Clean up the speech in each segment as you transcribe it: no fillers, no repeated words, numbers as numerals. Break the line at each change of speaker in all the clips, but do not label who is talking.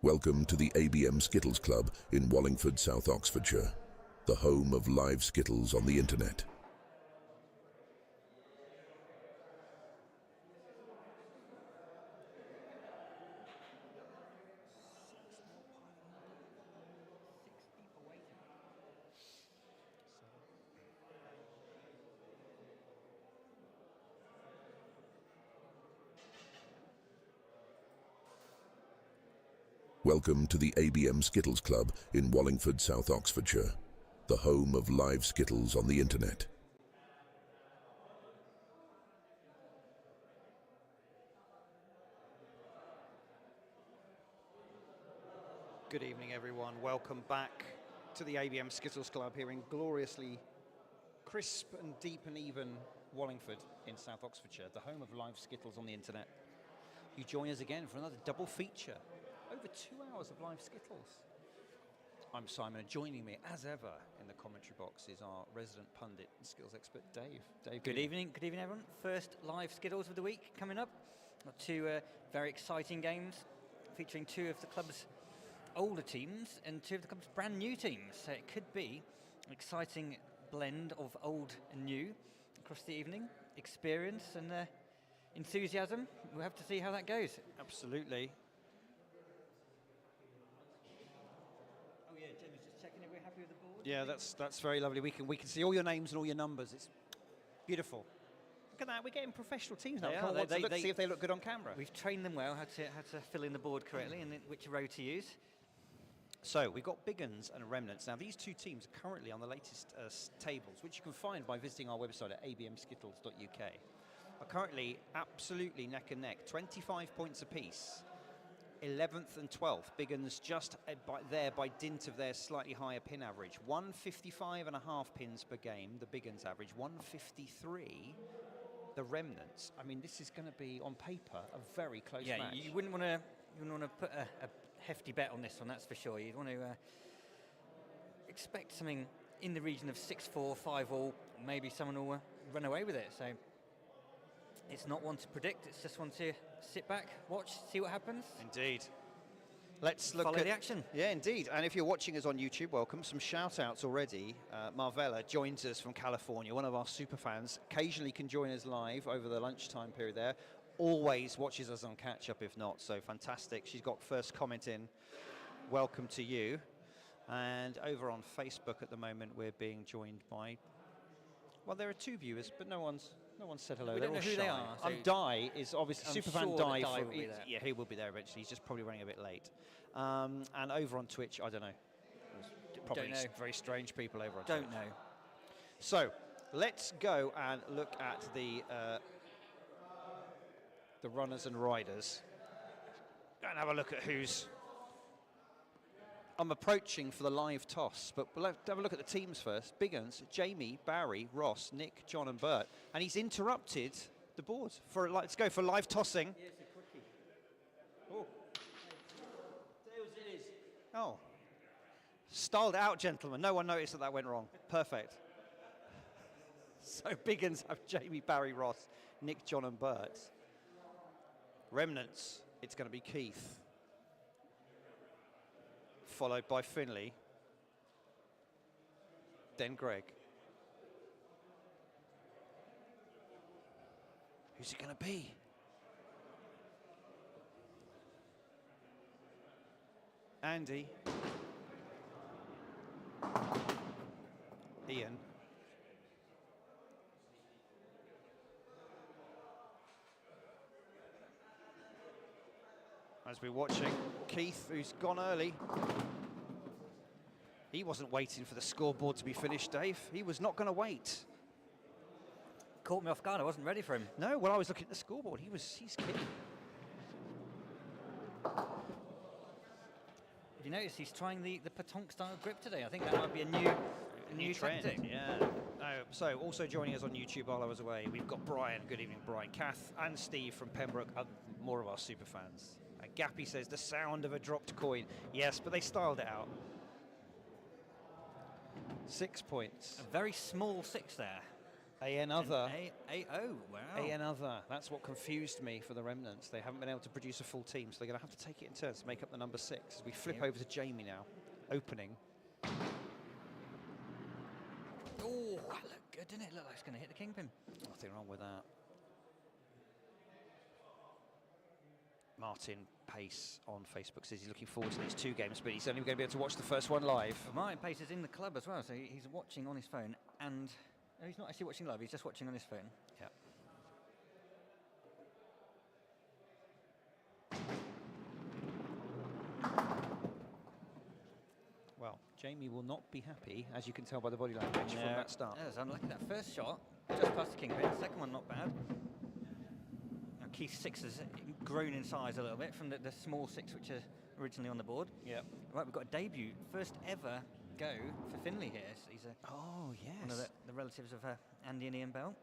Welcome to the ABM Skittles Club in Wallingford, South Oxfordshire, the home of live Skittles on the internet. Welcome to the ABM Skittles Club in Wallingford, South Oxfordshire, the home of live Skittles on the internet.
Good evening, everyone. Welcome back to the ABM Skittles Club here in gloriously crisp and deep and even Wallingford in South Oxfordshire, the home of live Skittles on the internet. You join us again for another double feature. Over 2 hours of live Skittles. I'm Simon, and joining me, as ever, in the commentary box is our resident pundit and skills expert, Dave. Dave,
good evening, everyone. First live Skittles of the week coming up. Got two very exciting games featuring two of the club's older teams and two of the club's brand new teams. So it could be an exciting blend of old and new across the evening. Experience and enthusiasm. We'll have to see how that goes.
Absolutely. Yeah, that's very lovely. We can see all your names and all your numbers. It's beautiful. Look at that. We're getting professional teams now. See if they look good on camera.
We've trained them well how to fill in the board correctly and which row to use.
So we've got Big Uns and Remnants. Now these two teams are currently on the latest tables, which you can find by visiting our website at abmskittles.uk. Are currently absolutely neck and neck, 25 points apiece. 11th and 12th. Big Uns just by dint of their slightly higher pin average. 155.5 pins per game, the Big Uns average. 153, the Remnants. I mean, this is going to be, on paper, a very close match.
Yeah, you wouldn't want to put a hefty bet on this one, that's for sure. You'd want to expect something in the region of 6-4, 5-all. Maybe someone will run away with it. So it's not one to predict, it's just one to sit back, watch, see what happens.
Indeed. Let's look
Follow
at
the action.
Yeah, indeed. And if you're watching us on YouTube, welcome. Some shout-outs already. Marvella joins us from California, one of our super fans. Occasionally can join us live over the lunchtime period there. Always watches us on catch-up if not, so fantastic. She's got first comment in. Welcome to you. And over on Facebook at the moment, we're being joined by, well, there are two viewers, but no one's said hello.
We don't know who they are.
So Di is obviously Superfan
sure
Di.
Di will be there.
Yeah, he will be there eventually. He's just probably running a bit late. And over on Twitch, I don't know. Probably
don't know.
Very strange people over on
Don't
Twitch.
know.
So let's go and look at the runners and riders. Go and have a look at who's. I'm approaching for the live toss, but we'll have a look at the teams first. Big Uns, Jamie, Barry, Ross, Nick, John and Bert. And he's interrupted the board. Let's go for live tossing.
Here's the quickie.
Oh.
Tails it is.
Oh. Styled out, gentlemen. No one noticed that went wrong. Perfect. So Big Uns have Jamie, Barry, Ross, Nick, John and Bert. Remnants, it's going to be Keith. Followed by Finley, then Greg. Who's it going to be? Andy, Ian, as we're watching, Keith, who's gone early. He wasn't waiting for the scoreboard to be finished, Dave. He was not going to wait.
Caught me off guard, I wasn't ready for him.
No, when I was looking at the scoreboard, he's keen.
Did you notice he's trying the petanque style grip today? I think that might be a new
trend.
tactic.
Yeah. So also joining us on YouTube while I was away, we've got Brian. Good evening, Brian. Kath and Steve from Pembroke, more of our super fans. Gappy says the sound of a dropped coin. Yes, but they styled it out. 6 points.
A very small 6 there.
Another.
Oh, wow.
Another. That's what confused me for the Remnants. They haven't been able to produce a full team, so they're going to have to take it in turns to make up the number 6. As we flip over to Jamie now, opening.
Oh, that looked good, didn't it? Look like it's going to hit the kingpin.
Nothing wrong with that. Martin Pace on Facebook says he's looking forward to these 2 games, but he's only going to be able to watch the first one live.
Well, Martin Pace is in the club as well, so he's watching on his phone, and no, he's not actually watching live, he's just watching on his phone.
Yeah. Well, Jamie will not be happy, as you can tell by the body language from that start.
Yeah, it was unlucky. That first shot, just past the kingpin. Second one, not bad. Now, Keith 6 has grown in size a little bit from the small 6, which are originally on the board.
Yeah.
Right, we've got a debut, first ever go for Finley here. He's
Oh, yes.
one of the relatives of Andy and Ian Bell.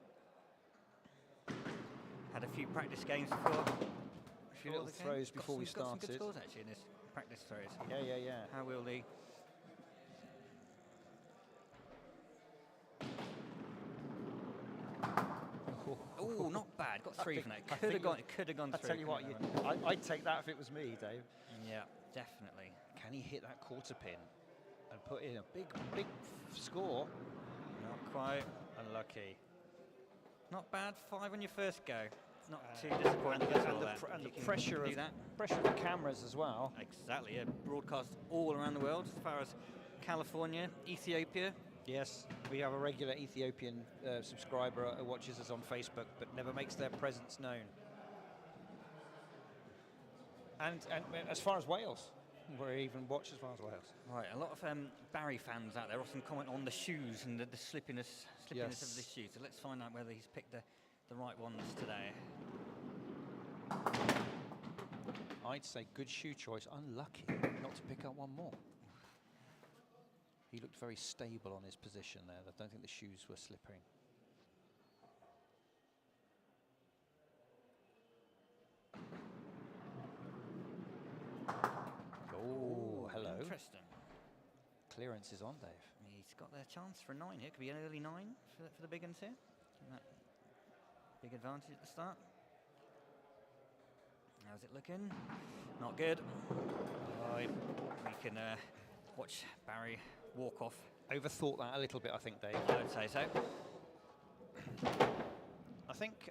Had a few practice games before.
A few little throws before we started.
Got some good scores actually in his practice throws.
Yeah.
How will the Oh, not bad. Got 3 from that. Could have gone. It could have gone through.
I tell you what, I'd take that if it was me, Dave.
Yeah, definitely.
Can he hit that quarter pin and put in a big score?
Not quite.
Unlucky.
Not bad. 5 on your first go. Not too disappointing.
And the pressure of the cameras as well.
Exactly. Yeah. Broadcast all around the world, as far as California, Ethiopia.
Yes, we have a regular Ethiopian subscriber who watches us on Facebook, but never makes their presence known. And as far as Wales, we even watch as far as Wales.
Right, a lot of Barry fans out there often comment on the shoes and the slippiness of the shoes. So let's find out whether he's picked the right ones today.
I'd say good shoe choice. Unlucky not to pick up one more. He looked very stable on his position there. I don't think the shoes were slipping. Oh, hello.
Interesting.
Clearance is on, Dave.
He's got their chance for a 9 here. Could be an early 9 for the Big Uns here. That big advantage at the start. How's it looking? Not good. Right. We can watch Barry walk off.
Overthought that a little bit, I think, Dave.
I would say so.
I think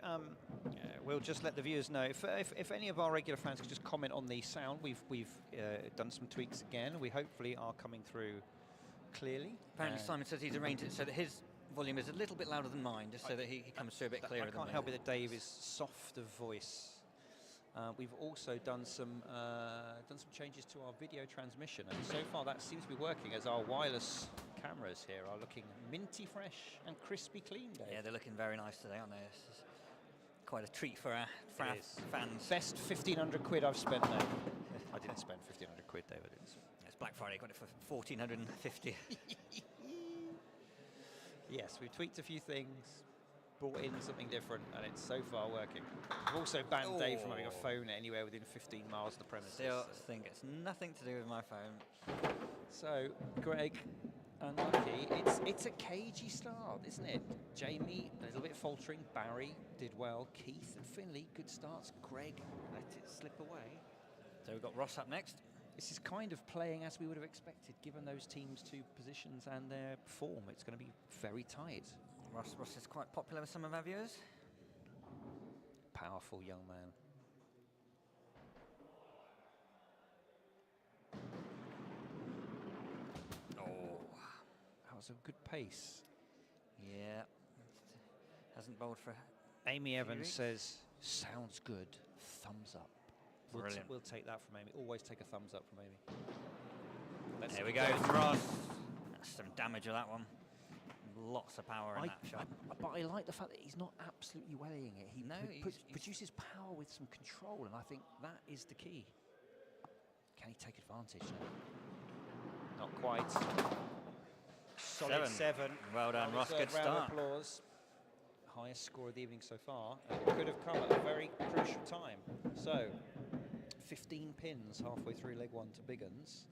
we'll just let the viewers know. If any of our regular fans could just comment on the sound, we've done some tweaks again. We hopefully are coming through clearly.
Apparently Simon says he's arranged it so that his volume is a little bit louder than mine, just so that he comes through a bit clearer.
I can't help it that Dave is soft of voice. We've also done some changes to our video transmission, and so far that seems to be working, as our wireless cameras here are looking minty fresh and crispy clean, Dave.
Yeah, they're looking very nice today, aren't they? This is quite a treat for our fans.
Best 1,500 quid I've spent there. I didn't spend 1,500 quid, Dave. I didn't.
It's Black Friday, got it for 1,450.
Yes, we've tweaked a few things, brought in something different, and it's so far working. We've also banned Dave from having a phone anywhere within 15 miles of the premises.
Still think it's nothing to do with my phone.
So, Greg, unlucky. It's a cagey start, isn't it? Jamie, a little bit faltering. Barry did well. Keith and Finley, good starts. Greg let it slip away.
So we've got Ross up next.
This is kind of playing as we would have expected, given those teams' 2 positions and their form. It's going to be very tight.
Ross is quite popular with some of our viewers.
Powerful young man.
Oh,
that was a good pace.
Yeah, hasn't bowled for.
Amy Evans says, "Sounds good. Thumbs up."
Brilliant.
We'll take that from Amy. Always take a thumbs up from Amy.
There we go, Ross. That's some damage of that one. Lots of power in that shot.
But I like the fact that he's not absolutely wellying it. He
he's
produces power with some control, and I think that is the key. Can he take advantage now? Not quite. Solid 7.
Well done, Ross. Good start.
Applause. Highest score of the evening so far. And it could have come at a very crucial time. So, 15 pins halfway through leg 1 to Biguns.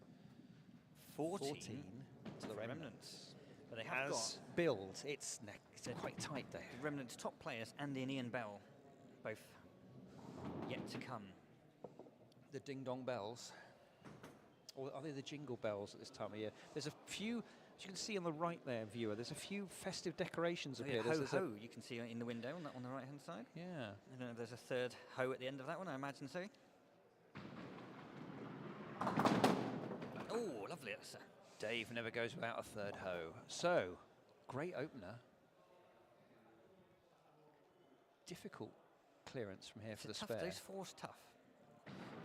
14 to the Remnants.
But they have got
build. It's It's quite tight there.
Remnants top players, Andy and Ian Bell, both yet to come.
The ding-dong bells. Or are they the jingle bells at this time of year? There's a few, as you can see on the right there, viewer, there's a few festive decorations up here.
Ho, you can see in the window on the right-hand side.
Yeah.
I don't know if there's a third ho at the end of that one, I imagine so. Oh, lovely.
Dave never goes without a third ho. So, great opener. Difficult clearance from here for the spare.
Those four's tough.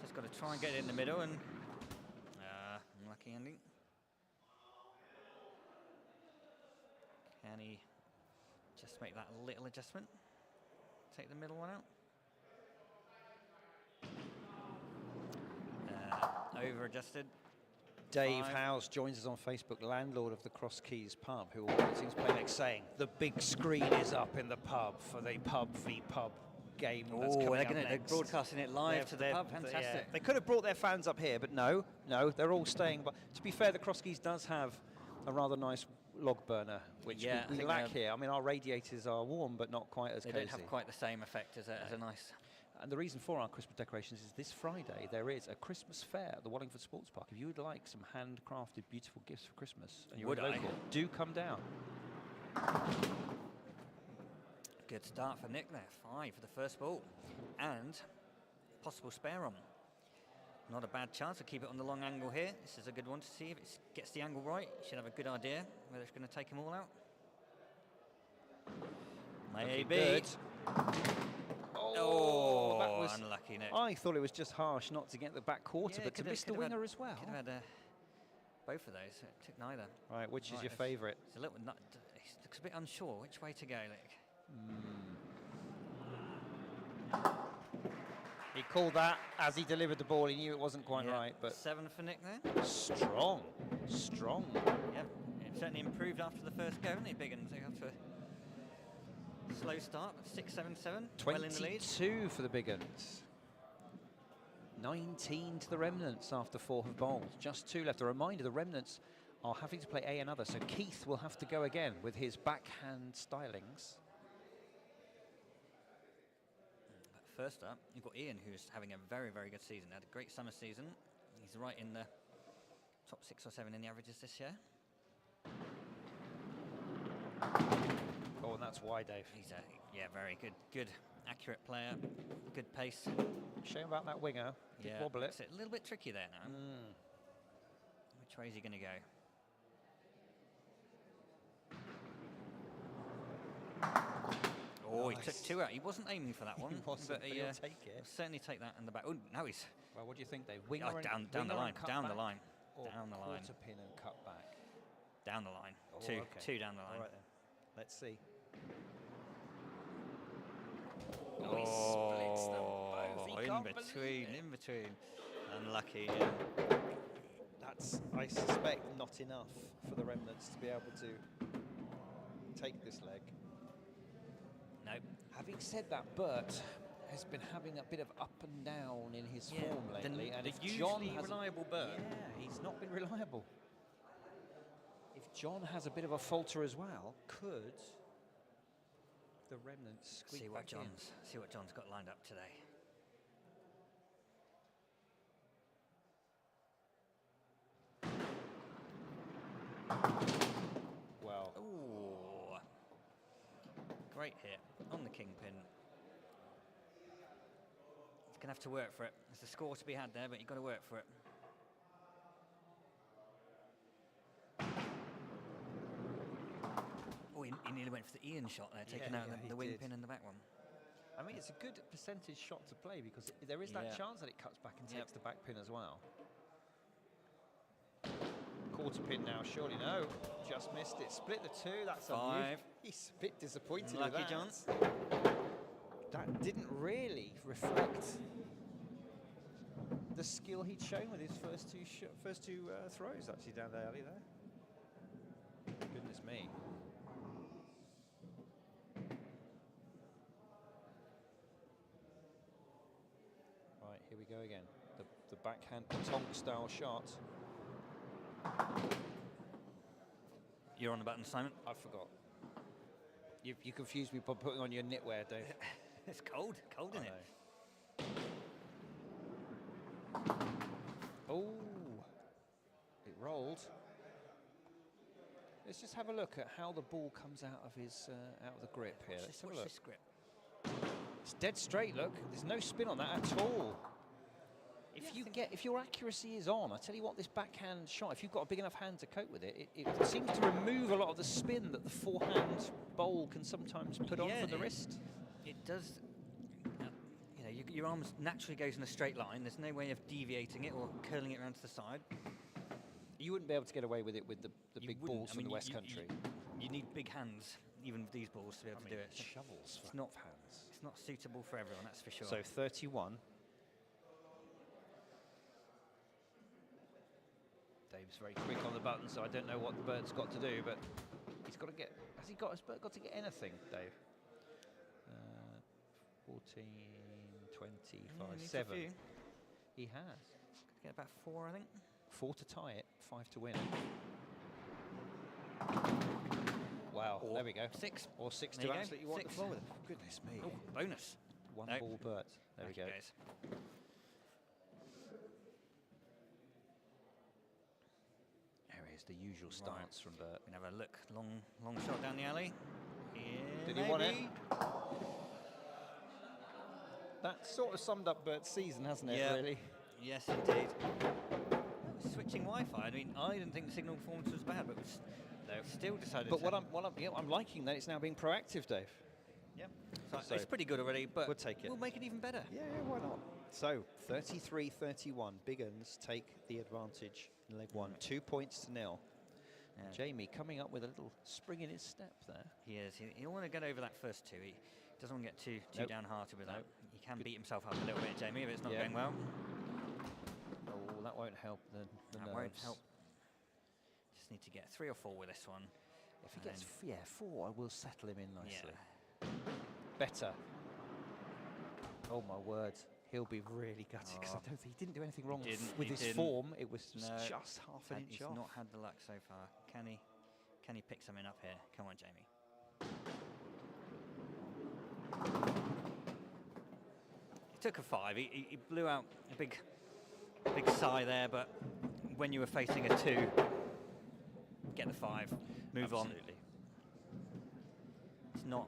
Just got to try and get it in the middle and... unlucky ending. Can he just make that little adjustment? Take the middle one out. Over adjusted.
Dave Howes joins us on Facebook, landlord of the Cross Keys pub, who seems to play next, saying the big screen is up in the pub for the pub v pub game. That's coming up next.
They're broadcasting it live to the pub. Fantastic.
Yeah. They could have brought their fans up here, but no, they're all staying. But to be fair, the Cross Keys does have a rather nice log burner, which we lack here. I mean, our radiators are warm, but not quite as cozy.
They don't have quite the same effect as a nice...
And the reason for our Christmas decorations is this Friday there is a Christmas fair at the Wallingford Sports Park. If you would like some handcrafted, beautiful gifts for Christmas and you're local, do come down.
Good start for Nick there. 5 for the first ball. And possible spare on. Not a bad chance to keep it on the long angle here. This is a good one to see if it gets the angle right. You should have a good idea whether it's going to take them all out. Maybe. Oh, that was unlucky, Nick.
I thought it was just harsh not to get the back quarter, but to miss the winger as well.
Could have had both of those. It took neither.
Right, which is your favourite?
It's a little he looks a bit unsure which way to go, Nick.
He called that as he delivered the ball. He knew it wasn't quite right, but
7 for Nick there.
Strong.
Yeah, it certainly improved after the first go, didn't he, Biguns? After a slow start, 6-7-7. Well in the lead.
22 for the Biguns. 19 to the Remnants after 4 have bowled. Just 2 left. A reminder: the Remnants are having to play another, so Keith will have to go again with his backhand stylings.
First up, you've got Ian, who's having a very, very good season. Had a great summer season. He's right in the top 6 or 7 in the averages this year.
Oh, and that's why, Dave.
He's a very good, accurate player. Good pace.
Shame about that winger. Did wobble it.
It's a little bit tricky there now. Which way is he going to go? Oh, nice. He took 2 out. He wasn't aiming for that one.
He wasn't, but he'll take it.
He'll certainly take that in the back. Oh, now he's...
Well, what do you think, Dave? Winger
down the line. Down the line. Down the line.
Quarter pin and cut back.
Down the line.
Oh,
2
okay.
2 down the line.
All right, then. Let's see.
Oh,
he splits them both.
In between. Unlucky.
That's, I suspect, not enough for the Remnants to be able to take this leg.
No.
Having said that, Bert has been having a bit of up and down in his form lately. And if John has
reliable Bert.
Yeah, he's not been reliable. If John has a bit of a falter as well, could the Remnants squeak back in?
See what John's got lined up today.
Well.
Ooh. Great hit on the kingpin. He's going to have to work for it. There's a score to be had there, but you've got to work for it. Oh, he nearly went for the Ian shot there, taking out the wing pin and the back one.
I mean, it's a good percentage shot to play because there is that chance that it cuts back and takes the back pin as well. Quarter pin now, surely no. Just missed it. Split the 2. That's
5.
He's a bit disappointed
Lucky
with that.
John.
That didn't really reflect the skill he'd shown with his first two throws actually down the alley there. Goodness me. Right, here we go again. The backhand tonk style shot.
You're on the button, Simon.
I forgot. You confused me by putting on your knitwear, Dave.
It's cold, isn't it?
Oh, it rolled. Let's just have a look at how the ball comes out of his out of the grip here. Let's have a look.
This grip.
It's dead straight. Look, there's no spin on that at all. If your accuracy is on, I tell you what, this backhand shot, if you've got a big enough hand to cope with it, it seems to remove a lot of the spin that the forehand bowl can sometimes put on for the wrist.
It does. Your arm naturally goes in a straight line. There's no way of deviating it or curling it around to the side.
You wouldn't be able to get away with it with the big balls from the West Country.
You need big hands, even with these balls, to be able to do it.
Shovels for hands.
It's not suitable for everyone, that's for sure.
So 31. Dave's very quick on the button, so I don't know what the bird's got to do, but he's got to get. Has bird got to get anything, Dave? 14, 25, 7. He has.
Get about 4, I think.
4 to tie it, 5 to win. Wow,
Or
there we go.
6.
Or 6
There
to
you go.
absolutely wipe the
6.
floor with it. Goodness me.
Oh, bonus.
One
Nope.
ball Bert. There we go.
Guys.
There is the usual stance from Bert.
We can have a look. Long shot down the alley. Yeah,
Did he want it? That sort of summed up Bert's season, hasn't it, really?
Yes, indeed. Switching Wi-Fi. I mean, I didn't think the signal performance was bad, but still decided.
But I'm liking that it's now being proactive, Dave.
Yep. So it's pretty good already, but
we'll take it.
We'll make it even better.
Yeah, why not? So 33-31. Big Uns take the advantage in leg 1. 2 points to 0.
Yeah.
Jamie coming up with a little spring in his step there.
He is. He'll want to get over that first 2. He doesn't want to get too downhearted with that. He can beat himself up a little bit, Jamie, if it's not going well.
Oh, that won't help the
That
nerves.
won't help. Just need to get 3 or 4 with this one.
If he gets 4, I will settle him in nicely.
Yeah.
Better. Oh my word. He'll be really gutted because I don't think he didn't do anything wrong with his form. It was just half an inch off.
He's not had the luck so far. Can he pick something up here? Come on, Jamie. He took a 5. He blew out a big sigh there, but when you were facing a 2, get the 5, move on. It's not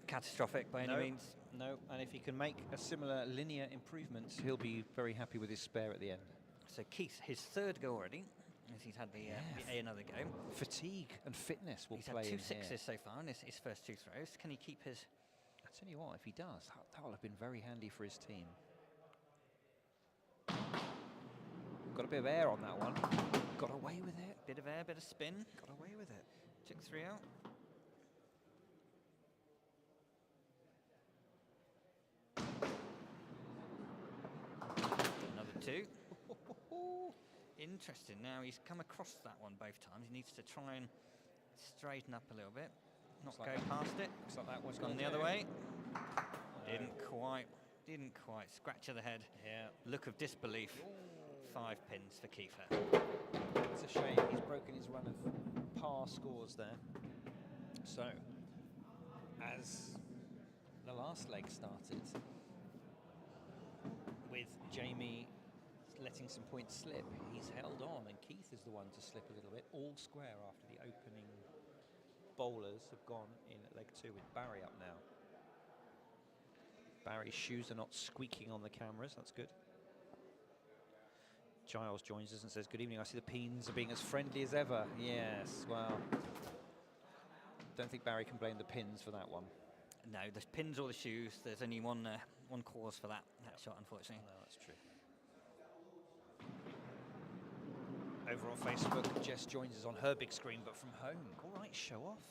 catastrophic by any means.
No, and if he can make a similar linear improvement, he'll be very happy with his spare at the end.
So Keith, his 3rd go already, as he's had the another go.
Fatigue and fitness will play in here.
He's had 2 6s so far in his first 2 throws. Can he keep his...
I tell you what, if he does, that will have been very handy for his team. Got a bit of air on that one. Got away with it.
Bit of air, bit of spin.
Got away with it.
Took 3 out. Another 2. Interesting. Now he's come across that one both times. He needs to try and straighten up a little bit. Not go past it.
Looks like that one's
gone the other way. Didn't quite. Scratch of the head.
Yeah.
Look of disbelief. 5 pins for Kiefer.
It's a shame he's broken his run of par scores there. So, as the last leg started, with Jamie letting some points slip, he's held on, and Keith is the one to slip a little bit. All square after the opening bowlers have gone in at leg 2 with Barry up now. Barry's shoes are not squeaking on the cameras, that's good. Giles joins us and says, good evening, I see the Peens are being as friendly as ever. Yes, well, don't think Barry can blame the pins for that one.
No, the pins or the shoes, there's only one cause for that shot, unfortunately.
No, that's true. Over on Facebook, Jess joins us on her big screen, but from home. All right, show off.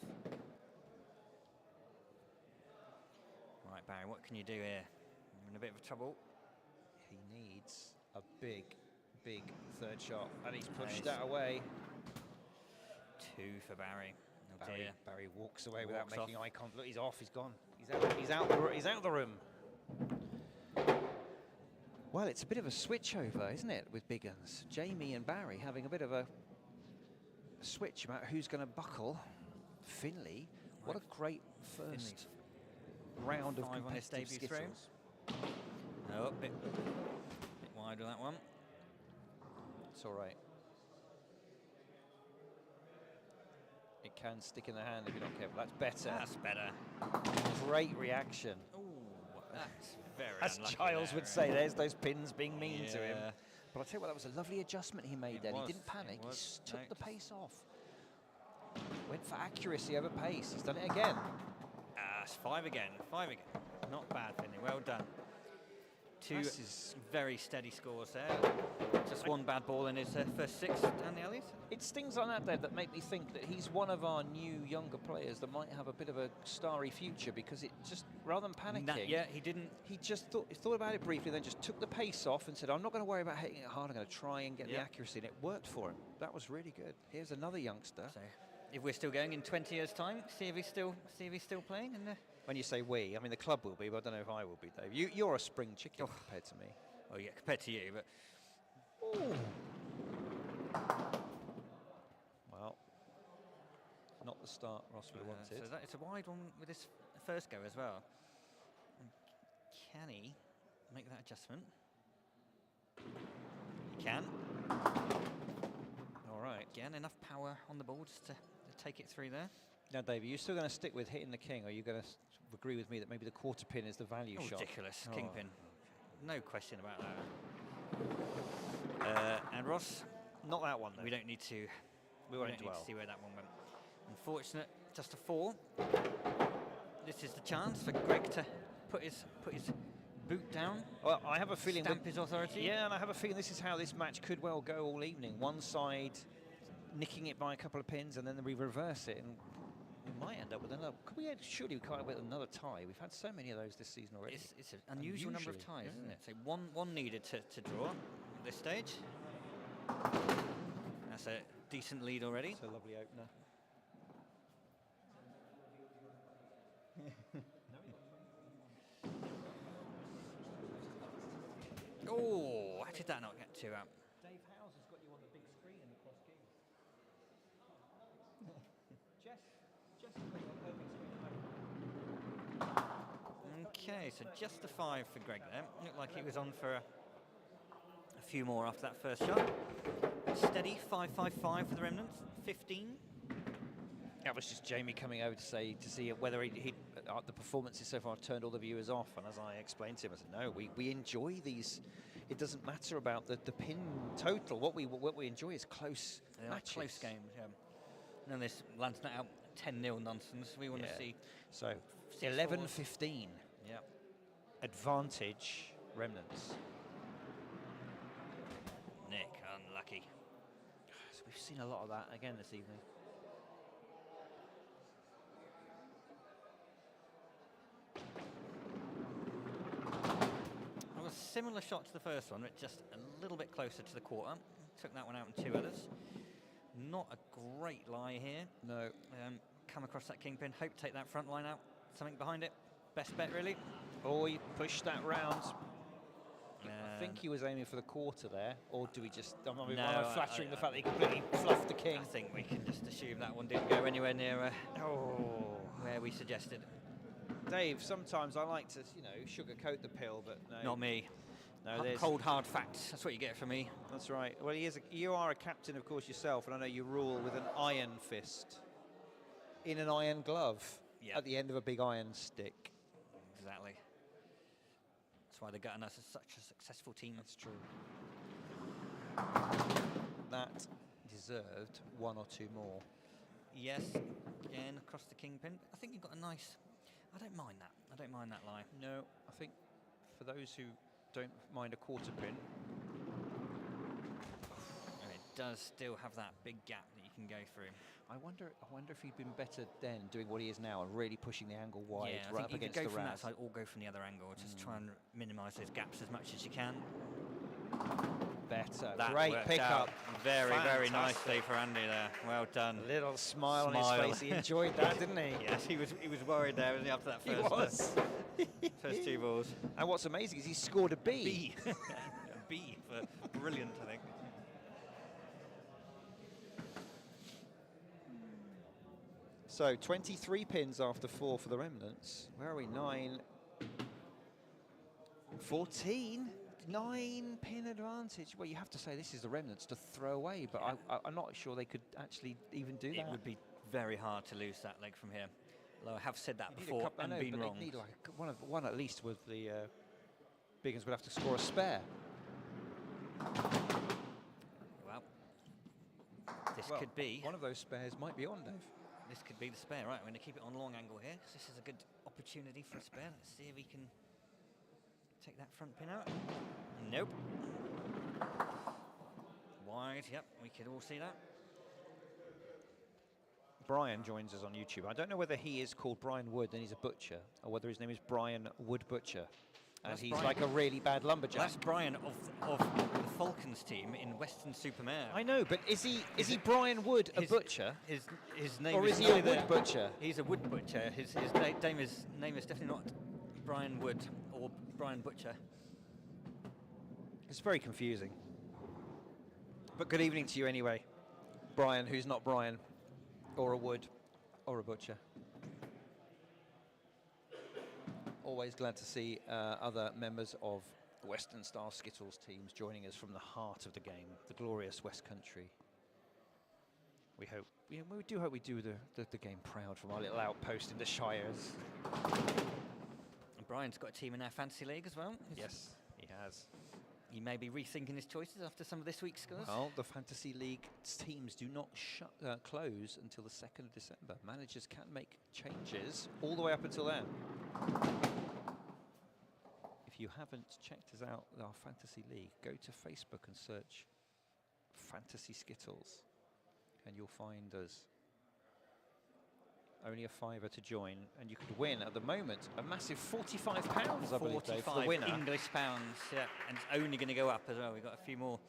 Right, Barry, what can you do here? You're in a bit of trouble.
He needs a big 3rd shot, and he's pushed that away.
2 for Barry. Oh dear.
Barry walks away without making eye contact. Look, he's off. He's gone. He's out the room. Well, it's a bit of a switchover, isn't it, with Big Uns? Jamie and Barry having a bit of a switch about who's going to buckle. Finley What a great first round of
Five on his
competitive
debut throw.
Skittles.
Oh, bit wide with that one.
It's all right. It can stick in the hand if you're not careful. That's better.
That's better.
Great reaction.
Oh, that's very
As
unlucky
Giles
there,
would say, there's those pins being mean to him.
Yeah.
But I'll tell you what, that was a lovely adjustment he made
It
then.
was,
He didn't panic.
it
He
was.
took
No,
the
just-
pace off. Went for accuracy over pace. He's done it again.
It's 5 again. 5 again. Not bad, Finley. Well done. Two
This is-
very steady scores there. Just one bad ball in his first 6 down the alleys.
It's things like that, Dave, that make me think that he's one of our new younger players that might have a bit of a starry future, because it just, rather than panicking,
Yeah, he didn't.
he just thought about it briefly, then just took the pace off and said, I'm not going to worry about hitting it hard, I'm going to try and get the
Yeah.
accuracy, and it worked for him. That was really good. Here's another youngster.
So, if we're still going in 20 years' time, see if he's still playing. And
When you say we, I mean the club will be, but I don't know if I will be, Dave. You're a spring chicken compared to me.
well, yeah, compared to you, but
Well, not the start Ross would have wanted.
so it's a wide one with this first go as well. And can he make that adjustment? He can.
All right.
Again, enough power on the ball just to take it through there.
Now, Dave, are you still going to stick with hitting the king, or are you going to agree with me that maybe the quarter pin is the value shot?
Ridiculous,
Oh.
kingpin. No question about that. And Ross,
Not that one, though.
we don't need to.
We
We
won't
don't need
dwell.
to see where that one went. Unfortunate, just a 4. This is the chance for Greg to put his boot down,
Well, I have a feeling
stamp
that,
his authority.
yeah, and I have a feeling this is how this match could well go all evening. One side nicking it by a couple of pins, and then we reverse it, and we might end up with another. Surely we can't have with another tie. We've had so many of those this season already.
It's an unusual number of
Unusually,
ties, isn't
yeah.
it? So one needed to draw at this stage. That's a decent lead already.
It's a lovely opener.
Oh, how did that not get to out?
Dave Howes has got you on the big screen in the Cross Keys. Jess has got you on the big screen.
Okay, so just a 5 for Greg there. Looked like he was on for a few more after that first shot. Steady, 5-5-5 for the Remnants, 15.
That was just Jamie coming over to see whether the performances so far turned all the viewers off. And as I explained to him, I said, no, we enjoy these. It doesn't matter about the pin total. What we enjoy is close matches.
Close games, yeah. And this lands not out 10-0 nonsense. We want to see.
So
6
11-15.
Yeah.
Advantage Remnants.
Nick, unlucky.
So we've seen a lot of that again this evening.
Well, a similar shot to the first one, but just a little bit closer to the quarter. Took that one out in 2 others. Not a great lie here.
No.
Come across that kingpin. Hope to take that front line out. Something behind it. Best bet, really.
Oh, he pushed that round. I think
Um,
he was aiming for the quarter there, or do we just? I mean,
No,
am I
I-
flattering the
I-
fact that he completely fluffed the king?
I think we can just assume that one didn't go anywhere near
Oh,
where we suggested.
Dave. Sometimes I like to, sugarcoat the pill, but no.
Not me.
No, there's
Cold, hard facts. That's what you get from me.
That's right. Well, you are a captain, of course, yourself, and I know you rule with an iron fist in an iron glove
Yeah.
at the end of a big iron stick.
Exactly. That's why they're getting us as such a successful team.
That's true. That deserved 1 or 2 more.
Yes, again across the kingpin. I think you've got a nice. I don't mind that. I don't mind that lie.
No, I think for those who don't mind a quarter pin,
And it does still have that big gap that you can go through.
I wonder if he'd been better then doing what he is now, and really pushing the angle wide,
Yeah, I
right
think
up
you could
against
go
the
from that
rat.
side or go from the other angle. Just try and minimise those gaps as much as you can.
Better.
That
Great
worked
pickup.
out very, very
Fantastic.
nicely for Andy there. Well done.
A little smile on
Smile.
his face. He enjoyed that, didn't he?
Yes, he was worried there, wasn't he, after that
He
first,
was.
first 2 balls.
And what's amazing is he scored a B.
B. A B for brilliant, I think.
So 23 pins after 4 for the Remnants. Where are we? 9, 14, 9 pin advantage. Well, you have to say this is the Remnants to throw away, but I'm not sure they could actually even do that.
It would be very hard to lose that leg from here. Although I have said that
You need
before and been wrong.
Need like one at least with the Big Uns would have to score a spare.
Well, this could be.
One of those spares might be on, Dave.
This could be the spare, right? We're going to keep it on long angle here, because this is a good opportunity for a spare. Let's see if we can take that front pin out. Nope. Wide, yep, we could all see that.
Brian joins us on YouTube. I don't know whether he is called Brian Wood and he's a butcher, or whether his name is Brian Wood Butcher. And he's
Brian.
like a really bad lumberjack.
Well, that's Brian of the Falcons team in Western Supermare.
I know, but is he Brian Wood a butcher?
His name
or
is
he a
neither-
wood butcher?
He's a wood butcher. His name is definitely not Brian Wood or Brian Butcher.
It's very confusing. But good evening to you anyway, Brian, who's not Brian, or a Wood, or a butcher. Always glad to see other members of Western Star Skittles teams joining us from the heart of the game, the glorious West Country. We hope, we do hope we do the game proud from our little outpost in the Shires.
And Brian's got a team in our fantasy league as well.
Yes, he has.
He may be rethinking his choices after some of this week's scores.
Well, the Fantasy League teams do not close until the 2nd of December. Managers can make changes all the way up until then. If you haven't checked us out, our Fantasy League, go to Facebook and search Fantasy Skittles, and you'll find us. Only a £5 to join, and you could win at the moment a massive £45, I believe, Dave, for the winner.
English pounds, yeah, and it's only going to go up as well. We've got a few more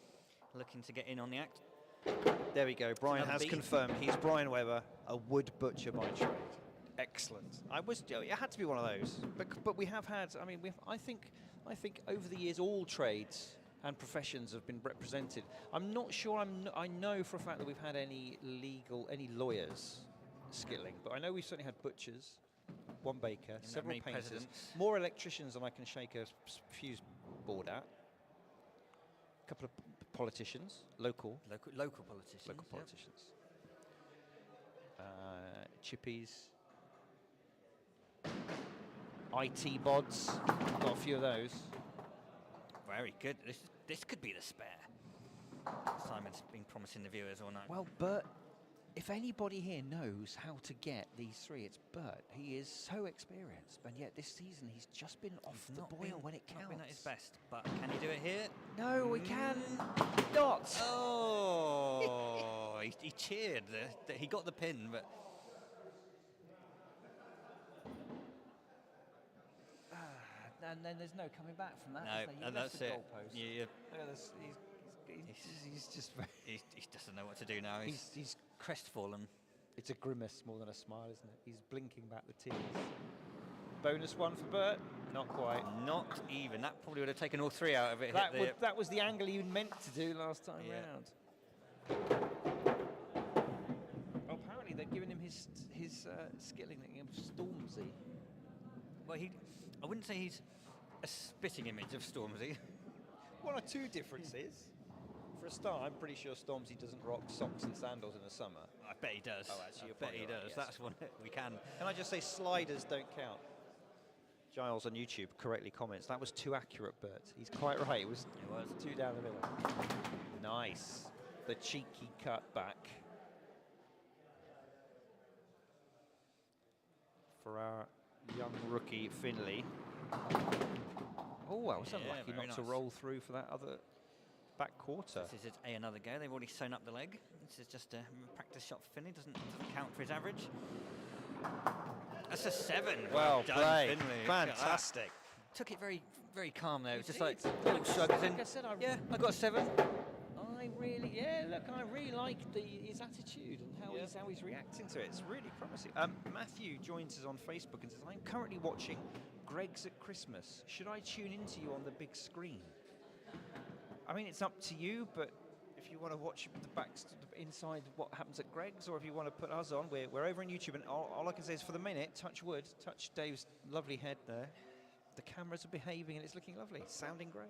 looking to get in on the act.
There we go. Brian has
beat.
confirmed he's Brian Webber, a wood butcher by trade. Excellent. It had to be one of those, but we have had. I mean, I think over the years all trades and professions have been represented. I'm not sure. I know for a fact that we've had any lawyers skittling, but I know we've certainly had butchers, one baker, several painters, more electricians than I can shake a fuse board at. A couple of politicians, local politicians. Chippies, IT bods, got a few of those.
Very good. This could be the spare. Simon's been promising the viewers all night.
Well, Bert, if anybody here knows how to get these three, it's Bert. He is so experienced, and yet this season he's just been off the boil when it counts.
Not been at his best, but can he do it here?
No, we can not.
Oh, he cheered. He got the pin, but
and then there's no coming back from that.
No, and that's it. Yeah.
Look at this. He's just very
he doesn't know what to do now. He's crestfallen.
It's a grimace more than a smile, isn't it? He's blinking back the tears. Bonus one for Bert. Not quite.
Not even. That probably would have taken all three out of it.
That was the angle he meant to do last time round. Well, apparently they've given him his skittling nickname of Stormzy.
Well, I wouldn't say he's a spitting image of Stormzy.
One or two differences. For a start, I'm pretty sure Stormzy doesn't rock socks and sandals in the summer.
I bet he does.
Oh, actually,
I bet he does.
Yes.
That's one we can.
Can I just say sliders don't count? Giles on YouTube correctly comments, that was too accurate, Bert. He's quite right. It was two down the middle. Nice. The cheeky cut back. For our young rookie, Finley. Oh, I was unlucky not to roll through for that other back quarter.
This is another go. They've already sewn up the leg. This is just a practice shot for Finley. Doesn't count for his average. That's a 7.
Well played.
Finley.
Fantastic.
Took it very, very calm there. It was just
did.
like little shrugs.
Like I said, I
got a 7.
I really like his attitude and how he's reacting to it. It's really promising. Matthew joins us on Facebook and says, I'm currently watching Greg's at Christmas. Should I tune into you on the big screen? I mean, it's up to you, but if you want to watch the inside what happens at Greg's, or if you want to put us on, we're over on YouTube, and all I can say is for the minute, touch wood, touch Dave's lovely head there. The cameras are behaving and it's looking lovely, sounding great.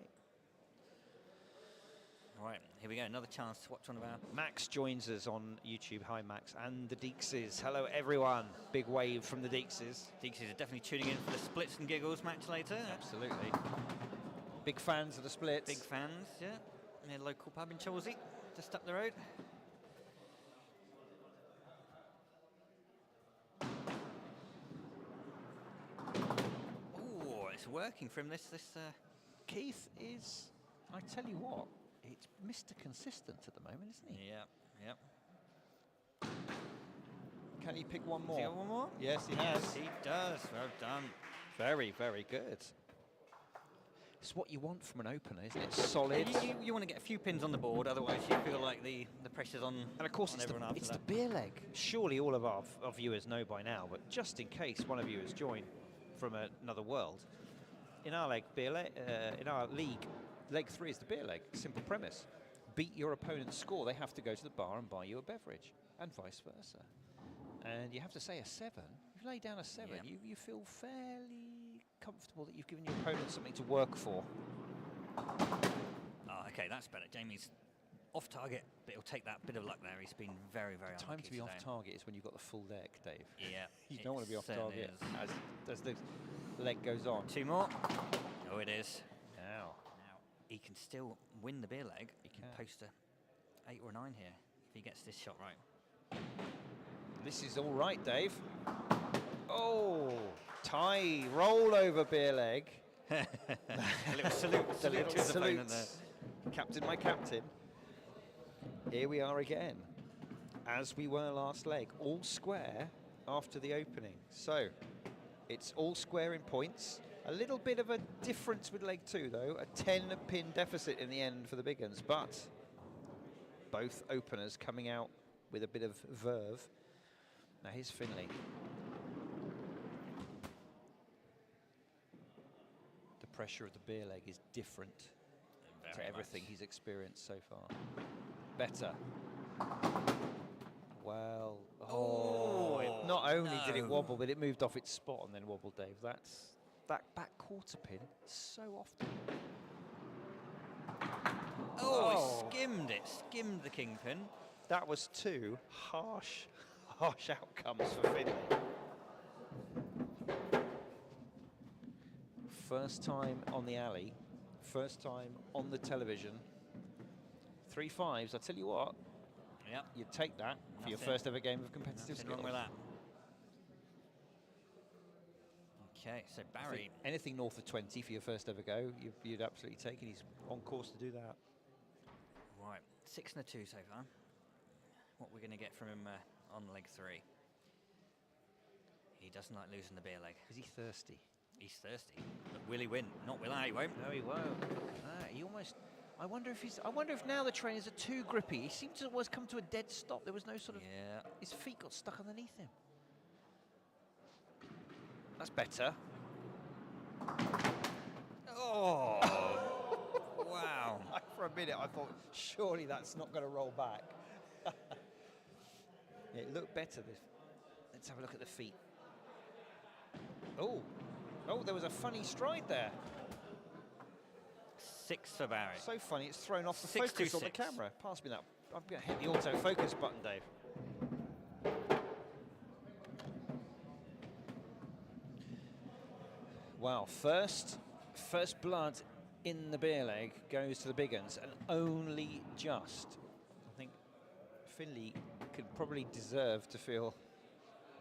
All right, here we go, another chance to watch one of our...
Max joins us on YouTube. Hi, Max. And the Deekses. Hello, everyone. Big wave from the Deekses.
Deekses are definitely tuning in for the Splitz and Giggles match later.
Absolutely. Big fans of the Splitz.
Big fans, yeah. Near local pub in Cholsey, just up the road. Oh, it's working for him, this
Keith is, I tell you what, it's Mr. Consistent at the moment, isn't he?
Yeah, yeah.
Can he pick one more?
Has he got one more?
Yes, he
Yes,
has.
he does. Well done.
Very, very good. It's what you want from an opener, isn't it? Solid.
You want to get a few pins on the board, otherwise you feel like the pressure's on.
And of course,
on
it's
everyone after
the
that.
beer leg. Surely all of our viewers know by now, but just in case one of you has joined from another world, in our in our league, leg 3 is the beer leg. Simple premise: beat your opponent's score. They have to go to the bar and buy you a beverage, and vice versa. And you have to say a 7. If you lay down a 7,
Yeah.
you feel fairly comfortable that you've given your opponent something to work for.
Oh, okay, that's better. Jamie's off target, but he'll take that bit of luck there. He's been very, very
Time
unlucky
to be
today.
off target is when you've got the full deck, Dave.
Yeah.
You
it
don't want to be off
certainly
target
is.
as the leg goes on.
2 more. Oh, it is.
Now,
Now, he can still win the beer leg. He can
can.
post a 8 or a 9 here if he gets this shot right.
this is all right, Dave. Oh, tie, roll over beer leg.
A little salute, salute to his opponent there.
Captain, my captain. Here we are again, as we were last leg, all square after the opening. So, it's all square in points. A little bit of a difference with leg 2, though. A 10-pin deficit in the end for the Biguns, but both openers coming out with a bit of verve. Now here's Finley. The pressure of the beer leg is different to
Very
everything
much.
he's experienced so far. Better. Well, not only did it
no.
wobble, but it moved off its spot and then wobbled, Dave. That's that back quarter pin so often.
Oh, it skimmed the kingpin.
That was 2 harsh outcomes for Finley. First time on the alley, first time on the television. 3 5s, I tell you what,
Yep.
you'd take that for your
Nothing-
first ever game of competitive
Nothing wrong
Skittles.
with that. Okay, so
I
Barry.
think anything north of 20 for your first ever go, you'd absolutely take it. He's on course to do that.
Right, 6 and a 2 so far. What we're going to get from him on leg 3. He doesn't like losing the beer leg.
Is he thirsty?
He's thirsty. But will he win? Not will I, he won't.
No, he won't. He almost. I wonder if now the trainers are too grippy. He seemed to always come to a dead stop. There was no sort of.
Yeah.
His feet got stuck underneath him. That's better.
Oh! Wow.
For a minute, I thought, surely that's not going to roll back. Yeah, it looked better. Let's have a look at the feet. Oh, there was a funny stride there.
6 for Barry.
So funny, it's thrown off the
6 to
focus on the
6.
camera. Pass me that. I'm going to hit the autofocus button, Dave. Wow, first blood in the beer leg goes to the Biguns, and only just. I think Finley could probably deserve to feel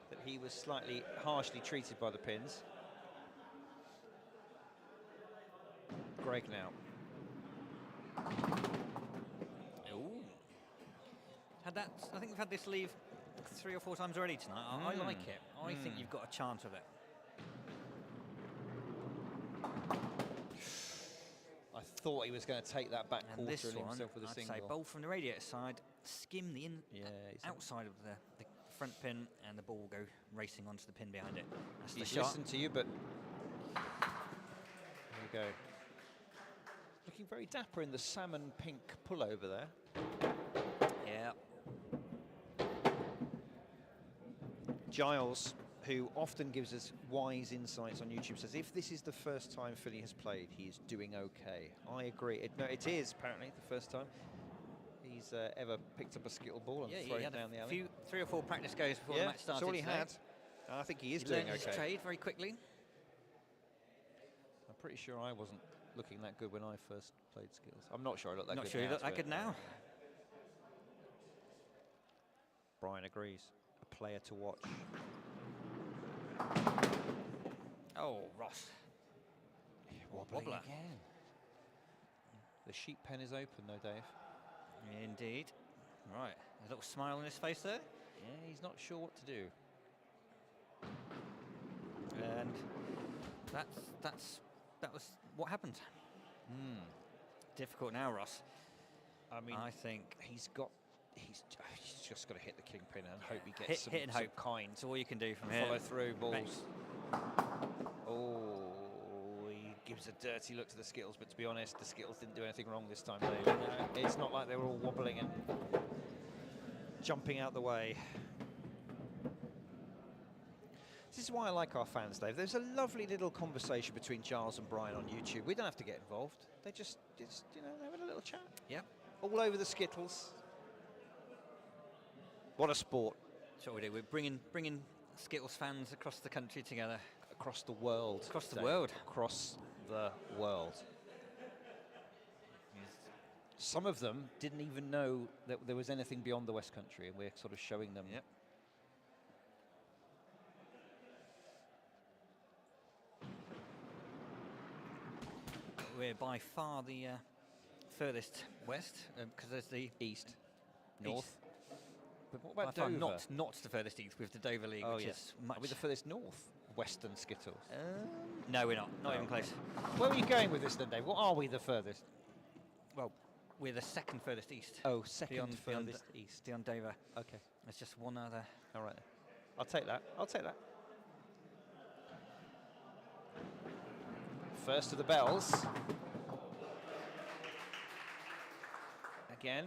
that he was slightly harshly treated by the pins. Greg now.
Ooh. I think we've had this leave 3 or 4 times already tonight. I like it. I think you've got a chance of it.
I thought he was going to take that back
And
quarter
this
and
one,
himself with a
I'd
single.
say bowl from the radiator side, skim the
Yeah, he's
outside of the front pin, and the ball will go racing onto the pin behind it. That's the
he's
shot.
listened to you, but there we go. Looking very dapper in the salmon pink pullover there. Giles, who often gives us wise insights on YouTube, says if this is the first time Philly has played, he is doing okay. I agree. No, it is apparently the first time he's ever picked up a Skittle ball and thrown it down the alley.
3 or 4 practice goes before the match started.
That's all he
today.
had. I think he is
He
doing
learned
okay.
his trade very quickly.
I'm pretty sure I wasn't looking that good when I first played Skittles. I'm not sure I look that
Not
good
sure
now.
you look that good now.
Brian agrees. A player to watch.
Oh, Ross. Wobbler.
Again. The sheep pen is open though, Dave.
Indeed. Right. A little smile on his face there.
Yeah, he's not sure what to do.
And that was what happened. Difficult now, Ross.
I mean,
I think
he's just got to hit the kingpin and hope he gets
hit and
some
hope.
kind.
That's all you can do from here.
Follow through balls. Oh, he gives a dirty look to the Skittles, but to be honest, the Skittles didn't do anything wrong this time. No, it's not like they were all wobbling and jumping out the way. This is why I like our fans, Dave. There's a lovely little conversation between Giles and Brian on YouTube. We don't have to get involved. They just they're having a little chat.
Yep.
All over the Skittles. What a sport.
That's what we do. We're bringing Skittles fans across the country together.
Across the world.
Across the
Dave.
world.
Across the world. Some of them didn't even know that there was anything beyond the West Country, and we're sort of showing them.
Yep. We're by far the furthest west, because there's the
East. North.
East.
But what
By
about
far
Dover?
not the furthest east with the Dover League, which is much.
Are we the furthest north? Western Skittles.
No, we're not. Not even close.
Where are you going with this then, Dave? What are we the furthest?
Well, we're the second furthest east.
Oh, second
beyond
furthest east.
Beyond Dover.
Okay.
There's just one other.
All right. I'll take that. I'll take that. First of the bells. Again,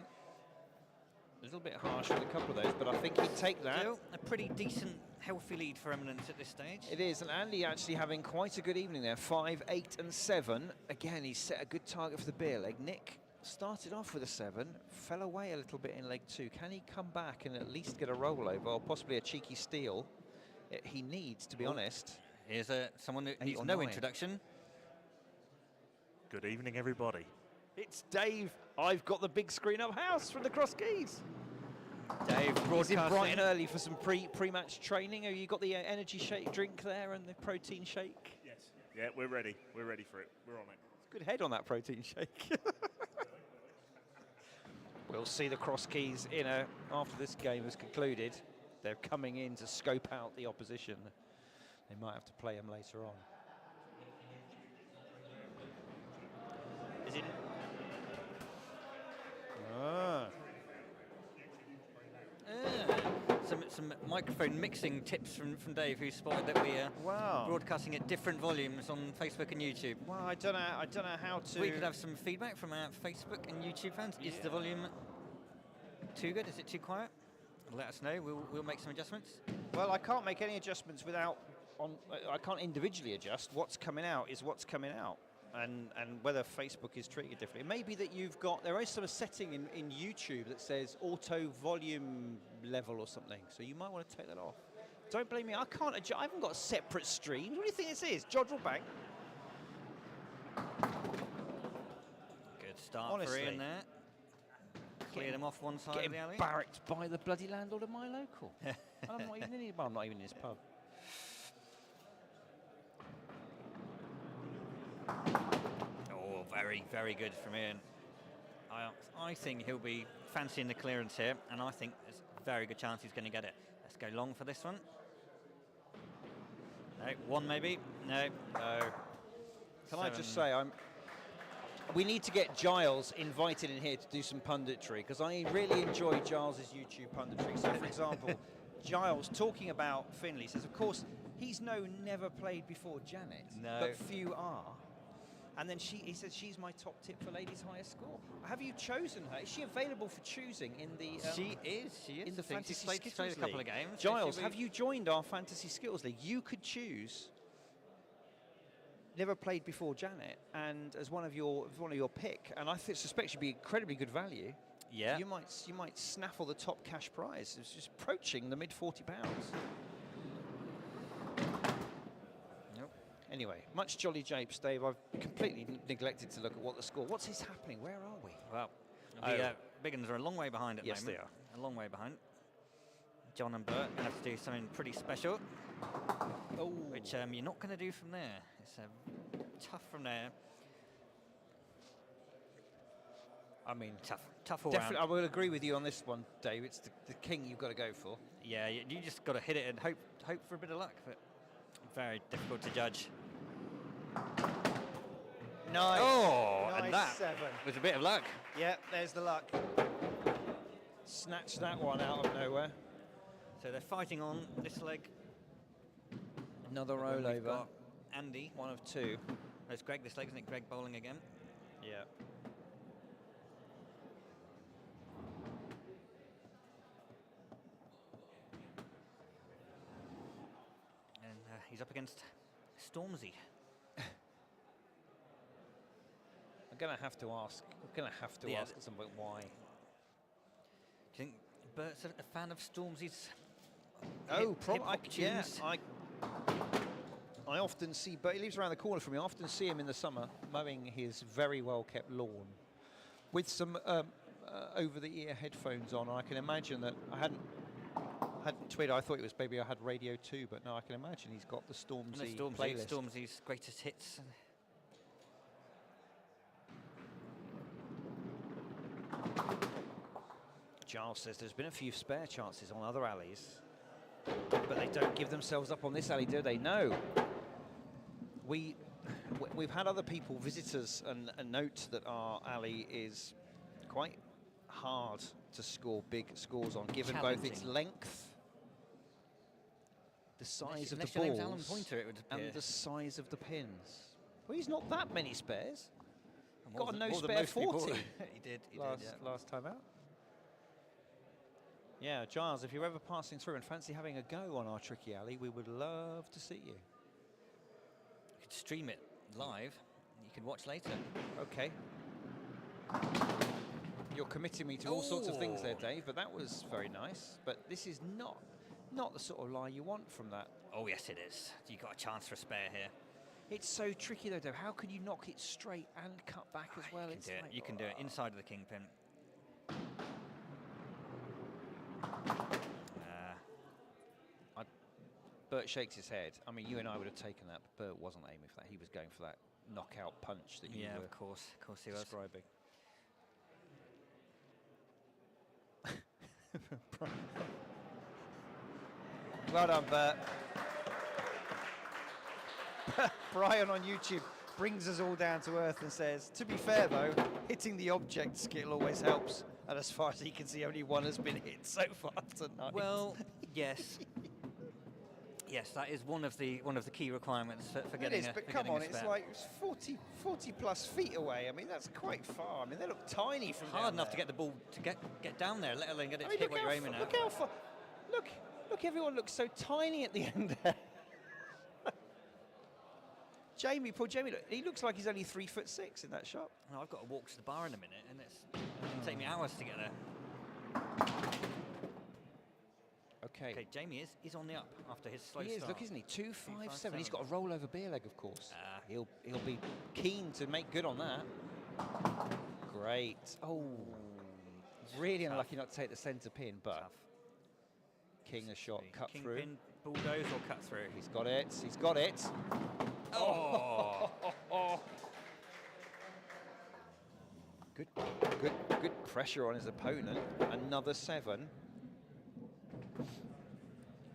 a little bit harsh with a couple of those, but I think he'd take that.
Still a pretty decent, healthy lead for Remnants at this stage.
It is, and Andy actually having quite a good evening there. 5, 8, and 7. Again, he's set a good target for the beer leg. Nick started off with a 7, fell away a little bit in leg 2. Can he come back and at least get a rollover, or possibly a cheeky steal? He needs, to be honest.
Here's someone who
8
needs
or
no
9.
introduction.
Good evening, everybody.
It's Dave. I've got the big screen up house from the Cross Keys.
Dave,
He's in Brighton
broadcasting.
early for some pre-match training. Have you got the energy shake drink there and the protein shake?
Yes. Yeah, we're ready. We're ready for it. We're on it.
Good head on that protein shake. We'll see the Cross Keys after this game has concluded. They're coming in to scope out the opposition. They might have to play them later on.
Is it? Some microphone mixing tips from Dave, who spotted that we are
Wow.
broadcasting at different volumes on Facebook and YouTube.
Well, I don't know how to.
We could have some feedback from our Facebook and YouTube fans. Is the volume too good? Is it too quiet? Let us know. We'll make some adjustments.
Well, I can't make any adjustments without. I can't individually adjust. What's coming out is what's coming out, and whether Facebook is treating it differently. It may be that you've got. There is some setting in YouTube that says auto volume level or something. So you might want to take that off. Don't blame me. I can't adjust. I haven't got separate streams. What do you think this is? Jodrell Bank.
Good start
Honestly.
for Ian there. Cleared him off one side
Getting
of the alley.
barracked by the bloody landlord of my local. And I'm not even in. Well, I'm not even in his pub.
Oh, very, very good from Ian. I think he'll be fancying the clearance here, and I think there's a very good chance he's going to get it. Let's go long for this one. No, one maybe. No.
Can I just say, we need to get Giles invited in here to do some punditry, because I really enjoy Giles's YouTube punditry. So, for example, Giles talking about Finley says, of course, he's never played before Janet,
No.
but few are. And then he said she's my top tip for ladies' highest score. Have you chosen her? Is she available for choosing in the?
She is.
in the
I think
fantasy
she's played
Skittles
a couple
League.
of games.
Giles, have you joined our fantasy Skittles League? You could choose. Never played before, Janet, and as one of your pick, and I suspect she'd be incredibly good value.
Yeah.
You might snaffle the top cash prize. It's just approaching the mid £40.
Nope.
Anyway, much jolly japes, Dave. I've completely neglected to look at what the score. What is happening? Where are we?
Well, the Biguns are a long way behind at the
Yes,
moment.
they are.
A long way behind. John and Bert going to have to do something pretty special, which you're not going to do from there. It's tough from there.
I mean,
Tough all
definitely.
round.
I will agree with you on this one, Dave. It's the king you've got to go for.
Yeah, you just got to hit it and hope for a bit of luck, but very difficult to judge.
Nice.
Oh,
nice
and that
7.
was a bit of luck.
Yeah, there's the luck. Snatched that one out of nowhere.
So they're fighting on this leg.
Another
We've
rollover.
got Andy.
One of two.
There's Greg this leg, isn't it? Greg bowling again.
Yeah.
And he's up against Stormzy.
I'm going to have to ask. Ask at some point why.
Do you think Bert's a fan of Stormzy's?
I often see, but he lives around the corner from me. I often see him in the summer mowing his very well-kept lawn with some over-the-ear headphones on. And I can imagine that I hadn't tweeted. I thought it was maybe I had Radio 2, but no, I can imagine he's got the Stormzy playlist.
Stormzy's greatest hits.
Giles says there's been a few spare chances on other alleys, but they don't give themselves up on this alley, do they? No. We've had other people, visitors, and note that our alley is quite hard to score big scores on, given both its length, the size of the
your name's
balls,
Alan Pointer, it would appear.
and the size of the pins. Well, he's not that many spares. Got a
More
no
than
spare
most people.
40.
He did,
Last time out. Yeah, Giles, if you're ever passing through and fancy having a go on our tricky alley, we would love to see you.
You could stream it live. You could watch later.
Okay. You're committing me to all sorts of things there, Dave, but that was very nice. But this is not the sort of lie you want from that.
Oh, yes, it is. You got a chance for a spare here.
It's so tricky, though, Dave. How can you knock it straight and cut back as well?
You can do it inside of the kingpin.
Bert shakes his head. I mean, you and I would have taken that, but Bert wasn't aiming for that. He was going for that knockout punch that you were
of course he was.
describing. Well done, Bert. Brian on YouTube brings us all down to earth and says, to be fair though, hitting the object Skittle always helps. And as far as he can see, only one has been hit so far tonight.
Well, yes. Yes, that is one of the key requirements for getting
it is, but come on, it's like 40 plus feet away. I mean, that's quite far. I mean, they look tiny from
hard enough
there.
to get the ball to get down there, let alone get it
I
to
mean,
hit what you're aiming at.
Look how far. Look, everyone looks so tiny at the end there. Poor Jamie, look, he looks like he's only 3'6" in that shot.
No, I've got to walk to the bar in a minute, and it'll take me hours to get there. Okay, Jamie is on the up after his slow
He is,
start.
look, isn't he? 257. He's got a rollover beer leg, of course. He'll be keen to make good on that. Great. Oh, really unlucky not to take the centre pin, but
Tough.
King a shot, cut
King
through.
Pin, bulldoze or cut through?
He's got it. He's got it.
Oh!
Good pressure on his opponent. Another 7.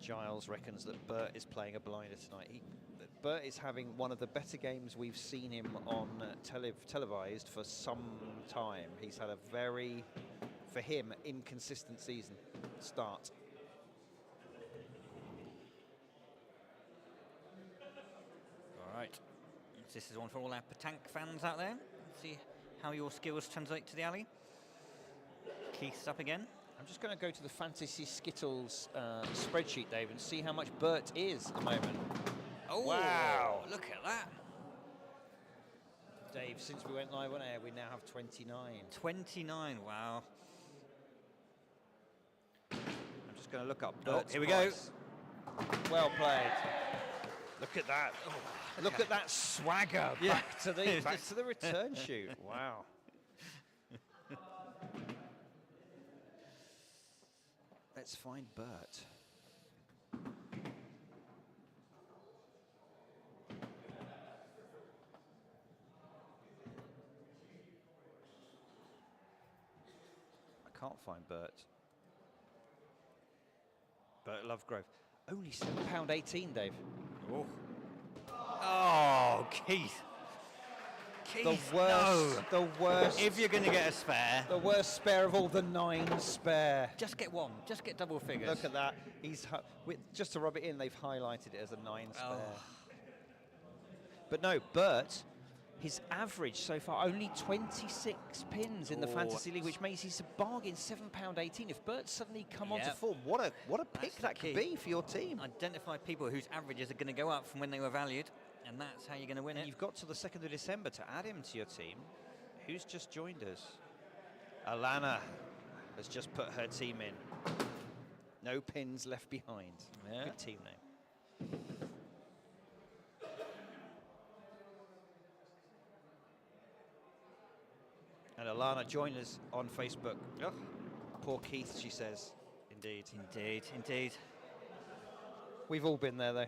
Giles reckons that Bert is playing a blinder tonight. Bert is having one of the better games we've seen him on televised for some time. He's had a very, for him, inconsistent season start.
All right. This is one for all our Patank fans out there. See how your skills translate to the alley. Keith's up again.
I'm just going to go to the Fantasy Skittles spreadsheet, Dave, and see how much Bert is at the moment.
Oh,
wow.
Look at that.
Dave, since we went live on air, we now have 29.
29, wow.
I'm just going to look up
Oh,
Bert's
here we
price.
go.
Well played. Look at that. Oh, look at that swagger back to the return shoot. Wow. Let's find Bert. I can't find Bert. Bert Lovegrove. Only £7.18, Dave.
Oh. Oh, Keith. Keith,
The worst.
no.
The worst.
If you're going to get a spare,
The worst spare of all the 9 spare.
just get one. Just get double figures.
Look at that. Just to rub it in, they've highlighted it as a 9 spare.
Oh.
But no, Bert, his average so far, only 26 pins in the
Oh,
Fantasy League, which makes he's a bargain, £7.18. If Bert suddenly come onto
Yep.
form, what a pick
the
that could
key.
be for your team.
Identify people whose averages are going to go up from when they were valued, and that's how you're going to win
And
it.
you've got to the 2nd of December to add him to your team. Who's just joined us? Alana has just put her team in. No pins left behind.
Yeah.
Good team name. And Alana, join us on Facebook.
Oh.
Poor Keith, she says. Indeed.
Indeed, indeed.
We've all been there, though.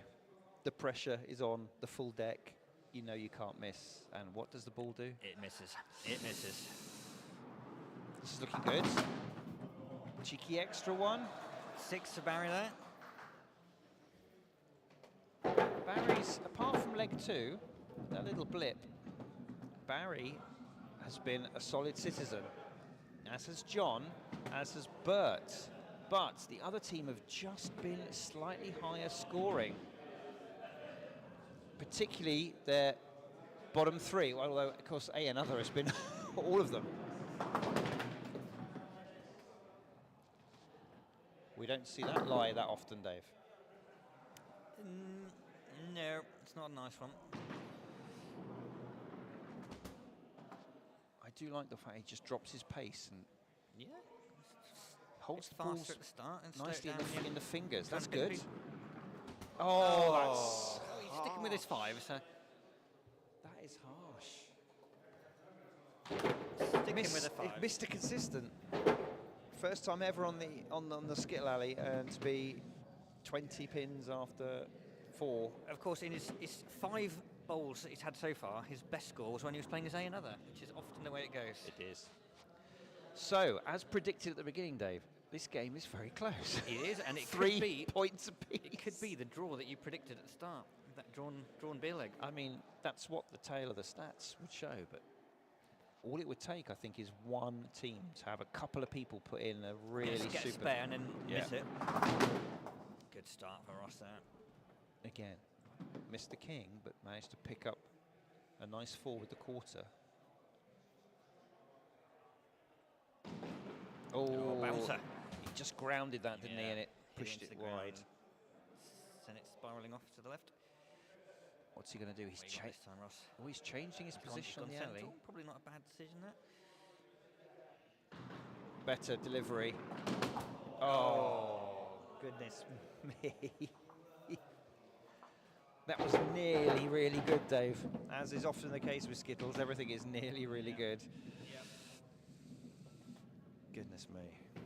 The pressure is on, the full deck. You know you can't miss. And what does the ball do?
It misses. It misses.
This is looking good. Cheeky extra one.
6 to Barry there.
Barry's, apart from leg 2, that little blip, Barry has been a solid citizen, as has John, as has Bert. But the other team have just been slightly higher scoring, particularly their bottom 3, although, of course, another has been all of them. We don't see that lie that often, Dave.
No, it's not a nice one.
I do like the fact he just drops his pace and
Yeah.
holds
It's
the balls
faster at the start and slow
nicely
it
in
down,
in the fingers.
Trying
That's
to get
good.
the
Oh,
He's sticking with his 5, so
that is harsh.
sticking with a 5.
Mr. Consistent. First time ever on the Skittle Alley, and to be 20 pins after 4.
Of course, in his 5 bowls that he's had so far, his best score was when he was playing as another, which is often the way it goes.
It is. So, as predicted at the beginning, Dave, this game is very close.
It is, and it
3
could be
points apiece.
it could be the draw that you predicted at the start. That drawn beer leg.
I mean, that's what the tail of the stats would show, but all it would take, I think, is one team to have a couple of people put in a really
Just get
super...
a spare and then
Yeah.
miss it. Good start for Ross there.
Again, missed the king, but managed to pick up a nice 4 with the quarter. Oh,
bouncer.
he just grounded that, didn't he,
Yeah,
and it
hit
pushed
into
it
the ground
wide.
and sent it spiralling off to the left.
What's he going to do? He's,
What you got this time, Ross?
oh, he's changing his
He's gone-
position on
he's
the
gone
alley.
central. Probably not a bad decision there.
Better delivery. Oh, goodness me. That was nearly really good, Dave. As is often the case with Skittles, everything is nearly really good.
Yep.
Goodness me.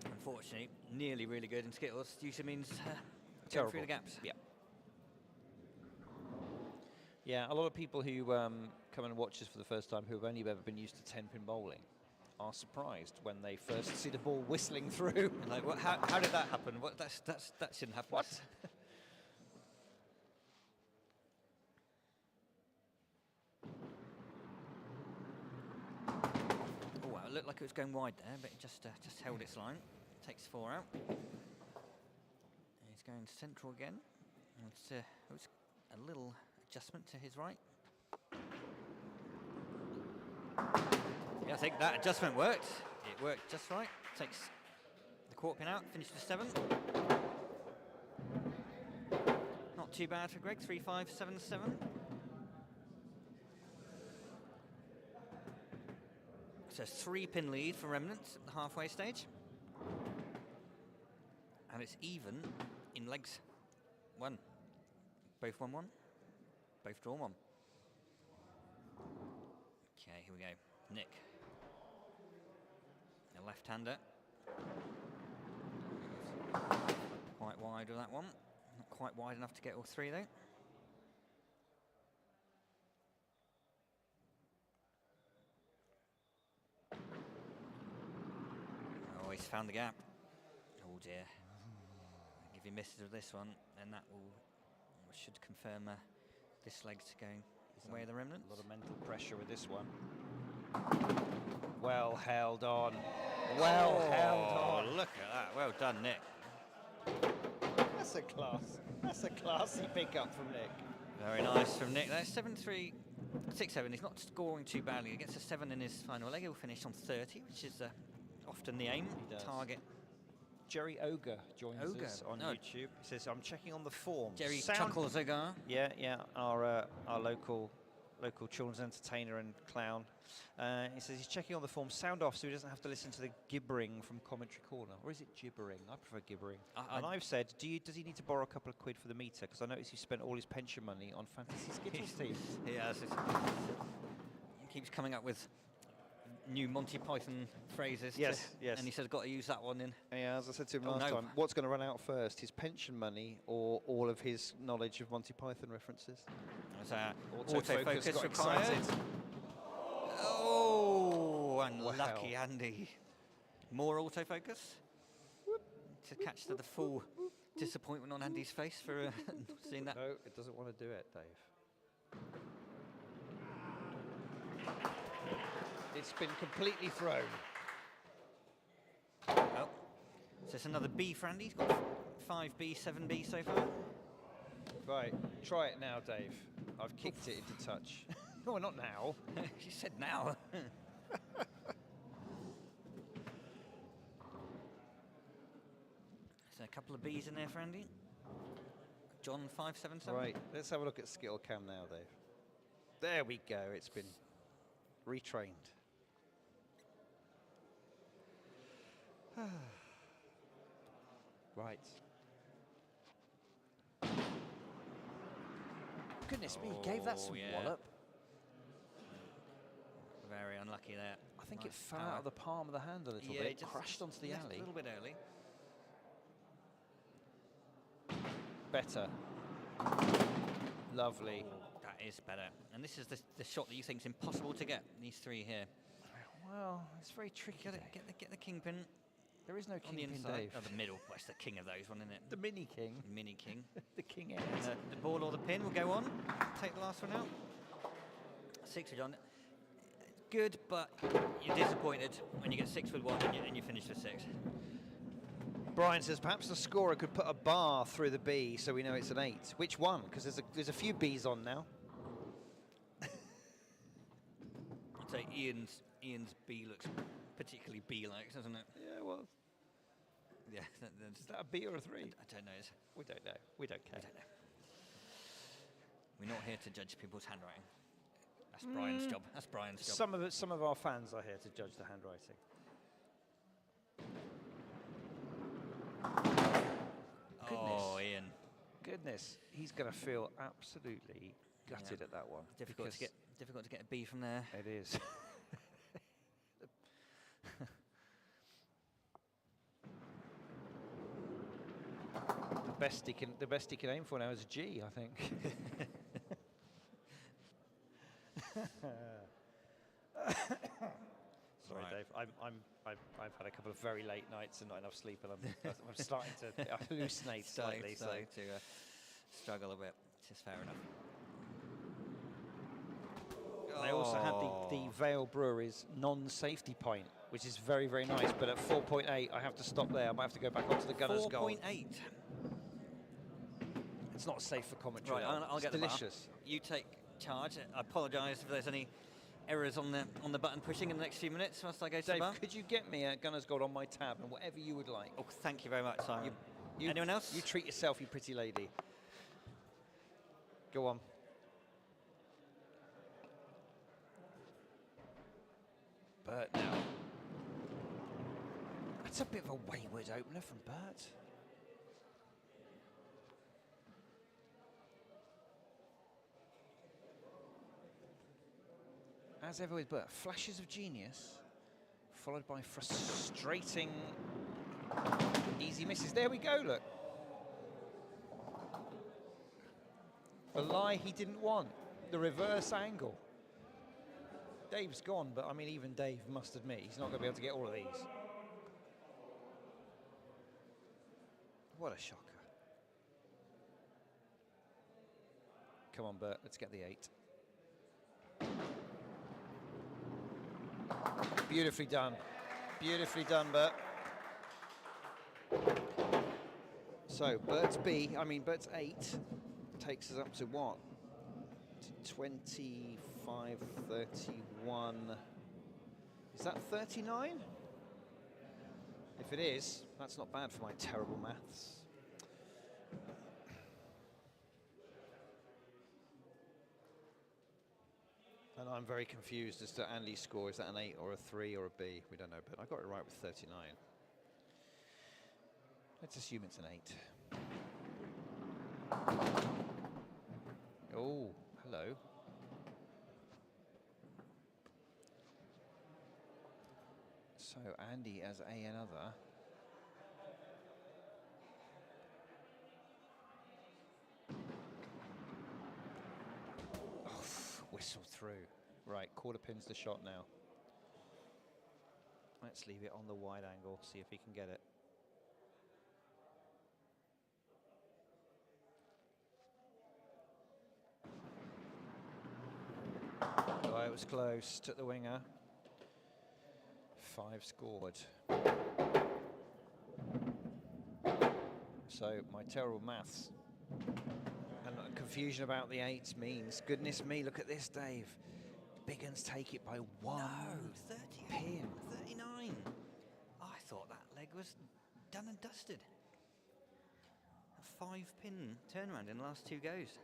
Unfortunately, nearly really good in Skittles usually means going
Terrible.
through the gaps.
Yeah. Yeah, a lot of people who come and watch us for the first time who have only ever been used to 10-pin bowling are surprised when they first see the ball whistling through.
And like, what, how did that happen? What, that shouldn't happen.
What?
Oh wow, it looked like it was going wide there, but it just held its line. Takes 4 out. And he's going central again. It's a little adjustment to his right. Yeah, I think that adjustment worked. It worked just right. Takes the quarter pin out, finished to 7. Not too bad for Greg, 3-5-7-7. So 3-pin lead for Remnants at the halfway stage. And it's even in legs. 1. Both 1-1. Both drawn 1. Okay, here we go. Nick. A left-hander. Quite wide with that one. Not quite wide enough to get all 3 though. Oh, he's found the gap. Oh dear. If he misses with this one, then that should confirm this leg's going the way of the Remnants.
A lot of mental pressure with this one. Well held on. Well held on.
Look at that. Well done, Nick.
That's a class. That's a classy pickup from Nick.
Very nice from Nick. That's 7-3, 6-7. He's not scoring too badly. He gets a 7 in his final leg. He'll finish on 30, which is often the aim.
He does.
Target.
Jerry Ogre joins us on YouTube. He says, I'm checking on the form.
Jerry Chuckles Ogar.
Yeah, our local children's entertainer and clown. He says he's checking on the form. Sound off so he doesn't have to listen to the gibbering from Commentary Corner. Or is it gibbering? I prefer gibbering. And I've said, does he need to borrow a couple of quid for the meter? Because I noticed he spent all his pension money on fantasy Skittles teams.
He has. He keeps coming up with new Monty Python phrases.
Yes.
And he says, got to use that one in.
Yeah, as I said to him last time, what's going to run out first, his pension money or all of his knowledge of Monty Python references?
Autofocus required.
Excited.
Oh, unlucky Andy. More autofocus. To catch the full disappointment on Andy's face for seeing that.
No, it doesn't want to do it, Dave. It's been completely thrown.
Oh, so it's another B for Andy. He's got 5B, 7B so far.
Right, try it now, Dave. I've kicked it into touch. No, not now.
She said now. So a couple of B's in there for Andy. John 577.
Right, let's have a look at Skittle Cam now, Dave. There we go. It's been retrained. Right. Goodness me, he gave that some wallop.
Very unlucky there.
I think it fell out of the palm of the hand a little bit. It crashed onto the alley.
A little bit early.
Better. Lovely.
That is better. And this is the shot that you think is impossible to get. These 3 here.
Well, it's very tricky.
Get the kingpin.
There is no kingpin, Dave.
Oh, the middle. Well, it's the king of those one, isn't it?
The mini king.
Mini king.
The king end.
The ball or the pin will go on. Take the last one out. 6 with John. Good, but you're disappointed when you get 6 with 1 and you finish with 6.
Brian says perhaps the scorer could put a bar through the B so we know it's an 8. Which one? Because there's a few B's on now.
I'd say Ian's B looks particularly B-like, doesn't it?
Yeah, well.
Yeah.
Is that a B or a 3?
I don't know.
We don't know. We don't care.
I don't know. We're not here to judge people's handwriting. That's Brian's job. That's Brian's job.
Some of our fans are here to judge the handwriting.
Oh, Ian.
Goodness, he's going to feel absolutely gutted at that one.
Difficult to get a B from there.
It is. The best he can aim for now is a G, I think. Sorry,
Right.
Dave. I've had a couple of very late nights and not enough sleep, and I'm starting to hallucinate slightly.
Starting to struggle a bit, which is fair enough.
They also had the Vale Brewery's non-safety pint, which is very, very nice. But at 4.8, I have to stop there. I might have to go back onto the gunner's goal.
4.8.
It's not safe for commentary.
Right, I'll get
delicious.
the bar. You take charge. I apologise if there's any errors on the button pushing in the next few minutes whilst I go to the
Dave,
bar.
could you get me a Gunner's Gold on my tab and whatever you would like?
Oh, thank you very much, Simon. Anyone else?
You treat yourself, you pretty lady. Go on. Bert now. That's a bit of a wayward opener from Bert. As ever with Bert, flashes of genius, followed by frustrating easy misses. There we go, look. The lie he didn't want, the reverse angle. Dave's gone, but I mean, even Dave must admit he's not going to be able to get all of these. What a shocker. Come on, Bert, let's get the 8. Beautifully done. Beautifully done, Bert. So, Bert's Bert's 8 takes us up to what? To 25, 31. Is that 39? If it is, that's not bad for my terrible maths. And I'm very confused as to Andy's score. Is that an 8 or a 3 or a B? We don't know, but I got it right with 39. Let's assume it's an 8. Oh, hello. So Andy as A another. Whistle through. Right, quarter pin's the shot now. Let's leave it on the wide angle, see if he can get it. Oh, it was close. Took the winger. 5 scored. So my terrible maths and confusion about the 8s means, goodness me, look at this, Dave. Biguns take it by 1 pin.
39. I thought that leg was done and dusted. A 5-pin turnaround in the last 2 goes.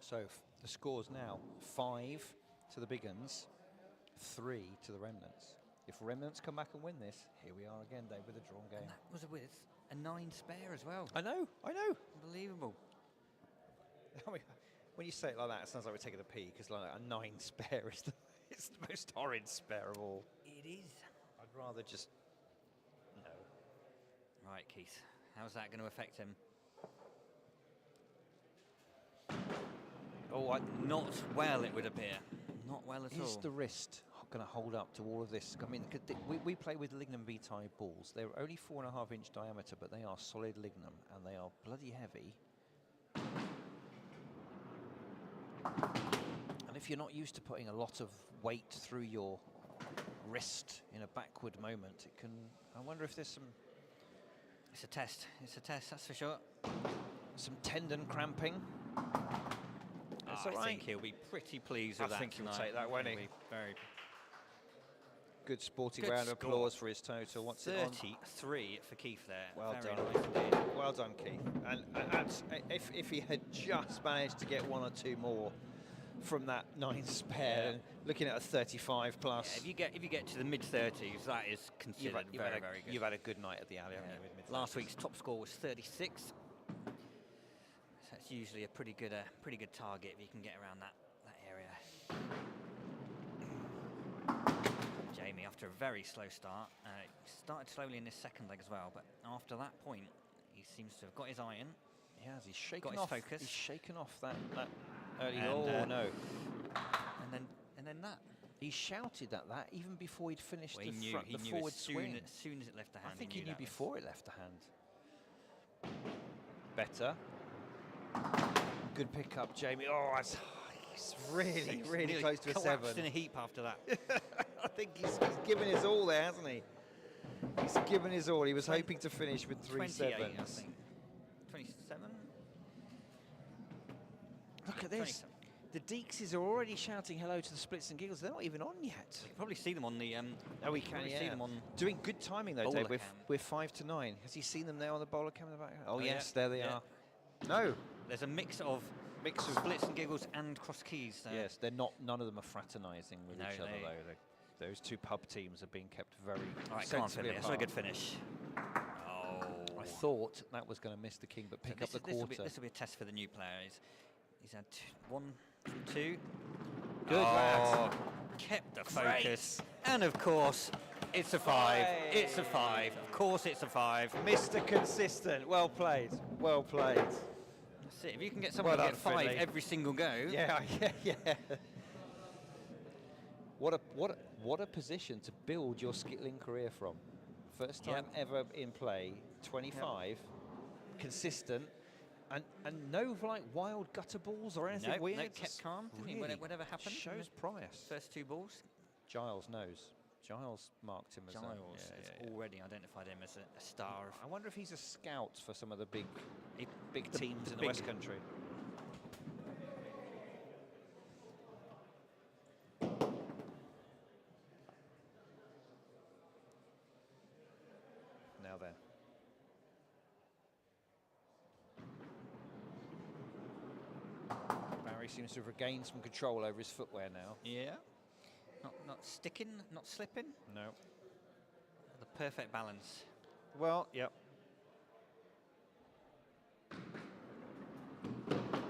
So the score's now 5 to the Biguns, 3 to the Remnants. If Remnants come back and win this, here we are again, Dave, with a drawn game.
And that was with a 9 spare as well.
I know.
Unbelievable.
I mean, when you say it like that, it sounds like we're taking a pee, because like a 9 spare is it's the most horrid spare of all.
It is.
I'd rather just, no.
Right, Keith. How's that going to affect him? Oh, not well, it would appear. Not well at all.
Is the wrist going to hold up to all of this? I mean, we play with lignum vitae balls. They're only 4.5-inch diameter, but they are solid lignum, and they are bloody heavy. And if you're not used to putting a lot of weight through your wrist in a backward moment, it can... I wonder if there's some...
It's a test, that's for sure.
Some tendon cramping. That's all right.
I think he'll be pretty pleased with that.
I think he'll
tonight.
take that, won't he?
Be very
good sporting
good
round of
score.
applause for his total. What's it on?
33 for Keith there.
Well
very
done.
nice indeed.
Well done, Keith. And if he had just managed to get 1 or 2 more from that 9 spare, and looking at a 35 plus.
Yeah, if you get to the mid-30s, that is considered very good.
You've had a good night at the alley, haven't you? With
Last week's top score was 36. So that's usually a pretty good target if you can get around that area. Jamie, after a very slow start, started slowly in this second leg as well, but after that point, he seems to have got his iron.
He has. He's shaken
got his
off.
focus.
He's shaken off that early.
And,
no!
And then that.
He shouted at that even before he'd finished
Well,
the forward swing.
As soon as it left the hand.
I think he knew
that
before it left the hand. Better. Good pickup, Jamie. Oh, it's really close to a 7.
Collapsed in a heap after that.
I think he's given his all there, hasn't he? He's given his all. He was hoping to finish with 3 sevens.
28, I think. 27?
Look at this. The Deekses are already shouting hello to the Splitz and Giggles. They're not even on yet.
You can probably see them on the.
Oh, we can,
probably
yeah.
see them on.
Doing good timing though,
bowler
Dave.
cam.
We're 5 to 9. Has he seen them there on the bowler cam in the back? Oh,
yeah,
yes, there they
yeah.
are. No.
There's a mix of Splitz and Giggles and Cross Keys. So.
Yes, they're not. None of them are fraternising with
No,
each other
they-
though. Those two pub teams are being kept very
All right, come on,
sensibly
Finley. That's a
apart.
good finish. Oh.
I thought that was going to miss the king, but pick up the quarter.
This will be a test for the new player. He's had 1 from 2.
Good lad.
Kept the focus. And of course, it's a 5. It's a 5. Of course, it's a 5.
Mr. Consistent. Well played. Well played.
That's it. If you can get someone
Well
to get
done,
5
Finley.
every single go.
Yeah, yeah. What a position to build your skittling career from. First time ever in play, 25, consistent, and no like wild gutter balls or anything weird.
No, kept calm. Didn't he? Whatever happened.
Shows promise.
First 2 balls.
Giles knows. Giles marked him as
Giles
a,
has already identified him as a star.
I wonder if he's a scout for some of the big
The
teams in the
big-
West Country. Now then. Barry seems to have regained some control over his footwear now.
Yeah. Not sticking, not slipping.
No.
The perfect balance.
Well, yep.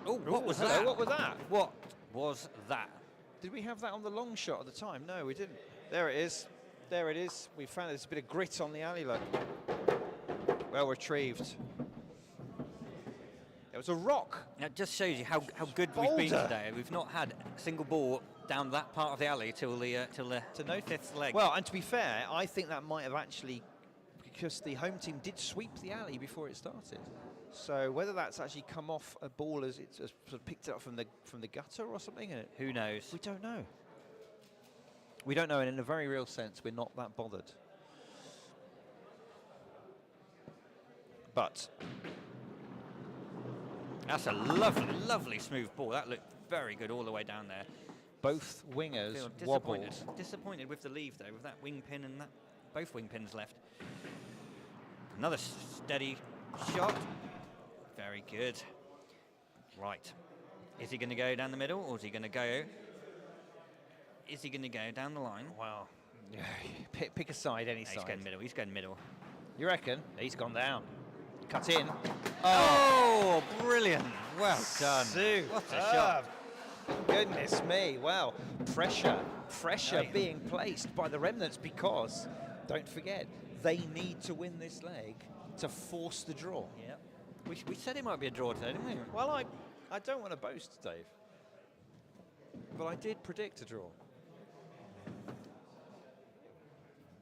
Oh, what was
hello,
that?
What was that?
What was that?
Did we have that on the long shot at the time? No, we didn't. There it is. There it is. We found there's a bit of grit on the alley, look. Well retrieved. It was a rock.
That just shows you how good we've been
Boulder.
today. We've not had a single ball down that part of the alley till the
To no
5th leg.
Well, and to be fair, I think that might have actually, because the home team did sweep the alley before it started. So whether that's actually come off a ball as it's sort of picked it up from the gutter or something,
who knows?
we don't know. We don't know, and in a very real sense, we're not that bothered. But
That's a lovely, lovely smooth ball. That looked very good all the way down there.
both wingers
Feel
wobbled.
disappointed with the leave though, with that wing pin and that both wing pins left. Another steady shot. Very good. Right. Is he going to go down the middle, or is he going to go? Is he going to go down the line?
Wow. Yeah, pick a side, any
No,
side.
he's going middle. He's going middle.
You reckon? He's gone down. Cut in.
Oh, brilliant! Well done.
Sue.
What a shot!
Goodness me. Well, pressure
Hey.
being placed by the Remnants, because, don't forget, they need to win this leg to force the draw.
Yeah. We said it might be a draw today, didn't we?
Well, I don't want to boast, Dave, but I did predict a draw.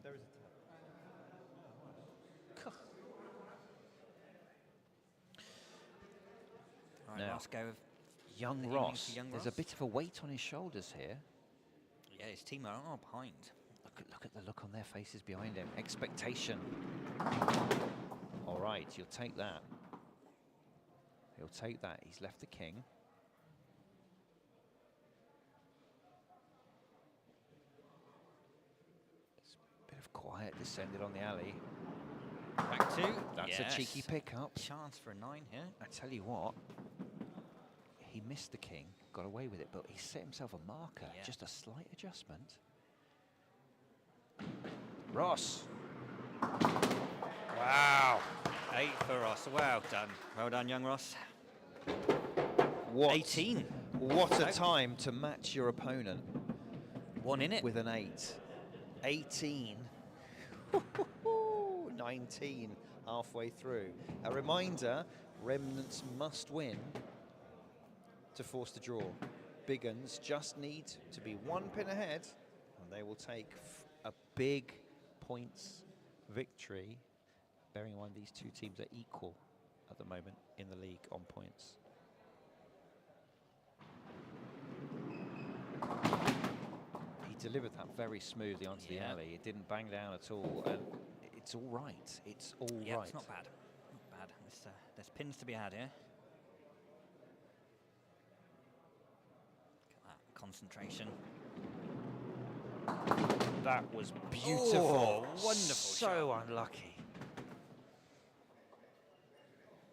There is
All right,
Now,
last go of
Young
the evening
Ross.
for young
There's
Ross.
a bit of a weight on his shoulders here.
Yeah, his team are behind.
Look at the look on their faces behind him. Expectation. All right, you'll take that. He'll take that. He's left the king. There's a bit of quiet descended on the alley.
Back two.
That's
Yes.
a cheeky pickup.
Chance for a 9 here.
I tell you what, he missed the king, got away with it, but he set himself a marker.
Yeah.
Just a slight adjustment. Ross. Wow.
8 for Ross. Well done. Well done, young Ross.
What
18.
What a time to match your opponent
1 in it.
with an 8. 18. 19 halfway through. A reminder, Remnants must win to force the draw. Big Uns just need to be 1 pin ahead, and they will take a big points victory. Bearing in mind these two teams are equal at the moment in the league on points. He delivered that very smoothly onto the
Yeah.
alley. It didn't bang down at all, and it's all right. It's all
Yeah,
right.
it's not bad. Not bad. There's pins to be had here. concentration.
That was beautiful.
Oh, wonderful
So unlucky.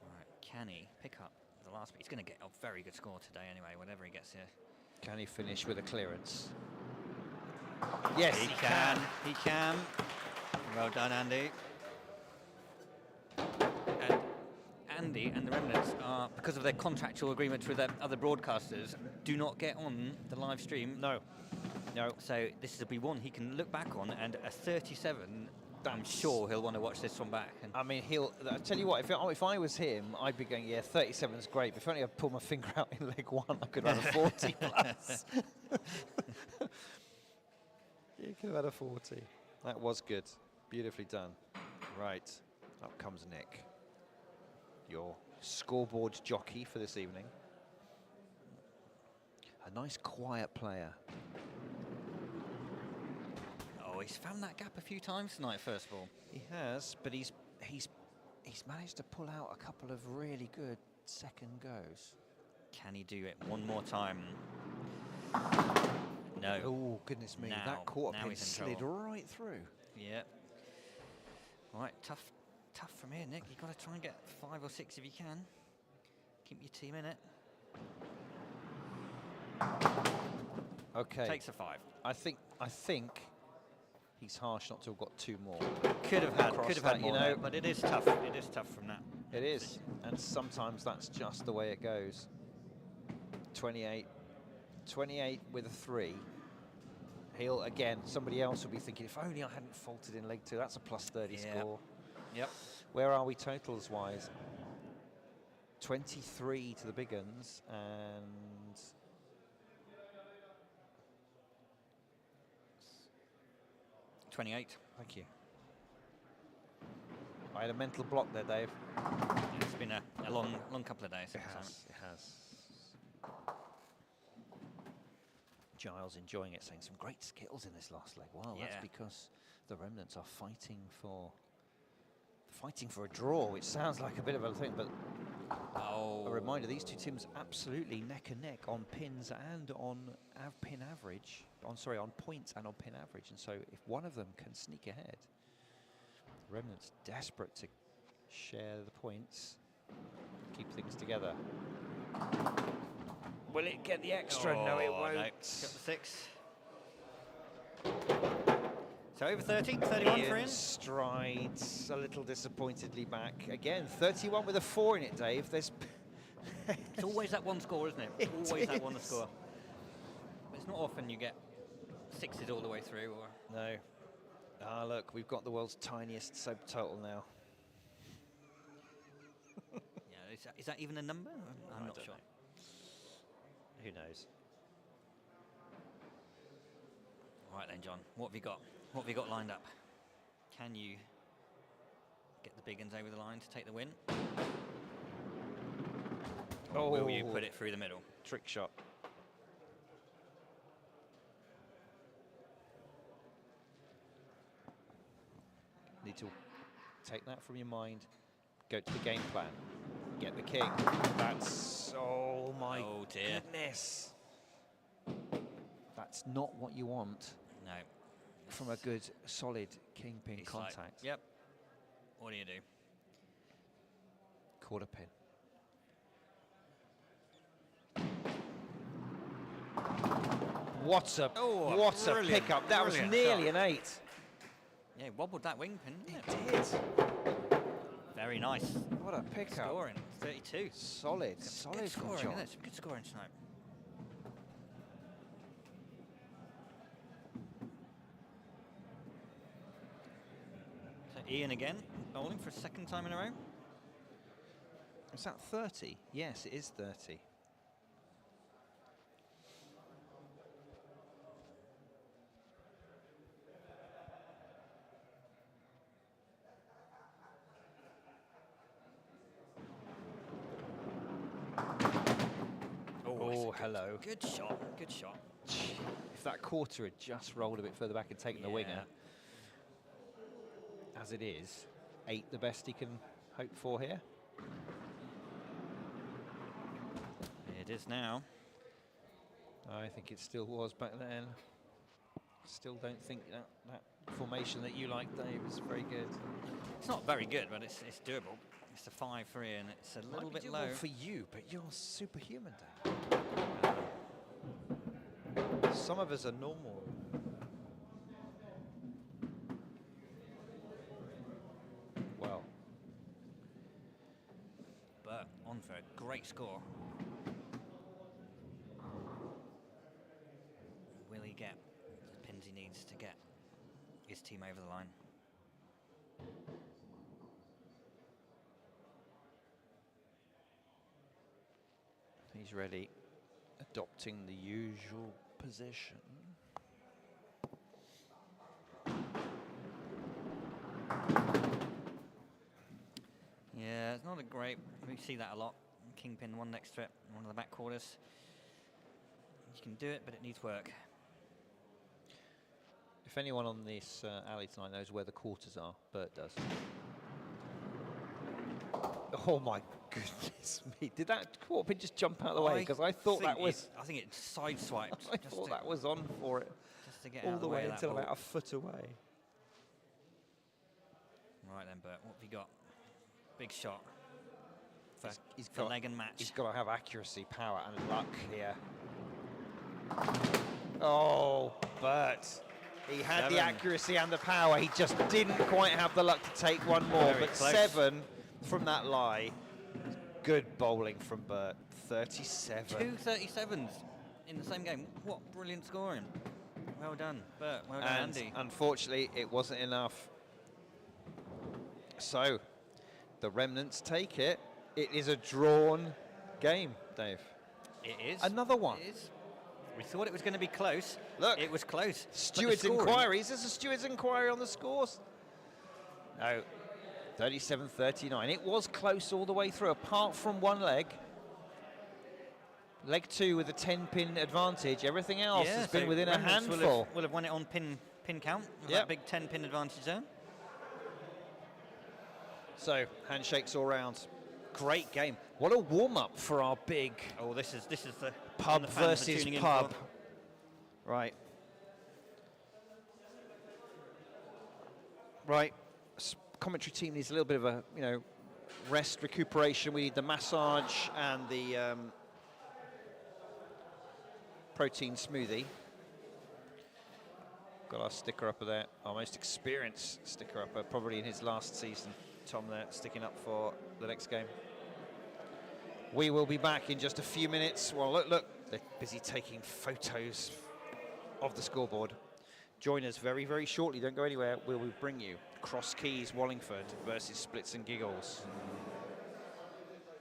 Right, can he pick up the last bit? He's going to get a very good score today anyway, whatever he gets here.
Can he finish with a clearance? Yes,
He can. He can. Well done, Andy. And Andy and the Remnants are, because of their contractual agreements with their other broadcasters, do not get on the live stream.
No. No.
So this will be one he can look back on, and a 37. I'm sure he'll want to watch this one back. And
I mean, I'll tell you what, if I was him, I'd be going, yeah, 37's great, but if only I pulled my finger out in leg one, I could have had a 40 plus. You could have had a 40. That was good. Beautifully done. Right. Up comes Nick, your scoreboard jockey for this evening. A nice, quiet player.
oh, he's found that gap a few times tonight, first of all.
He has, but he's managed to pull out a couple of really good second goes.
Can he do it one more time? No.
Oh, goodness me.
Now-
That quarter
now
pin
he's in
slid
trouble.
right through.
Yeah. All right, tough from here, Nick. You've got to try and get 5 or 6 if you can. Keep your team in it.
Okay.
Takes a 5.
I think he's harsh not to have got 2 more.
Could have
Across
had
that,
more,
you know.
there, but it is tough. It is tough from that.
It is, and sometimes that's just the way it goes. 28 with a 3. He'll, again, somebody else will be thinking, if only I hadn't faltered in leg 2, that's a plus 30
Yeah.
score.
Yep.
Where are we totals-wise? 23 to the Big Uns, and
28.
thank you. I had a mental block there, Dave.
It's been a long couple of days.
It has. Giles enjoying it, saying some great Skittles in this last leg. Well,
Yeah.
that's because the Remnants are fighting for a draw, which sounds like a bit of a thing, but
Oh.
a reminder, these two teams absolutely neck and neck on pins and on pin average. On points and on pin average. And so if one of them can sneak ahead, the Remnants desperate to share the points, keep things together. Will it get the extra? No, it won't.
No. Got the 6. So over 30, 31 for
Ian
him.
strides a little disappointedly back. Again, 31 with a 4 in it, Dave. There's
It's always that one score, isn't it?
It
Always that one
is.
score. It's not often you get 6s all the way through. Or
no. Ah, look, we've got the world's tiniest subtotal now.
yeah, is that even a number? I'm not
don't
sure.
know. Who knows?
All right then, John. What have you got? What have you got lined up? Can you get the Big Uns over the line to take the win? Or will you put it through the middle?
Trick shot. Need to take that from your mind. Go to the game plan. Get the king. That's, oh my
Oh dear.
goodness. That's not what you want
No.
from a good, solid kingpin
It's like,
contact.
yep. What do you do?
Quarter pin. What a
Brilliant,
pickup. That was
brilliant
nearly
shot.
an 8.
Yeah, wobbled that wing pin, didn't it?
It did.
Very nice.
What a pickup.
Scoring, 32.
Solid,
Good
solid from
scoring,
John.
isn't it? Some good scoring tonight. So Ian again, bowling for a 2nd time in a row.
Is that 30? Yes, it is 30.
Oh, it's a good-
hello.
Good shot, good shot.
If that quarter had just rolled a bit further back and taken the winger, as it is, 8 the best he can hope for here.
It is now.
I think it still was back then. Still don't think that formation that you like, Dave, is very good.
It's not very good, but it's doable. It's a 5-3 and it's a little bit low.
For you, but you're superhuman, Dave. Some of us are normal. Well,
But on for a great score. Will he get the pins he needs to get his team over the line?
he's ready, adopting the usual position.
Yeah, it's not a great. We see that a lot. Kingpin one next to it, one of the back quarters. You can do it, but it needs work.
If anyone on this alley tonight knows where the quarters are, Bert does. Oh my goodness me! Did that quarter pin just jump out of the way? Because I thought that was.
I think it sideswiped.
I thought that was on for it.
Just to get
all
out
the way
of
until about a foot away.
Right then, Bert, what have you got? Big shot.
He's
for
got
leg and match.
He's got to have accuracy, power, and luck here. Oh, Bert. He had the accuracy and the power. He just didn't quite have the luck to take one more.
Very
but
close.
7 from that lie. Good bowling from Bert. 37.
2 37s in the same game. What brilliant scoring. Well done, Bert. Well done,
And
Andy.
unfortunately, it wasn't enough. So, the Remnants take it. It is a drawn game, Dave.
It is.
Another one.
It is. We thought it was going to be close.
Look.
It was close.
Stewards' inquiries. There's a stewards' inquiry on the scores. No. 37-39. It was close all the way through, apart from one leg. Leg 2 with a 10-pin advantage. Everything else has been within a handful.
Will have won it on pin count. With that big 10-pin advantage there.
So, handshakes all round. Great game. What a warm-up for our big
Oh, this is the
pub
one the fans are
versus
tuning in
pub.
for.
Right. Right. Commentary team needs a little bit of a, rest, recuperation. We need the massage and the protein smoothie. Got our sticker upper there, our most experienced sticker upper, probably in his last season. Tom there, sticking up for the next game. We will be back in just a few minutes. Well, look, they're busy taking photos of the scoreboard. Join us very, very shortly. Don't go anywhere. We will bring you Cross Keys Wallingford versus Splitz and Giggles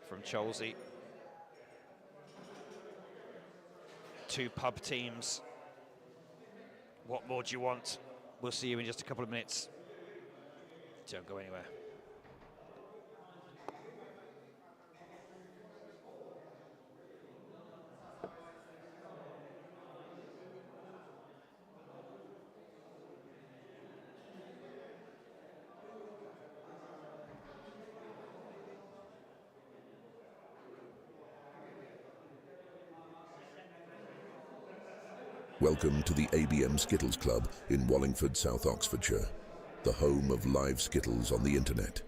from Cholsey. 2 pub teams. What more do you want? We'll see you in just a couple of minutes. Don't go anywhere.
Welcome to the ABM Skittles Club in Wallingford, South Oxfordshire, the home of live Skittles on the internet.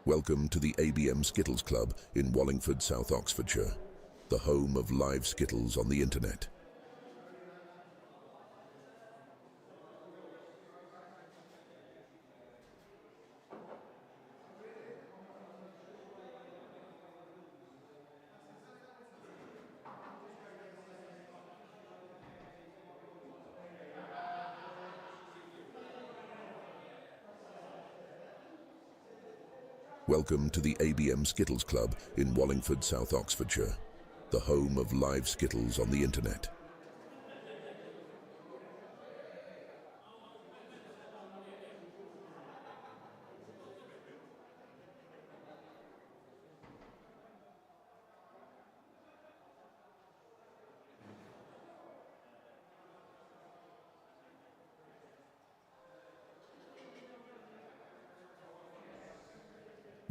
Welcome to the ABM Skittles Club in Wallingford, South Oxfordshire, the home of live Skittles on the internet. Welcome to the ABM Skittles Club in Wallingford, South Oxfordshire, the home of live Skittles on the internet.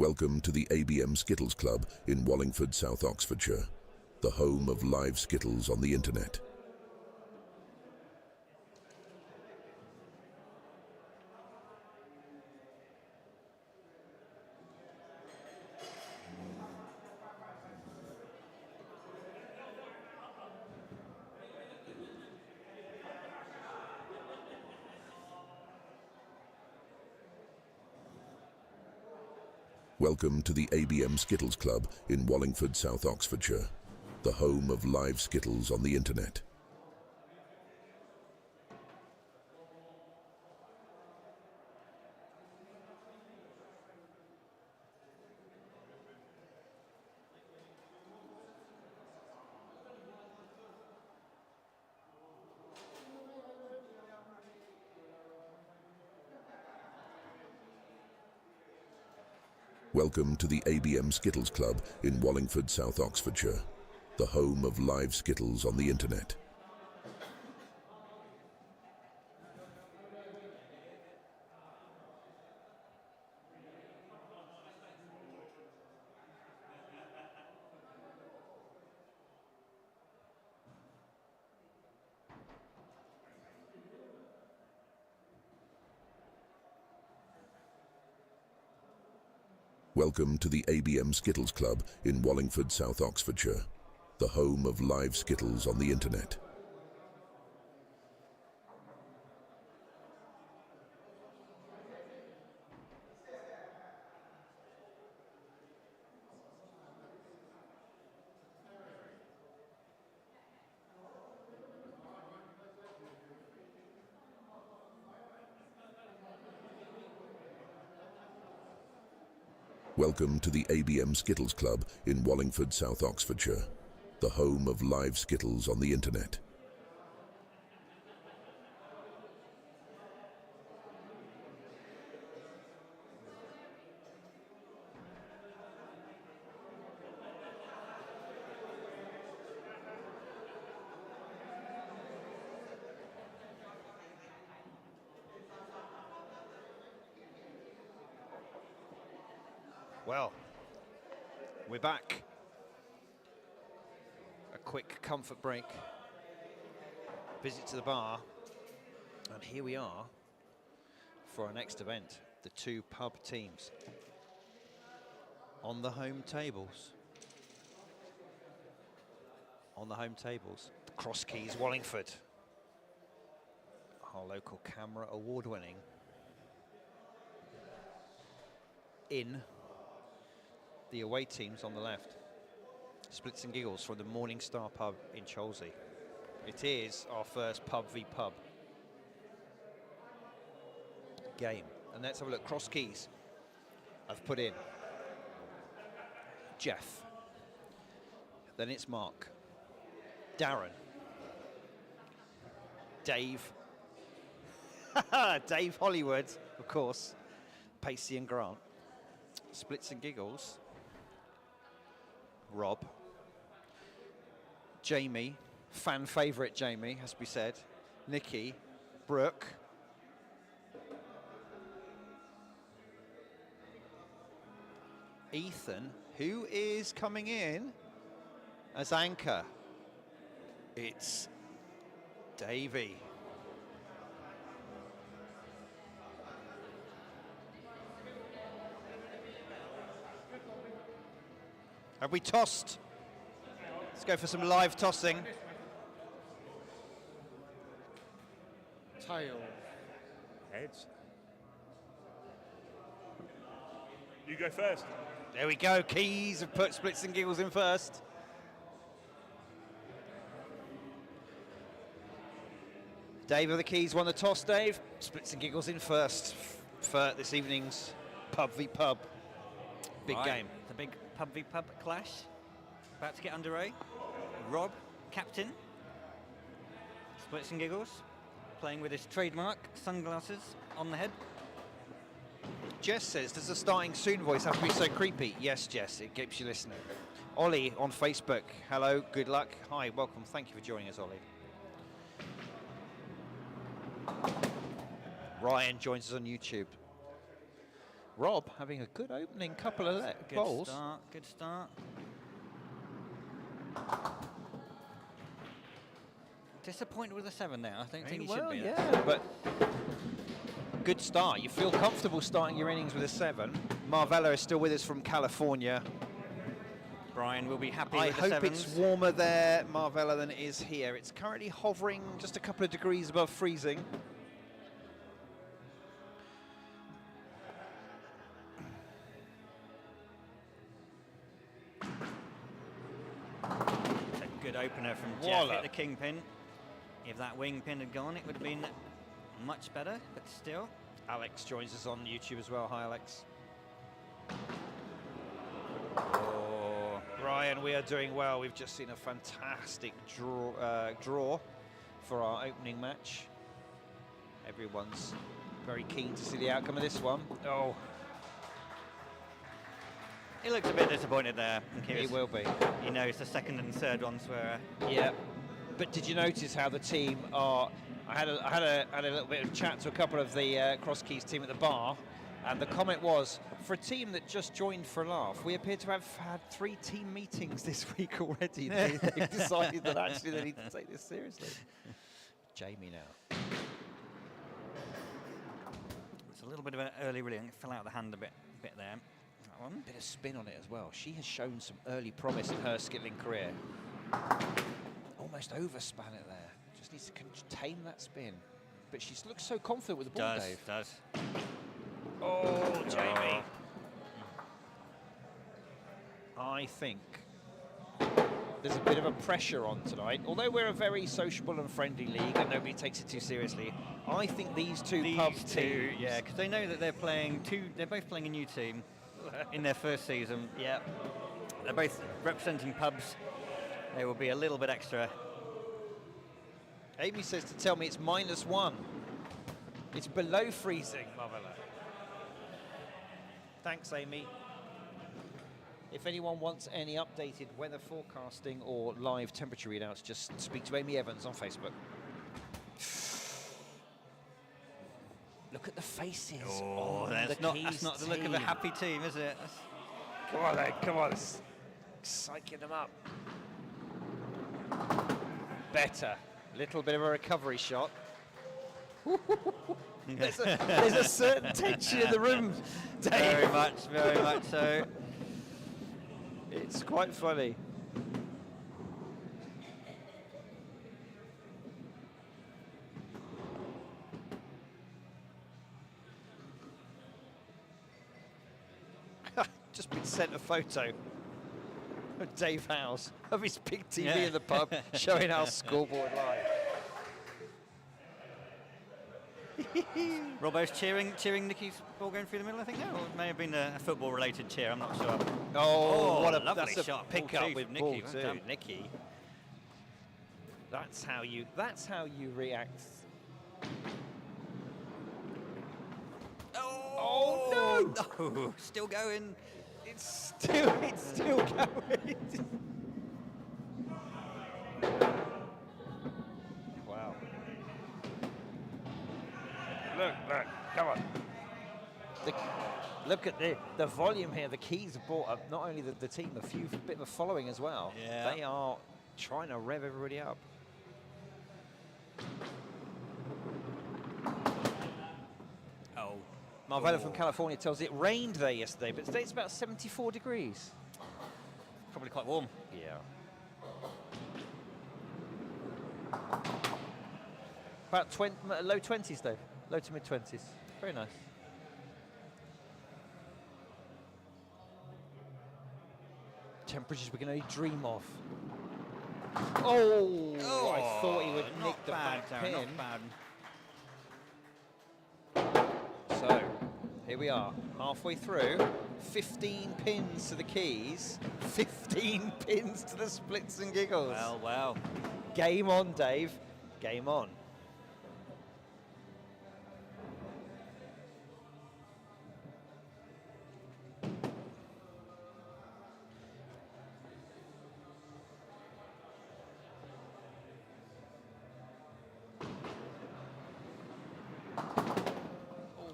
Welcome to the ABM Skittles Club in Wallingford, South Oxfordshire, the home of live Skittles on the internet. Welcome to the ABM Skittles Club in Wallingford, South Oxfordshire, the home of live Skittles on the internet. Welcome to the ABM Skittles Club in Wallingford, South Oxfordshire, the home of live Skittles on the internet. Welcome to the ABM Skittles Club in Wallingford, South Oxfordshire, the home of live Skittles on the internet. Welcome to the ABM Skittles Club in Wallingford, South Oxfordshire, the home of live Skittles on the internet.
Well, we're back. A quick comfort break. Visit to the bar. And here we are for our next event. The two pub teams on the home tables. On the home tables, the Cross Keys Wallingford. Our local camera award-winning in the away teams on the left. Splitz and Giggles from the Morning Star pub in Cholsey. It is our first pub v pub game. And let's have a look. Cross Keys. I've put in Jeff. Then it's Mark. Darren. Dave. Dave Hollywood, of course. Pacey and Grant. Splitz and Giggles. Rob. Jamie, fan favourite Jamie, has to be said. Nikki. Brooke. Ethan, who is coming in as anchor. It's Davey. Have we tossed? Let's go for some live tossing.
Tail.
Heads. You go first.
There we go. Keys have put Splitz and Giggles in first. Dave of the Keys won the toss, Dave. Splitz and Giggles in first for this evening's pub v pub. Big game.
The big pub v pub clash. About to get underway. Rob, captain. Splitz and Giggles, playing with his trademark sunglasses on the head.
Jess says, does the starting soon voice have to be so creepy? Yes, Jess, it keeps you listening. Ollie on Facebook, hello, good luck. Hi, welcome, thank you for joining us, Ollie. Ryan joins us on YouTube. Rob having a good opening couple of
Good
bowls.
start, good start. Disappointed with the 7 there. I don't think he should be.
Yeah, but good start. You feel comfortable starting your innings with a 7. Marvella is still with us from California.
Brian will be happy
I
with the
hope
sevens.
it's warmer there, Marvella, than it is here. It's currently hovering just a couple of degrees above freezing.
It's a good opener from Jeff at the kingpin. If that wing pin had gone, it would have been much better, but still.
Alex joins us on YouTube as well. Hi, Alex. Oh, Brian, we are doing well. We've just seen a fantastic draw for our opening match. Everyone's very keen to see the outcome of this one. Oh,
He looks a bit disappointed there.
he will be.
He knows the second and third ones were.
Yeah, but did you notice how the team are? I had a little bit of chat to a couple of the Cross Keys team at the bar, and the comment was, for a team that just joined for a laugh, we appear to have had 3 team meetings this week already. They've decided that actually they need to take this seriously. Jamie now.
It's a little bit of an early release. It fell out of the hand a bit there. That one.
Bit of spin on it as well. She has shown some early promise in her skittling career. Almost overspan it there. Just needs to contain that spin. But she looks so confident with the ball, Dave.
Does.
Oh, Jamie. I think there's a bit of a pressure on tonight. Although we're a very sociable and friendly league and nobody takes it too seriously, I think these two teams,
yeah, because they know that they're both playing a new team in their first season.
Yeah.
They're both representing pubs. They will be a little bit extra.
Amy says to tell me it's -1. It's below freezing, Marvella. Thanks, Amy. If anyone wants any updated weather forecasting or live temperature readouts, just speak to Amy Evans on Facebook. Look at the faces.
Oh,
on
that's
the
not
Keys
the look of a
team.
happy team, is it?
Come on, then, come on. It's psyching them up. Better. Little bit of a recovery shot. There's a certain tension in the room, Dave.
Very much so.
It's quite funny. Just been sent a photo of Dave Howes of his big TV in the pub showing our scoreboard live.
Robbo's cheering Nikki's ball going through the middle, I think now. Or it may have been a football-related cheer, I'm not sure.
Oh, what a
lovely
that's
shot.
a pick
Ball
up
two
with
from
Nikki.
Nikki. Well done.
Nikki. That's how you react.
Oh no! Still going.
It's still going. Wow. Look, come on. Look at the volume here. The Keys have brought up not only the team, a bit of a following as well.
Yeah.
They are trying to rev everybody up.
Oh.
Marvella from California tells it rained there yesterday, but today it's about 74 degrees.
Probably quite warm.
Yeah. About low 20s though, low to mid 20s. Very nice. Temperatures we can only dream of. Oh, I thought he would nick the back pin.
Not bad.
So, here we are, halfway through. 15 pins to the Keys, 15 pins to the Splitz and Giggles.
Well.
Game on, Dave. Game on.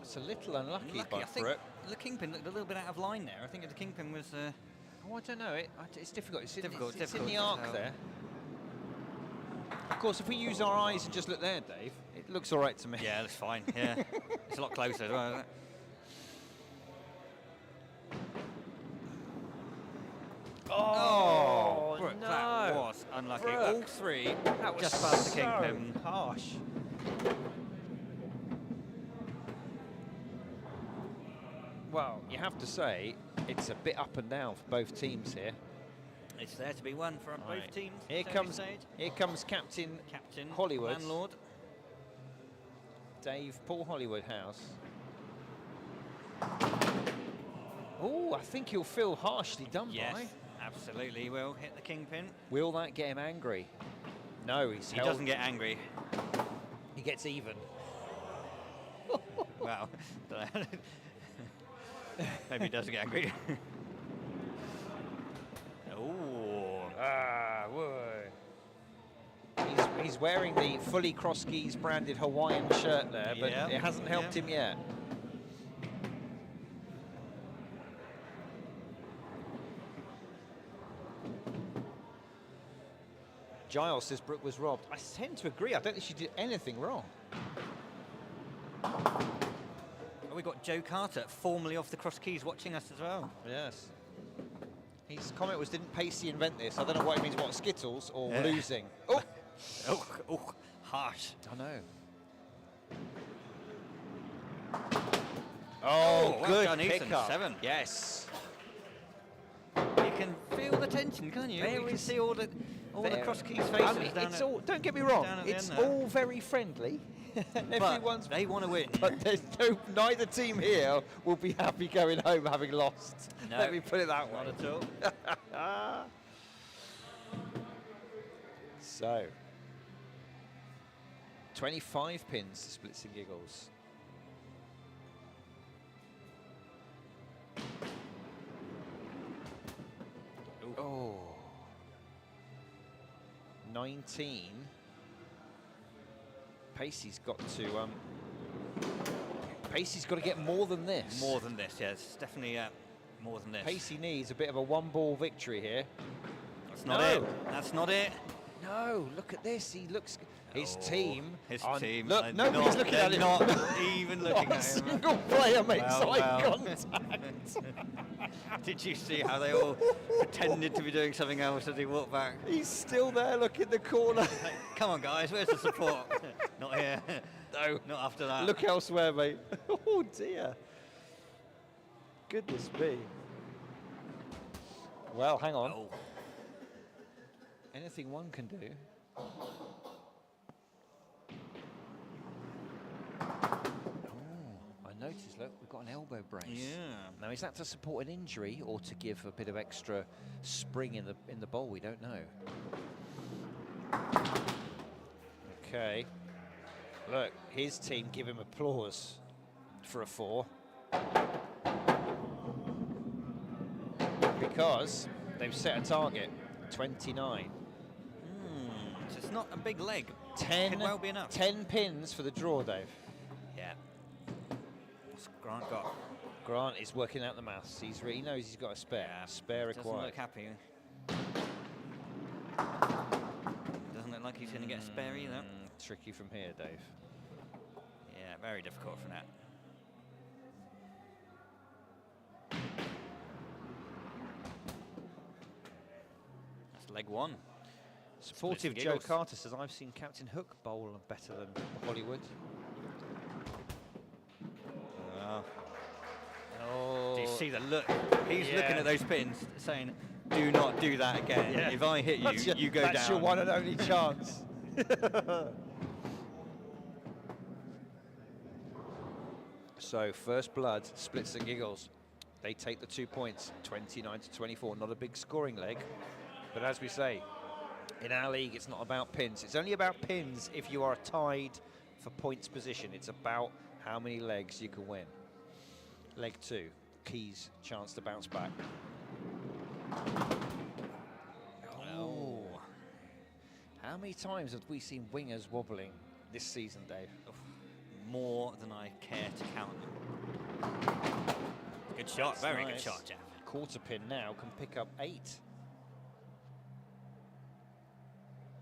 It's a little unlucky,
I
but
think the kingpin looked a little bit out of line there. I think if the kingpin was...
oh, I don't know. It's difficult. It's
difficult
in the arc there. Of course, if we use our eyes and just look there, Dave, it looks all right to me.
Yeah, that's fine. Yeah, it's a lot closer as well, isn't it?
Oh,
Brooke,
no.
that was unlucky.
Brooke,
All three
that was
just past the
so
kingpin.
harsh. Well, you have to say, it's a bit up and down for both teams here.
It's there to be won for
Right.
both teams.
Here
at every
comes
stage.
Captain
Captain
Hollywood.
Landlord.
Paul Hollywood House. Oh, I think he'll feel harshly done
Yes,
by.
absolutely. He will hit the kingpin.
Will that get him angry? No, he
Doesn't get angry.
He gets even.
Well, maybe he doesn't get angry. Oh.
Whoa. He's wearing the fully Cross Keys branded Hawaiian shirt there, but
Yeah,
it hasn't helped him yet. Giles says Brooke was robbed. I tend to agree. I don't think she did anything wrong.
We got Joe Carter, formerly off the Cross Keys, watching us as well.
Yes. His comment was, didn't Pacey invent this? I don't know what it means, what, Skittles or
Yeah.
losing? Oh!
Oh, harsh.
I know.
Oh, well
good
done, Ethan.
pickup.
7.
Yes.
You can feel the tension, can't you?
There
You can
is-
see all the Cross Keys faces
I mean,
down
it's
at,
all, don't get me wrong,
down at the
it's
end there.
all very friendly.
but
Everyone's,
they want to win.
but there's neither team here will be happy going home having lost.
No,
Let me put it that way.
Not at all.
So, 25 pins to Splitz and Giggles. Oh. 19. Pacey's got to Pacey's got to get more than this.
More than this, yes. Definitely more than this.
Pacey needs a bit of a one-ball victory here.
That's not
No.
it. That's not it.
No, look at this. He looks. His
Oh,
team.
His
are-
team.
Look,
are
nobody's
not,
looking
they're
at him.
not even looking
Not a
at him.
single player makes
Well,
eye
well.
contact.
Did you see how they all pretended to be doing something else as he walked back?
He's still there. Look in the corner.
Come on, guys. Where's the support? Not here.
No.
Not after that.
Look elsewhere, mate. Oh dear. Goodness me. Well, hang on.
Oh.
Anything one can do. Oh, I noticed, look, we've got an elbow brace.
Yeah.
Now, is that to support an injury or to give a bit of extra spring in the bowl? We don't know. Okay. Look, his team give him applause for a 4. Because they've set a target, 29.
So it's not a big leg.
10,
Could well be enough.
10 pins for the draw, Dave.
Yeah. What's Grant got?
Grant is working out the maths. He knows he's got a spare.
Yeah.
Spare
Doesn't
required.
look happy. Doesn't look like he's going to get a spare either.
Tricky from here, Dave.
Yeah, very difficult from that. That's leg 1.
Supportive
Splitz and
Joe
Giggles.
Carter says, I've seen Captain Hook bowl better than Hollywood. Oh.
Do you see the look? He's
Yeah.
looking at those pins, saying, "Do not do that again.
Yeah.
If I hit you, you go down."
That's your one and only chance. So, first blood, Splitz and Giggles. They take the 2 points, 29 to 24. Not a big scoring leg, but as we say, in our league, it's not about pins. It's only about pins if you are tied for points position. It's about how many legs you can win. Leg 2, Keys chance to bounce back. Oh. How many times have we seen wingers wobbling this season, Dave?
more than I care to count them. Good shot,
That's
very good
nice.
shot, Jeff.
Quarter pin now can pick up 8.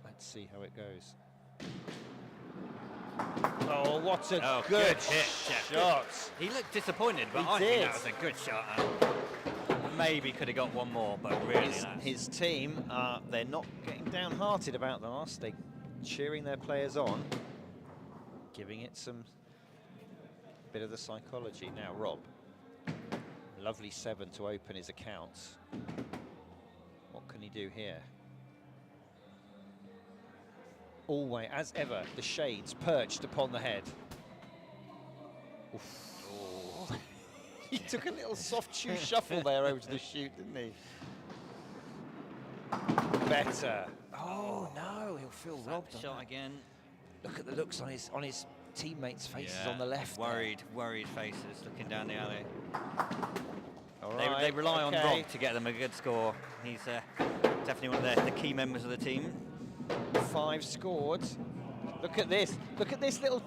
Let's see how it goes. Oh, what a good
hit, Jeff.
shot.
He looked disappointed, but
He
I
did.
think that was a good shot. Maybe could have got one more, but really nice.
His team, they're not getting downhearted about the last. They're cheering their players on, giving it some bit of the psychology. Now, Rob, lovely 7 to open his accounts. What can he do here? Always, as ever, the shades perched upon the head. Oof. Oh. He took a little soft shoe shuffle there over to the shoot, didn't he? Better. Oh no, he'll feel robbed.
Shot again.
Look at the looks on his teammates' faces on the left.
Worried faces looking down the alley.
All
They
right,
rely on
okay.
Rob to get them a good score. He's definitely one of the key members of the team.
5 scored. Look at this. Look at this little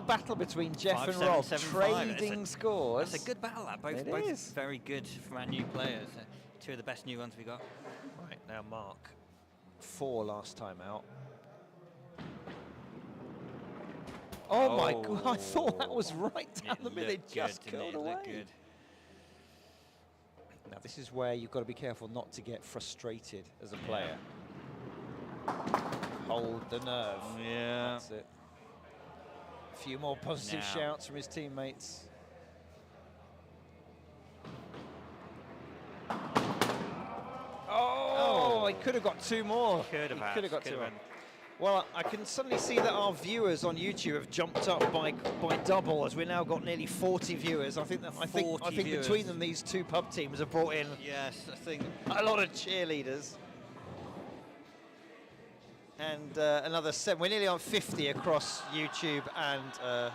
battle between Jeff
5,
and
7,
Rob.
7, 5.
Trading scores.
That's a good battle, that. Both
is.
very good from our new players. 2 of the best new ones we got.
Right, now Mark. 4 last time out. Oh my God, I thought that was right down the middle. It just curled away.
Good.
Now this is where you've got to be careful not to get frustrated as a player. Hold the nerve.
Yeah.
That's it. A few more positive shouts from his teammates. Oh, he could have got 2 more.
Could have
got 2 more. Well, I can suddenly see that our viewers on YouTube have jumped up by double, as we've now got nearly 40 viewers. I think
viewers.
between them, these 2 pub teams have brought in
Yes, I think.
a lot of cheerleaders. And another 7. We're nearly on 50 across YouTube and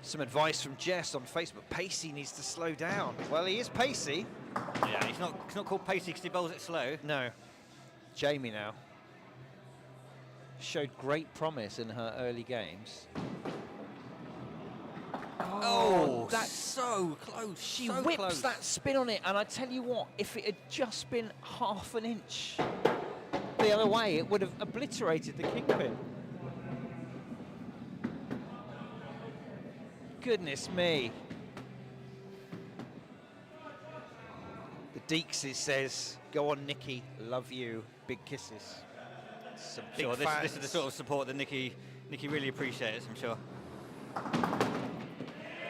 some advice from Jess on Facebook. Pacey needs to slow down. Well, he is pacey.
Yeah, he's not called pacey because he bowls it slow.
No. Jamie now showed great promise in her early games.
Oh, that's so close.
She
so
whips
close.
that spin on it, and I tell you what, if it had just been half an inch the other way, it would have obliterated the kingpin. Goodness me. The Deekses says, "Go on, Nikki, love you, big kisses." Some big
Sure,
fans.
this is the sort of support that Nikki really appreciates, I'm sure.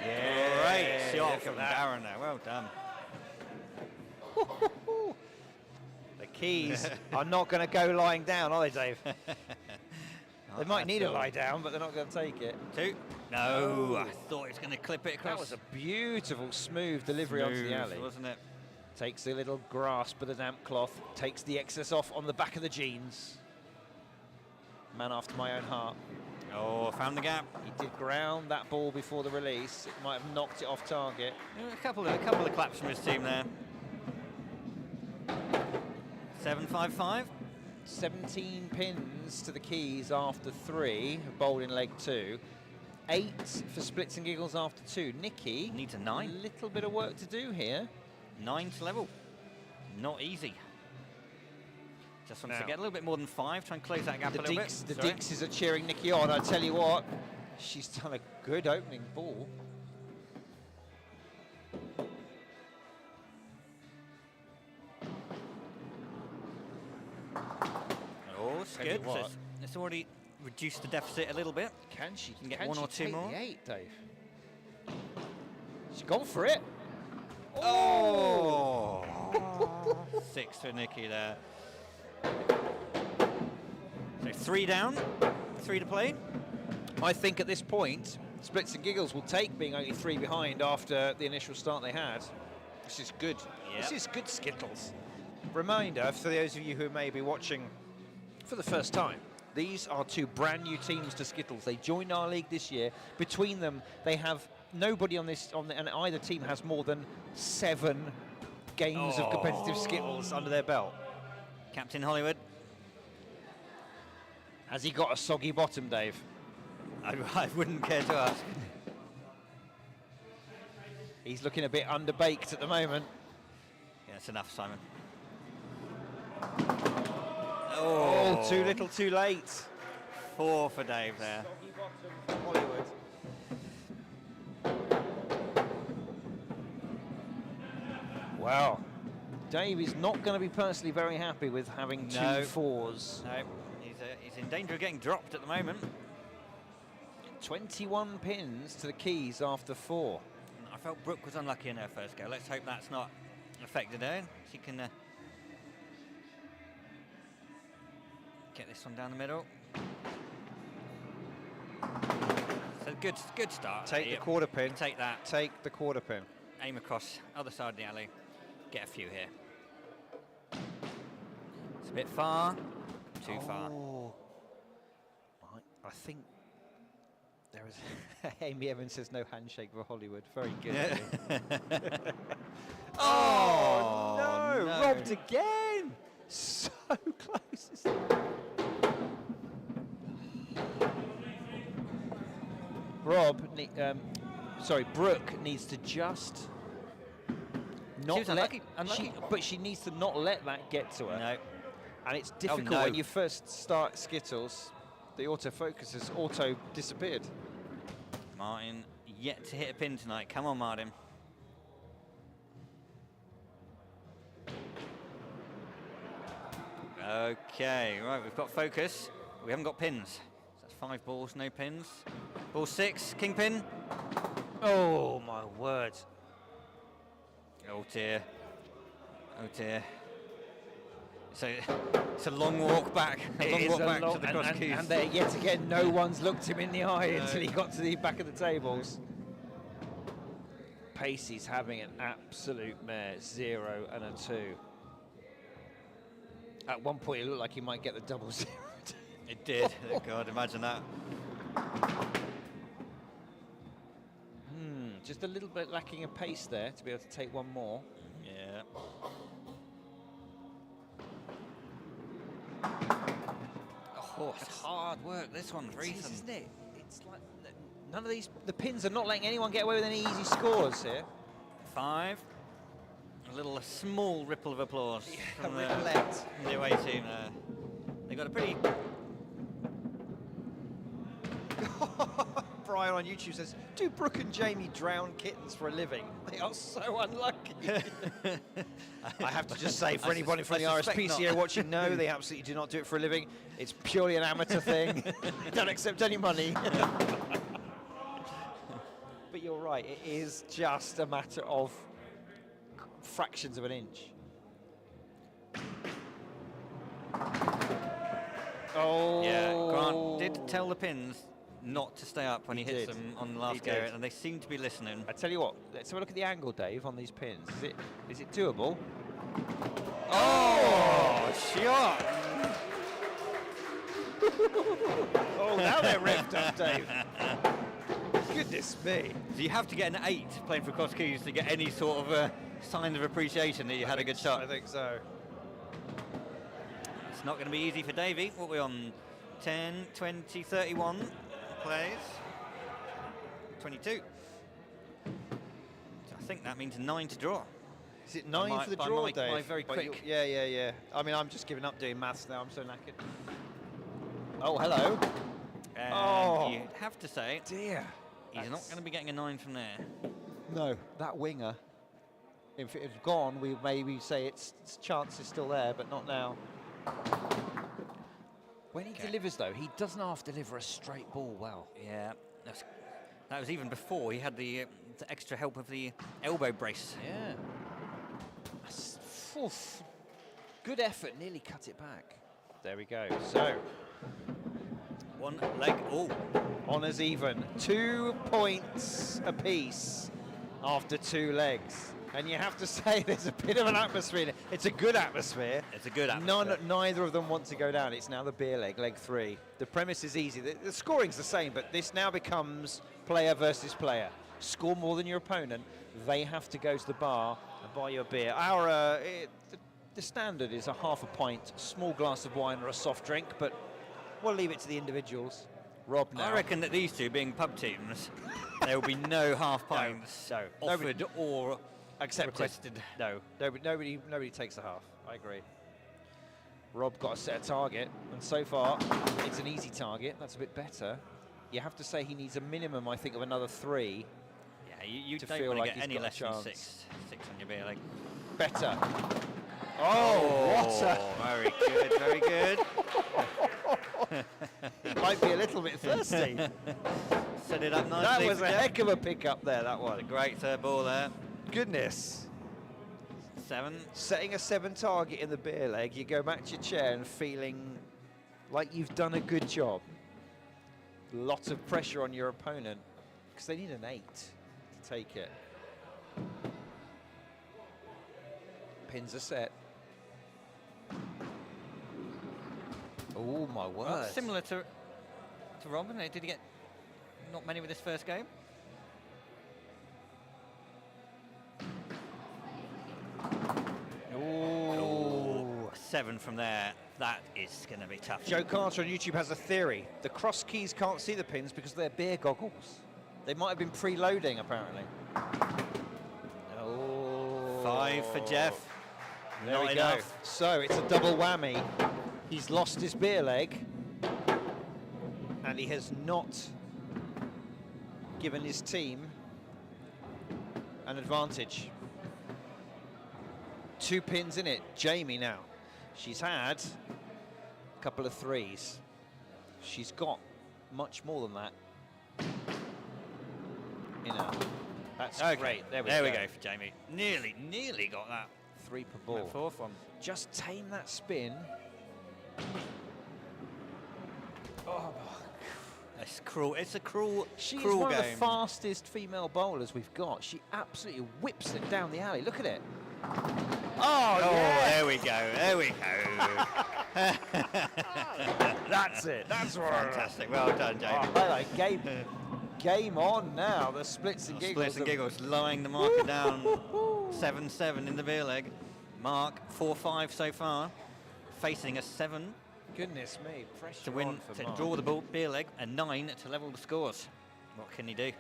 Yeah,
Great shot
look
from
at that.
Darren there. Well done.
The Keys are not going to go lying down, are they, Dave? They might need a lie down, but they're not going to take it.
2. No, I thought he was going to clip it across.
That was a beautiful, smooth delivery onto the alley.
Wasn't it?
Takes a little grasp of the damp cloth, takes the excess off on the back of the jeans. Man after my own heart.
Oh, found the gap.
He did ground that ball before the release. It might have knocked it off target.
A couple of claps from his team there. 7-5-5.
17 pins to the Keys after 3, bowled in leg 2. 8 for Splitz and Giggles after 2. Nikki
Needs a 9.
A little bit of work to do here.
9 to level. Not easy. Just wants to get a little bit more than 5, try and close that gap a little bit.
The Deekses are cheering Nikki on. I tell you what, she's done a good opening ball.
Oh, it's
Tell you
good. So
what.
it's already reduced the deficit a little bit.
Can she
get 1 or 2
take
more?
the 8, Dave? She's gone for it.
Oh! 6 for Nikki there. So 3 down, 3 to play.
I think at this point, Splitz and Giggles will take being only 3 behind after the initial start they had. This is good.
Yep.
This is good Skittles. Reminder for those of you who may be watching for the first time, these are 2 brand new teams to Skittles. They joined our league this year. Between them, they have nobody on this, and either team has more than 7 games of competitive Skittles under their belt.
Captain Hollywood.
Has he got a soggy bottom, Dave?
I wouldn't care to ask.
He's looking a bit underbaked at the moment.
Yeah, it's enough, Simon.
Oh, too little, too late.
4 for Dave there.
Soggy bottom, Hollywood. Wow. Dave is not going to be personally very happy with having two 4s.
No, he's in danger of getting dropped at the moment.
21 pins to the keys after 4.
I felt Brooke was unlucky in her first go. Let's hope that's not affected her. She can get this one down the middle. So good start.
Take the quarter pin.
Take that.
Take the quarter pin.
Aim across other side of the alley. Get a few here. It's a bit far. Too far.
I think there is. Amy Evans says no handshake for Hollywood. Very good. Oh, no! Robbed again. So close. Brooke needs to just not let.
Unlucky.
But she needs to not let that get to her.
No.
And it's difficult when you first start Skittles. The autofocus has auto disappeared.
Martin yet to hit a pin tonight. Come on, Martin. Okay, right, we've got focus. We haven't got pins. So that's 5 balls, no pins. Ball 6, kingpin.
Oh, my word.
Oh dear. Oh dear. So it's a long walk back. A long walk back to the Cross Keys.
And there, yet again, no one's looked him in the eye until he got to the back of the tables. Pacey's having an absolute mare. 0 and a 2. At one point, it looked like he might get the double 0.
It did. Oh God, imagine that.
Just a little bit lacking in pace there to be able to take one more.
Yeah. Oh, it's hard work. This one's recent,
isn't it? It's like none of these. The pins are not letting anyone get away with any easy scores here.
5. A little small ripple of applause from
the
away team there. They got a pretty.
Brian on YouTube says, "Do Brooke and Jamie drown kittens for a living? They are so unlucky." I have to just say, for anybody from the RSPCA watching, no, they absolutely do not do it for a living. It's purely an amateur thing. Don't accept any money. But you're right, it is just a matter of fractions of an inch. Oh.
Yeah, Grant did tell the pins not to stay up when he hits them on the last go, and they seem to be listening.
I tell you what, let's have a look at the angle, Dave, on these pins. Is it doable?
Oh, shot!
Oh, now they're ripped up, Dave. Goodness me.
So you have to get an 8 playing for Cross Keys to get any sort of sign of appreciation that you had a good shot.
I think so.
It's not going to be easy for Davey. What are we on? 10, 20, 31 plays. 22. So I think that means 9 to draw.
Is it 9 for the draw, Dave?
My very quick.
Yeah. I mean, I'm just giving up doing maths now. I'm so knackered. Oh, hello.
And you have to say,
dear,
he's not going to be getting a 9 from there.
No, that winger. If it had gone, we maybe say its chance is still there, but not now. When he delivers, though, he doesn't half deliver a straight ball well.
Yeah, that was even before he had the extra help of the elbow brace.
Yeah. Oof. Good effort, nearly cut it back. There we go. So,
one leg. Oh,
honours even. 2 points apiece after 2 legs. And you have to say there's a bit of an atmosphere. It's a good atmosphere.
It's a good atmosphere.
Neither of them want to go down. It's now the beer leg, leg 3. The premise is easy. The scoring's the same, but this now becomes player versus player. score more than your opponent, they have to go to the bar and buy you a beer. The standard is a half a pint, small glass of wine or a soft drink, but we'll leave it to the individuals. Rob now.
I reckon that these two, being pub teams, there will be no half pints
no.
offered or
Accepted.
requested.
No, nobody takes a half. I agree. Rob got to set a target, and so far it's an easy target. That's a bit better. You have to say he needs a minimum, I think, of another 3.
Yeah, you
to
don't
feel
want
like
to get
he's
any
got a
less than
chance.
six on your beer leg.
Better. Oh, what a...
Very good, very good.
He might be a little bit thirsty.
Set it up nicely.
That was
for
a
Jeff.
heck of a pick-up there, that
A
one.
great third ball there.
Goodness.
7.
Setting a 7 target in the beer leg, you go back to your chair and feeling like you've done a good job. Lots of pressure on your opponent, because they need an 8 to take it. Pins are set. Oh my word.
Well, similar to Robin, did he get not many with his first game?
Ooh.
7 from there. That is going to be tough.
Joe Carter on YouTube has a theory. The Cross Keys can't see the pins because they're beer goggles. They might have been preloading, apparently. Oh.
5 for Jeff.
There
Not
we
enough.
go. So it's a double whammy. He's lost his beer leg, and he has not given his team an advantage. 2 pins in it. Jamie now. She's had a couple of 3s. She's got much more than that in her. That's
Okay.
great. There we
go for Jamie. Nearly got that.
3 per ball.
That fourth one.
Just tame that spin. Oh,
It's cruel. It's a cruel,
she's
cruel
one
game.
of the fastest female bowlers we've got. She absolutely whips it down the alley. Look at it. Oh, yeah.
There we go. There we go.
That's it. That's right.
Fantastic. Well done, Jamie.
Oh, hello. Game on now. The Splitz and Giggles.
Splitz and Giggles lying the marker down. 7-7 in the beer leg. Mark 4-5 so far. Facing a 7
Goodness me. Pressure
to win,
on for
to
Mark.
draw the beer leg, and 9 to level the scores. What can he do?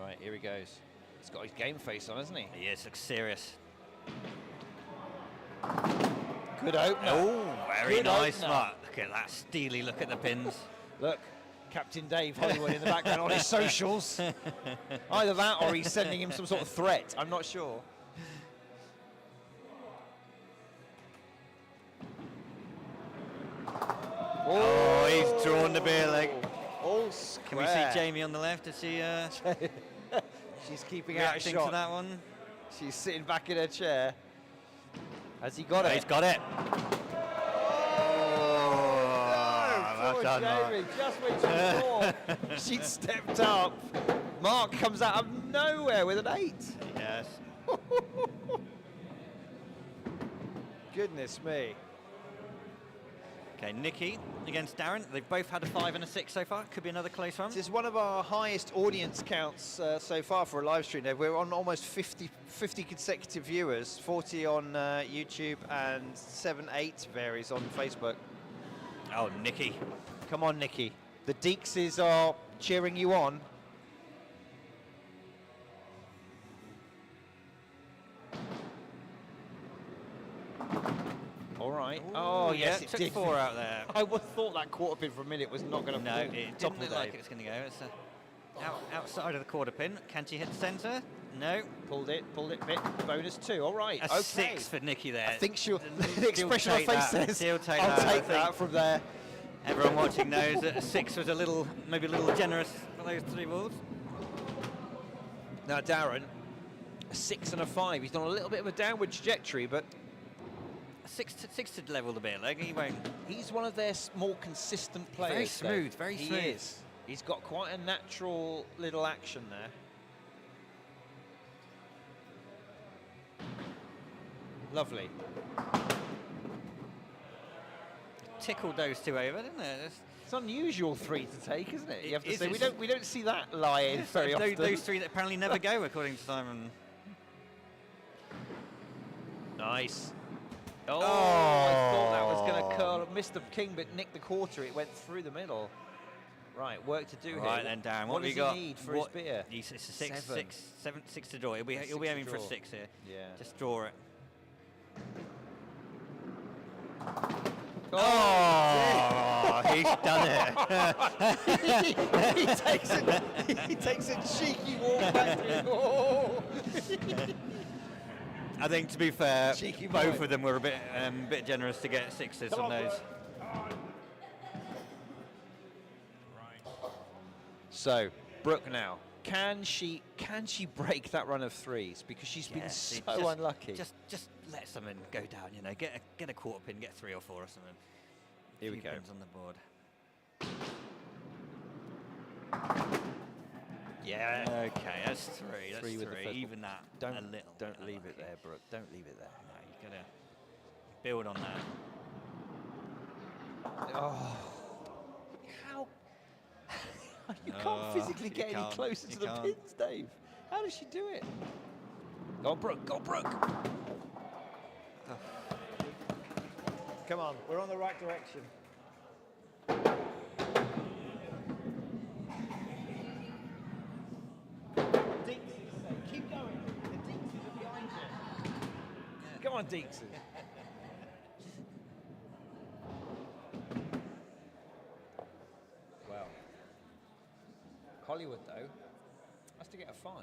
Right, here he goes. He's got his game face on, hasn't he?
He is, looks serious.
Good opener.
Oh, very
Good
nice.
opener.
Mark. Look at that steely look at the pins.
Look, Captain Dave Hollywood in the background on his socials. Either that or he's sending him some sort of threat. I'm not sure.
Oh, he's drawn the beer leg.
All
Can we see Jamie on the left? Is she
She's keeping out of
reacting
shot.
to that one?
She's sitting back in her chair. Has he got it?
He's got it.
Poor
well done, Mark.
Jamie, just when she thought she'd stepped up. Mark comes out of nowhere with an 8.
Yes.
Goodness me.
Okay, Nikki against Darren. They've both had a 5 and a 6 so far. Could be another close one.
This is one of our highest audience counts so far for a live stream. We're on almost 50 consecutive viewers, 40 on YouTube and 7-8 varies on Facebook.
Oh, Nikki.
Come on, Nikki. The Deekses are cheering you on. All right. Oh, yes,
yeah,
it
took
did.
4 out there.
I would thought that quarter pin for a minute was not going to
No, it
top
didn't
of
look
the
like
day.
it was going to go. It's outside of the quarter pin. Can she hit the centre? No.
Pulled it, bit. Bonus 2. All right.
A
okay.
6 for Nikki there.
I think she'll.
She'll
The expression on her
take
face
that.
says,
She'll take
"I'll
that, I
take that
think.
from there."
Everyone watching knows that a 6 was maybe a little generous for those 3 balls.
Now, Darren, a 6 and a 5. He's on a little bit of a downward trajectory, but
A 6 to level the beer leg. He won't.
he's one of their more consistent players.
Very
Dave.
smooth, very
he
smooth.
is. He's got quite a natural little action there. Lovely.
Tickled those 2 over, didn't it?
It's unusual 3 to take, isn't it? You have to
It
say
is.
we don't see that lie in very often.
Those 3 that apparently never go, according to Simon.
Nice. Oh, I thought that was going to curl. Missed the king, but nicked the quarter. It went through the middle. Right, work to do here.
Right then, Darren,
what
what
does
we got?
He need for his beer?
It's a 6 to draw. He'll be
Six
aiming
to
for a
draw.
6 here.
Yeah.
Just draw it.
Oh,
He's done it.
he takes a cheeky walk back through. Oh.
I think, to be fair,
Cheeky
both
boy.
of them were a bit generous to get 6s
Come
on
on,
those.
So, Brooke now. Can she break that run of 3s? Because she's been
Yeah,
so
just-
unlucky.
Just let someone go down, you know. Get a quarter pin, get 3 or 4 or something.
Here we
Few
go.
pins on the board.
Yeah.
Okay, that's 3. That's 3.
With the first
Even
ball.
that a little.
Don't
bit
leave it
unlucky.
there, Brooke. Don't leave it there.
No, you gotta build on that.
Oh. How? You
No,
can't physically
you
get any
can't.
closer
You
to the
can't.
pins, Dave. How does she do it? Go, Brooke. Go, Brooke. Come on, we're on the right direction. Keep going. The Deekses are behind you. Come on, Deekses. Well, Hollywood though has to get a 5.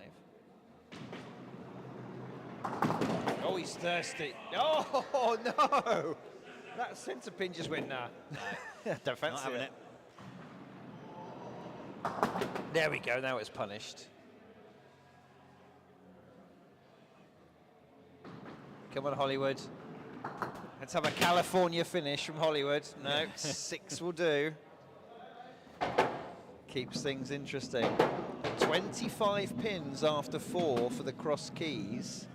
Oh, he's thirsty. Oh no! That centre pin just went nah. Don't
Not
fancy
having
it.
it.
There we go. Now it's punished. Come on, Hollywood. Let's have a California finish from Hollywood. No, 6 will do. Keeps things interesting. 25 pins after 4 for the Cross Keys.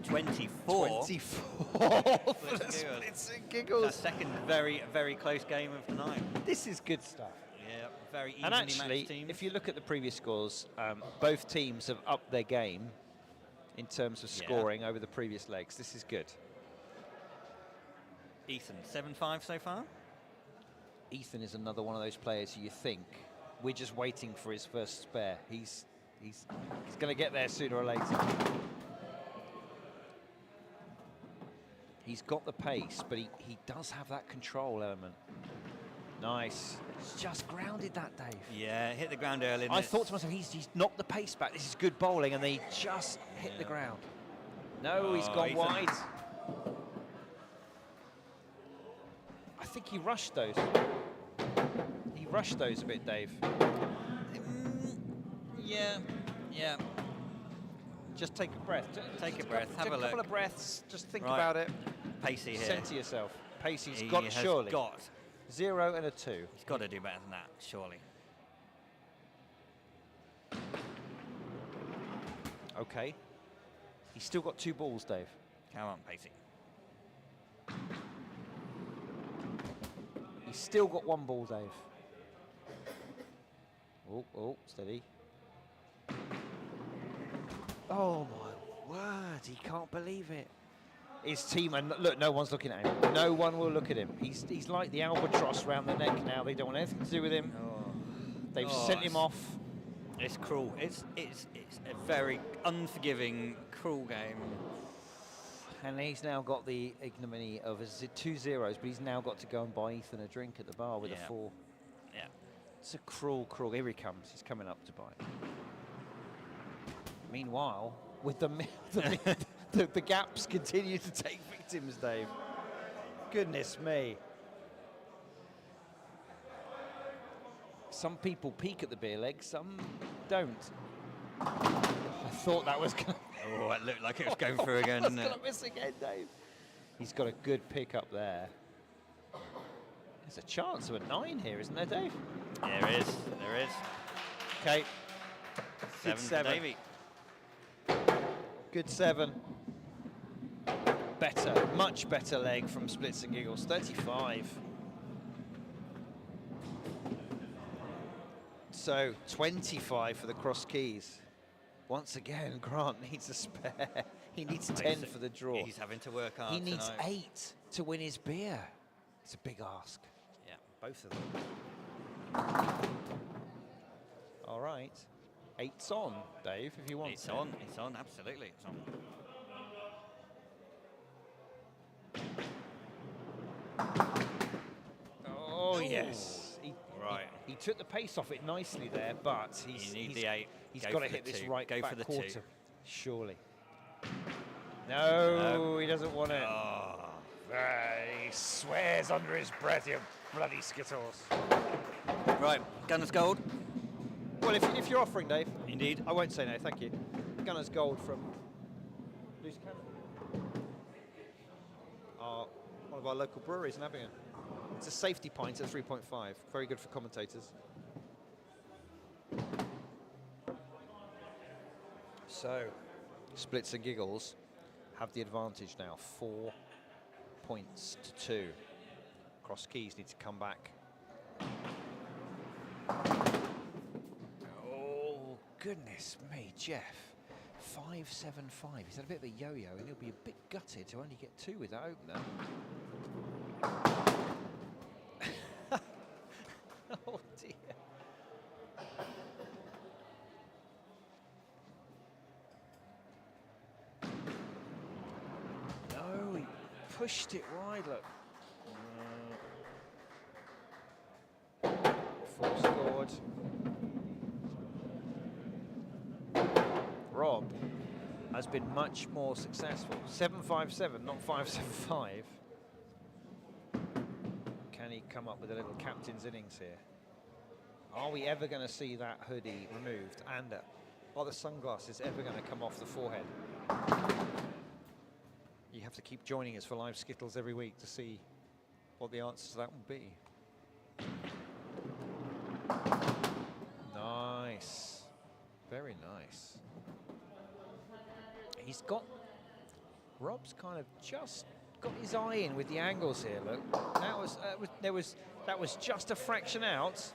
24.
24 for the
Splitz and
Splitz and
That
Giggles.
second very close game of the night.
This is good stuff.
Yeah, very evenly
And actually,
matched teams.
if you look at the previous scores, both teams have upped their game in terms of
Yeah.
scoring over the previous legs. This is good.
Ethan, 7-5 so far.
Ethan is another one of those players who you think we're just waiting for his first spare. He's going to get there sooner or later. He's got the pace, but he does have that control element. Nice. He's just grounded that, Dave.
Yeah, hit the ground early.
I thought to myself, he's knocked the pace back. This is good bowling, and they just hit the ground. No, he's gone
Ethan.
wide. I think he rushed those. He rushed those a bit, Dave.
Yeah.
Just take a breath.
Take a
Just
breath, have a
couple
look.
of breaths. Just think
Right.
about it.
Pacey here.
Center yourself. Pacey's
He
got
has
surely.
got.
0 and a 2.
He's got to do better than that, surely.
Okay. He's still got 2 balls, Dave.
Come on, Pacey.
He's still got 1 ball, Dave. Oh, steady. Oh my word, he can't believe it. His team, and look, no one's looking at him. No one will look at him. He's like the albatross round the neck now. They don't want anything to do with him. They've sent him off.
It's cruel. It's a very unforgiving, cruel game.
And he's now got the ignominy of 2 zeros, but he's now got to go and buy Ethan a drink at the bar with a 4.
Yeah.
It's a cruel. Here he comes. He's coming up to buy. Meanwhile, with the gaps continue to take victims, Dave. Goodness me. Some people peek at the beer leg, some don't. I thought that was going to...
Oh, it looked like it was going through again, didn't
It's
it?
going to miss again, Dave. He's got a good pick up there. There's a chance of a 9 here, isn't there, Dave?
There is.
Okay.
7 for
7.
Davey.
Good 7. Better, much better leg from Splitz and Giggles. 35. So 25 for the Cross Keys. Once again, Grant needs a spare. He needs 10 for the draw.
He's having to work hard
He needs
tonight.
8 to win his beer. It's a big ask.
Yeah, both of them.
All right. 8's on, Dave, if you want.
It's on, absolutely, it's on.
Oh, yes.
Right.
He took the pace off it nicely there, but
You need the 8.
He's
Go
got to
for the
hit this
2.
right
Go
back
for the
quarter.
2.
Surely. No, he doesn't want it.
Oh.
He swears under his breath, you bloody Skittles.
Right, Gunner's Gold.
Well, if you're offering, Dave.
Indeed.
I won't say no, thank you. Gunner's Gold from Loose Cannon. One of our local breweries in Abingdon. It's a safety pint at 3.5. Very good for commentators. So, Splitz and Giggles have the advantage now. 4 points to 2. Cross Keys need to come back. Oh, goodness me, Jeff. 5-7-5. He's had a bit of a yo-yo, and he'll be a bit gutted to only get 2 with that opener. Oh, dear. No, he pushed it wide, look. 4 scored. Rob has been much more successful. 7-5-7, not 5-7-5. Can he come up with a little captain's innings here? Are we ever going to see that hoodie removed? And are the sunglasses ever going to come off the forehead? You have to keep joining us for live Skittles every week to see what the answer to that will be. Nice. Very nice. He's got... Rob's kind of just got his eye in with the angles here, look. That was just a fraction out.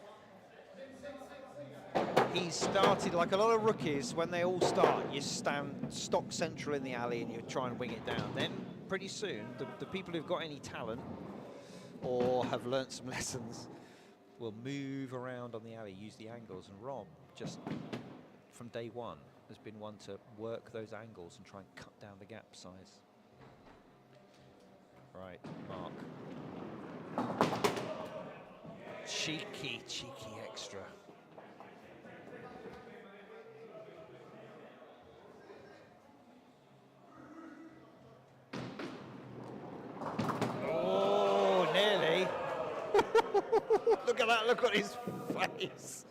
He started like a lot of rookies when they all start. You stand stock central in the alley and you try and wing it down. Then pretty soon, the people who've got any talent or have learnt some lessons will move around on the alley, use the angles. And Rob, just from day one, has been one to work those angles and try and cut down the gap size. Right, Mark. Cheeky extra. Oh, nearly. Look at that, look at his face.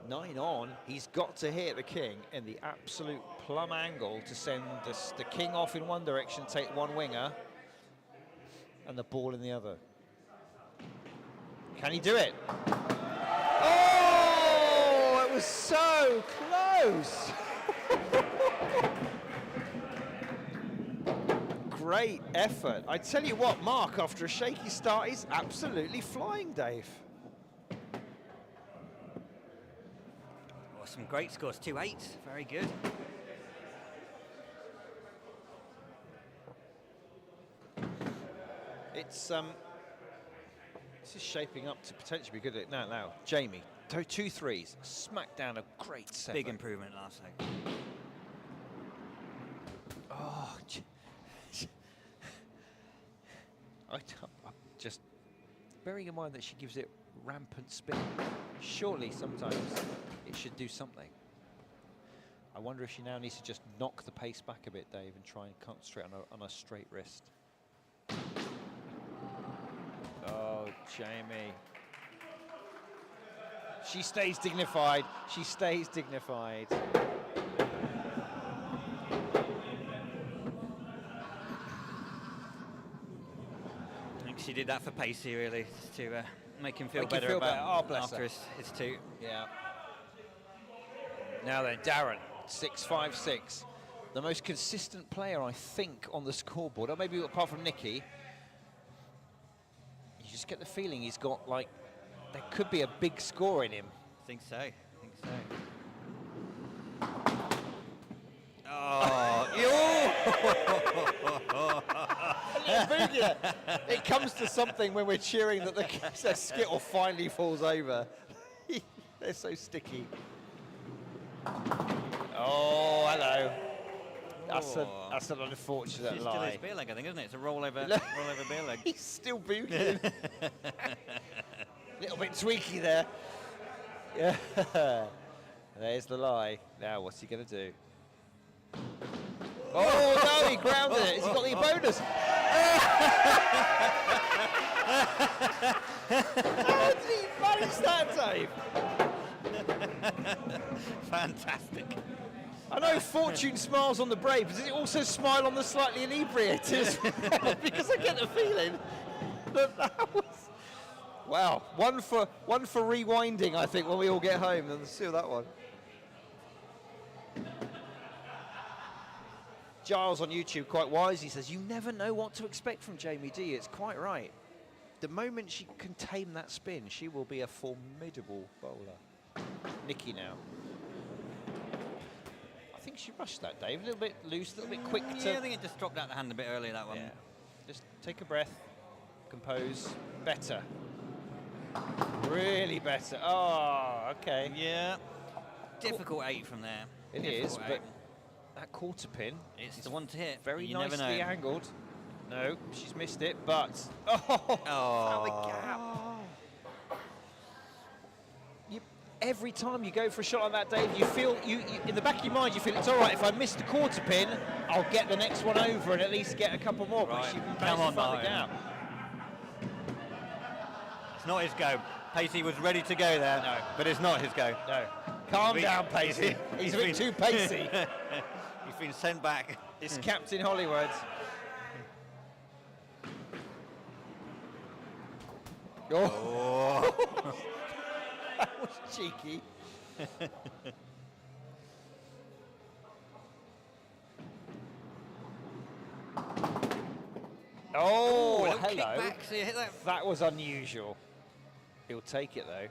9 on, he's got to hit the king in the absolute plumb angle to send the king off in one direction, take one winger, and the ball in the other. Can he do it? Oh, it was so close. Great effort. I tell you what, Mark, after a shaky start, is absolutely flying, Dave.
Oh, some great scores, 2-8, very good.
It's this is shaping up to potentially be good at it. Now, Jamie, 2 threes, smack down a great 7.
Big improvement last night.
Oh, I'm just bearing in mind that she gives it rampant spin. Surely sometimes it should do something. I wonder if she now needs to just knock the pace back a bit, Dave, and try and concentrate on a straight wrist. Oh, Jamie. She stays dignified. She stays dignified.
I think she did that for Pacey, really, just to make him feel
Make him
better
feel
about
better. Oh, bless
after
her.
his 2.
Yeah. Now then, Darren, 6-5-6. The most consistent player, I think, on the scoreboard, or maybe apart from Nikki. You just get the feeling he's got, like, there could be a big score in him.
think so. Oh,
It comes to something when we're cheering that the Skittle finally falls over. They're so sticky. Oh, hello. That's an unfortunate
it's
lie.
still his beer leg, I think, isn't it? It's a rollover beer leg.
He's still booting. Little bit tweaky there. Yeah. There's the lie. Now, what's he going to do? Oh, no, he grounded it. Has he got the bonus? How did he manage that, Dave?
Fantastic.
I know Fortune smiles on the brave, but does it also smile on the slightly inebriated as well? Because I get the feeling that was... Wow, one for rewinding, I think, when we all get home. And see that one. Giles on YouTube, quite wise, he says, you never know what to expect from Jamie D. It's quite right. The moment she can tame that spin, she will be a formidable bowler. Nikki now. I think she rushed that, Dave. A little bit loose, a little bit quick.
Yeah, I think it just dropped out the hand a bit early, that one.
Yeah. Just take a breath, compose, better. Really better. Oh, okay.
Yeah. Difficult 8 from there.
It is, but that quarter pin.
It's the one to hit.
Very
You never
nicely
know.
angled. No, she's missed it, but found the gap. Every time you go for a shot like that, Dave, you feel you in the back of your mind, you feel it's all right. If I miss the quarter pin, I'll get the next one over and at least get a couple more.
Right.
But she
Come on,
managed to find the
Martin.
gap.
It's not his go. Pacey was ready to go there,
No.
but it's not his go.
No, calm down, Pacey. He's a bit too pacey.
He's been sent back.
It's Captain Hollywood. Oh. That was cheeky. Oh,
Little
hello.
kickback, so you hit that.
That was unusual. He'll take it though.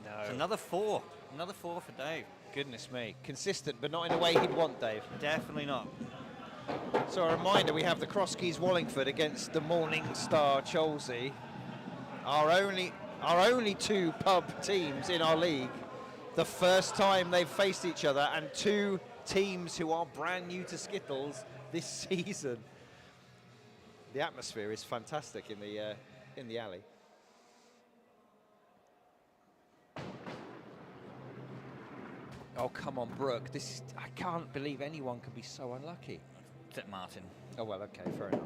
No.
Another 4. Another 4 for Dave.
Goodness me. Consistent, but not in the way he'd want, Dave.
Definitely not.
So a reminder, we have the Cross Keys Wallingford against the Morning Star Cholsey. Our only 2 pub teams in our league. The first time they've faced each other, and 2 teams who are brand new to Skittles this season. The atmosphere is fantastic in the alley. Oh, come on, Brooke. I can't believe anyone can be so unlucky.
Except Martin.
Oh, well, okay, fair enough.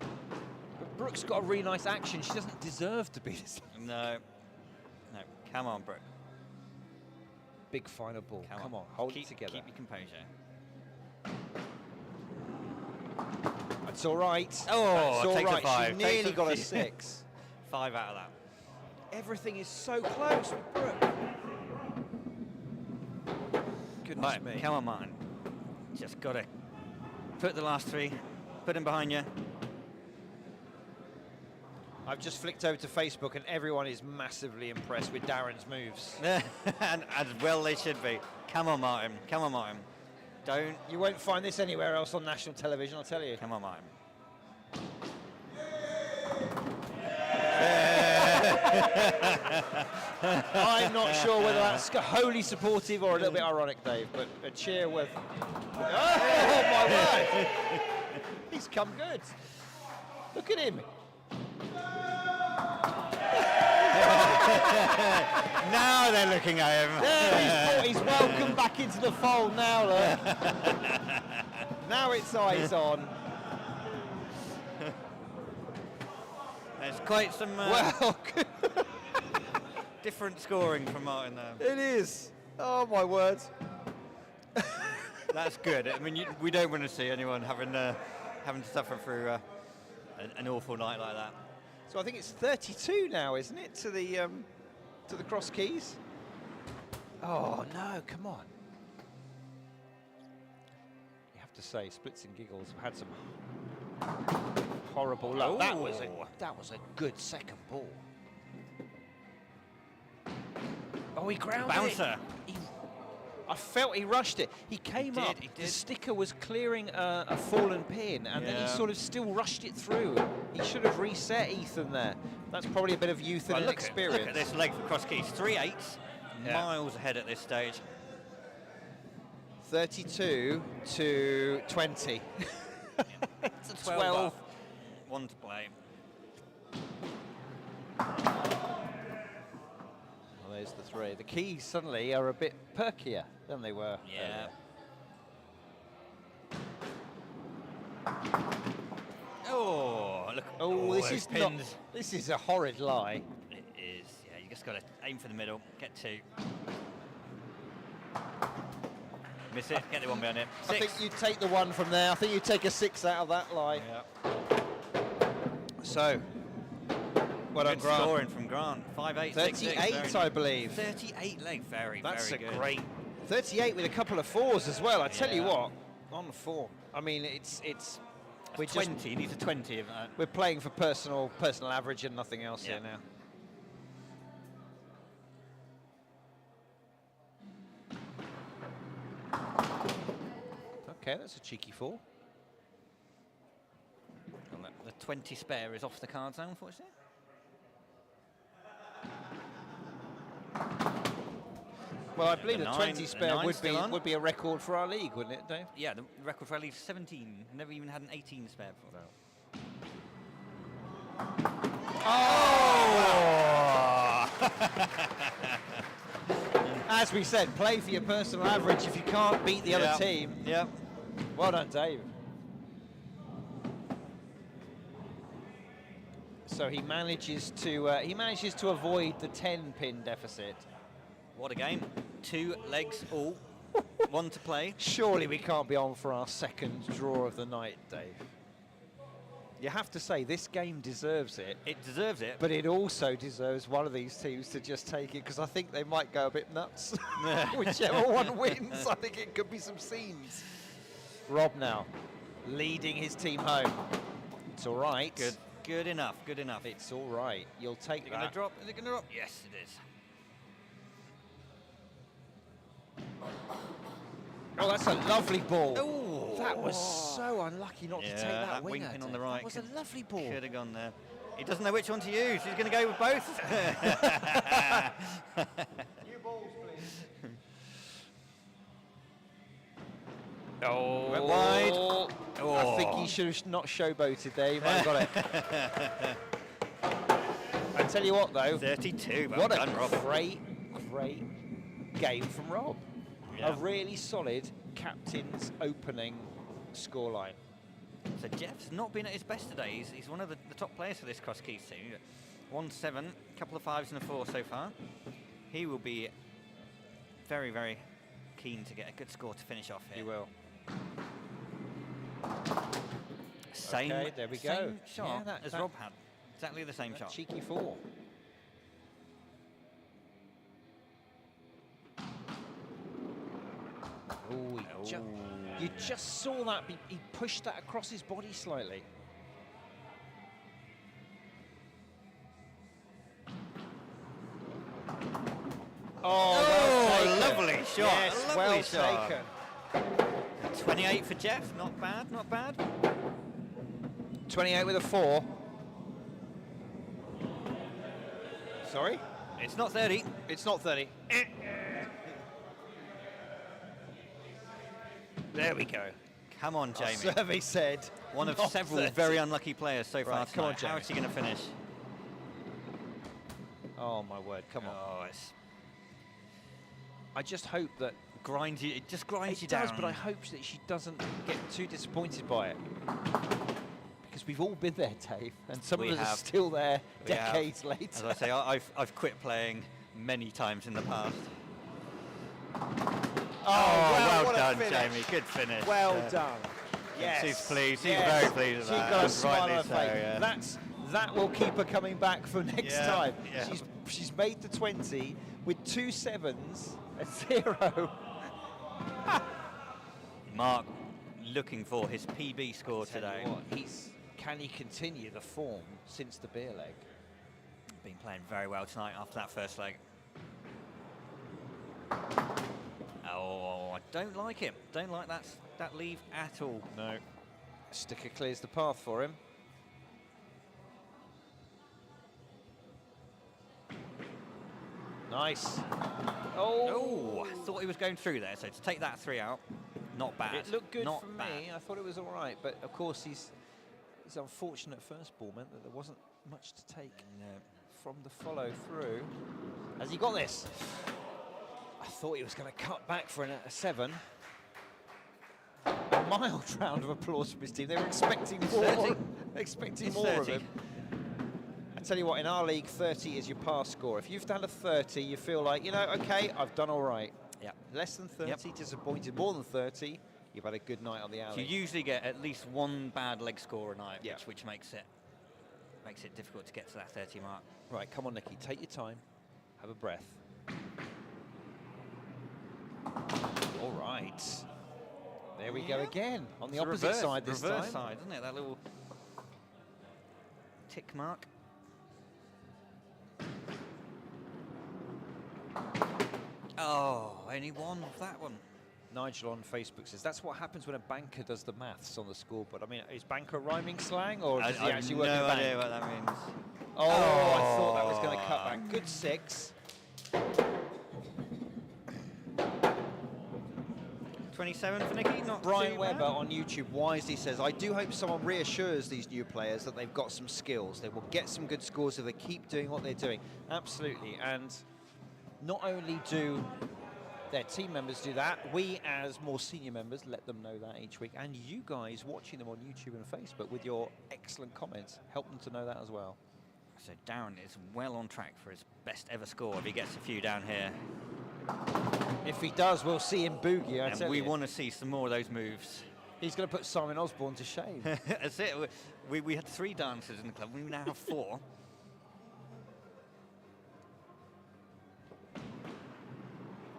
But Brooke's got a really nice action. She doesn't deserve to be this.
No. No. Come on, Brooke.
Big final ball. Come on, hold it together.
Keep your composure.
That's all right.
Oh,
That's all
takes a
right.
5.
She nearly
Takes a
got a
few.
6.
5 out of that.
Everything is so close with Brooke. Goodness
Right,
me.
come on, Martin. Just got to put the last 3, put them behind you.
I've just flicked over to Facebook and everyone is massively impressed with Darren's moves.
And as well they should be. Come on, Martin. Come on, Martin. Don't.
You won't find this anywhere else on national television, I'll tell you.
Come on, Martin.
I'm not sure whether that's wholly supportive or a little bit ironic, Dave, but a cheer with... Oh, my word! He's come good. Look at him.
Now they're looking at him.
There, he's welcome back into the fold now, look. Now it's eyes on.
There's quite some
Well,
different scoring from Martin there.
it is. Oh, my word.
That's good. I mean, we don't want to see anyone having to suffer through an awful night like that.
So I think it's 32 now, isn't it, to the Cross Keys? Oh, no, come on. You have to say, Splitz and Giggles have had some horrible luck. That was
Ooh.
a good second ball. Oh, he grounded
Bouncer.
it. I felt he rushed it. He came
did,
up.
he
The
did.
sticker was clearing a fallen pin, and then he
Yeah.
sort of still rushed it through. He should have reset Ethan there. That's probably a bit of youth and inexperience.
Look at this leg for Cross Keys. 3-8,
Yeah.
miles ahead at this stage.
32 to 20.
It's a
12.
12. One to play.
Well, there's the three. The Keys suddenly are a bit perkier than they were.
Yeah.
earlier.
Oh, look.
Oh, this
those
is not.
pins.
This is a horrid lie.
It is. Yeah, you just got to aim for the middle. Get 2. Miss it. Get the one behind it. 6.
I think you take the 1 from there. I think you take a 6 out of that lie.
Yeah.
So, well done,
Good
Grant.
scoring from Grant. 5-8.
38, I believe.
38 leg. Very,
That's
very
a
good.
great 38 with a couple of 4s as well. I tell you
Yeah.
what, on form. I mean, it's we're just
20. He needs a 20 of that.
we're playing for personal average and nothing else
Yeah.
here now. Okay, that's a cheeky 4.
And the 20 spare is off the cards now, unfortunately.
Well, I believe
The
the 20
nine-
spare
nine's still on.
would be a record for our league, wouldn't it, Dave?
Yeah, the record for at least 17. Never even had an 18 spare before.
Oh! As we said, play for your personal average if you can't beat the other team.
Yep.
Well done, Dave. So he manages to avoid the 10-pin deficit.
What a game. 2 legs all. 1 to play.
Surely we can't be on for our second draw of the night, Dave. You have to say, this game deserves it,
It deserves it.
but it also deserves one of these teams to just take it, because I think they might go a bit nuts. Whichever one wins, I think it could be some scenes. Rob now, leading his team home. It's all right.
Good. Good enough. Good enough.
It's all right. You'll take
Is it going to
that.
drop? Is it going to drop? Yes, it is.
Oh, that's a lovely ball.
Ooh.
That was so unlucky not to take
Yeah,
that
that
winger.
wing pin on
Dave.
the right
That was a
could-
lovely ball.
Should have gone there. He doesn't know which one to use. He's going to go with both.
New balls, please.
Oh,
Went wide.
Oh.
I think he should have not showboated there. He might have got it. I tell you what, though.
32. Well
What
done,
a
Rob.
great game from Rob.
Yeah.
A really solid captain's opening scoreline.
So Jeff's not been at his best today. He's one of the top players for this Cross Keys team. 1-7, a couple of 5s and a 4 so far. He will be very, very keen to get a good score to finish off here.
He will.
Same,
Okay, there we go.
same shot
Yeah, that-
as
that-
Rob had. Exactly the same shot.
Cheeky 4. Oh, you just saw that. He pushed that across his body slightly. Oh, well taken.
lovely shot.
Yes,
Lovely
well
shot.
taken.
28 for Jeff. Not bad, not bad.
28 with a 4. Sorry?
It's not 30.
It's not 30. There we go.
Come on,
Our
Jamie.
survey said
One of
not
several
30.
very unlucky players so far
Right, come on,
tonight. How is he
Jamie.
going to finish?
Oh my word! Come on.
Oh, it's
I just hope that
grinds you. It just grinds you
it does,
down.
but I hope that she doesn't get too disappointed by it, because we've all been there, Dave, and some
We
of us are
have.
still there
We have.
decades
As
later.
I say, I've quit playing many times in the past.
well
well
what a
done,
finish.
Jamie. Good finish.
Well done. Yes.
She's pleased. She's
Yes.
very pleased with
She's
that.
got a
and
smile on
rightly
her
so,
face.
yeah.
That will keep her coming back for next
Yeah,
time.
yeah.
She's made the 20 with 2 7s, a 0.
Mark looking for his PB score
Tell you
today.
what, he's can he continue the form since the beer leg?
Been playing very well tonight after that first leg. Oh, I don't like him. Don't like that leave at all.
No. Sticker clears the path for him. Nice.
Oh, I thought he was going through there. So to take that 3 out, not bad.
It looked good
not
for
bad.
me. I thought it was all right, but of course his unfortunate first ball meant that there wasn't much to take from the follow through. Has he got this? I thought he was going to cut back for a 7. A mild round of applause from his team. They were expecting more. Expecting more of him. I tell you what, in our league, 30 is your pass score. If you've done a 30, you feel like, you know, okay, I've done all right.
Yeah.
Less than 30, disappointed. More than 30, you've had a good night on the alley.
So you usually get at least one bad leg score a night,
Yeah.
which makes it difficult to get to that 30 mark.
Right, come on, Nicky, take your time. Have a breath. All right. There we go again, on the
It's
opposite side this
reverse
time.
side, isn't it? That little tick mark. Oh, only one of that one.
Nigel on Facebook says, that's what happens when a banker does the maths on the scoreboard. I mean, is banker rhyming slang, or does he actually work in a
no
bank?
idea what that means.
Oh, I thought that was going to cut back. Good 6.
27 for Nicky, not
Brian
too
Webber
bad.
on YouTube wisely says, I do hope someone reassures these new players that they've got some skills. They will get some good scores if they keep doing what they're doing. Absolutely. And not only do their team members do that, we as more senior members let them know that each week. And you guys watching them on YouTube and Facebook with your excellent comments help them to know that as well.
So Darren is well on track for his best ever score if he gets a few down here.
If he does, we'll see him boogie, I
And
tell
we
you.
want to see some more of those moves.
He's going to put Simon Osborne to shame.
That's it. We had 3 dancers in the club. We now have 4.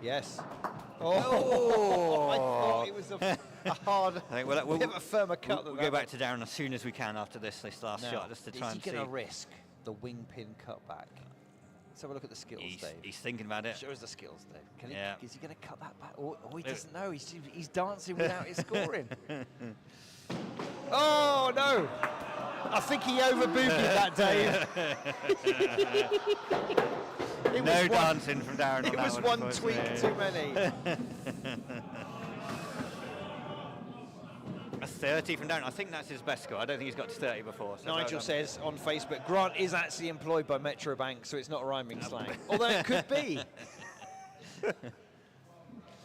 Yes. Oh, I thought it was a hard,
I think we'll
bit of a firmer cut
we'll
than
go
that.
back to Darren as soon as we can after this last
Now,
shot, just to try and
is he
see.
going to risk the wing pin cutback? Let's have a look at the skills, Dave.
He's thinking about it.
Show us the skills, Dave. Can
Yeah.
he, is he going to cut that back? Or he doesn't know. He's dancing without it scoring. Oh, no. I think he over-boogied that, Dave. It
No
was
dancing from Darren on
It
that
was
one,
one
of course,
tweak
yeah.
too many.
A 30 from Darren. I think that's his best score. I don't think he's got to 30 before. So
Nigel
well done.
says on Facebook, Grant is actually employed by Metro Bank, so it's not rhyming slang. Although it could be.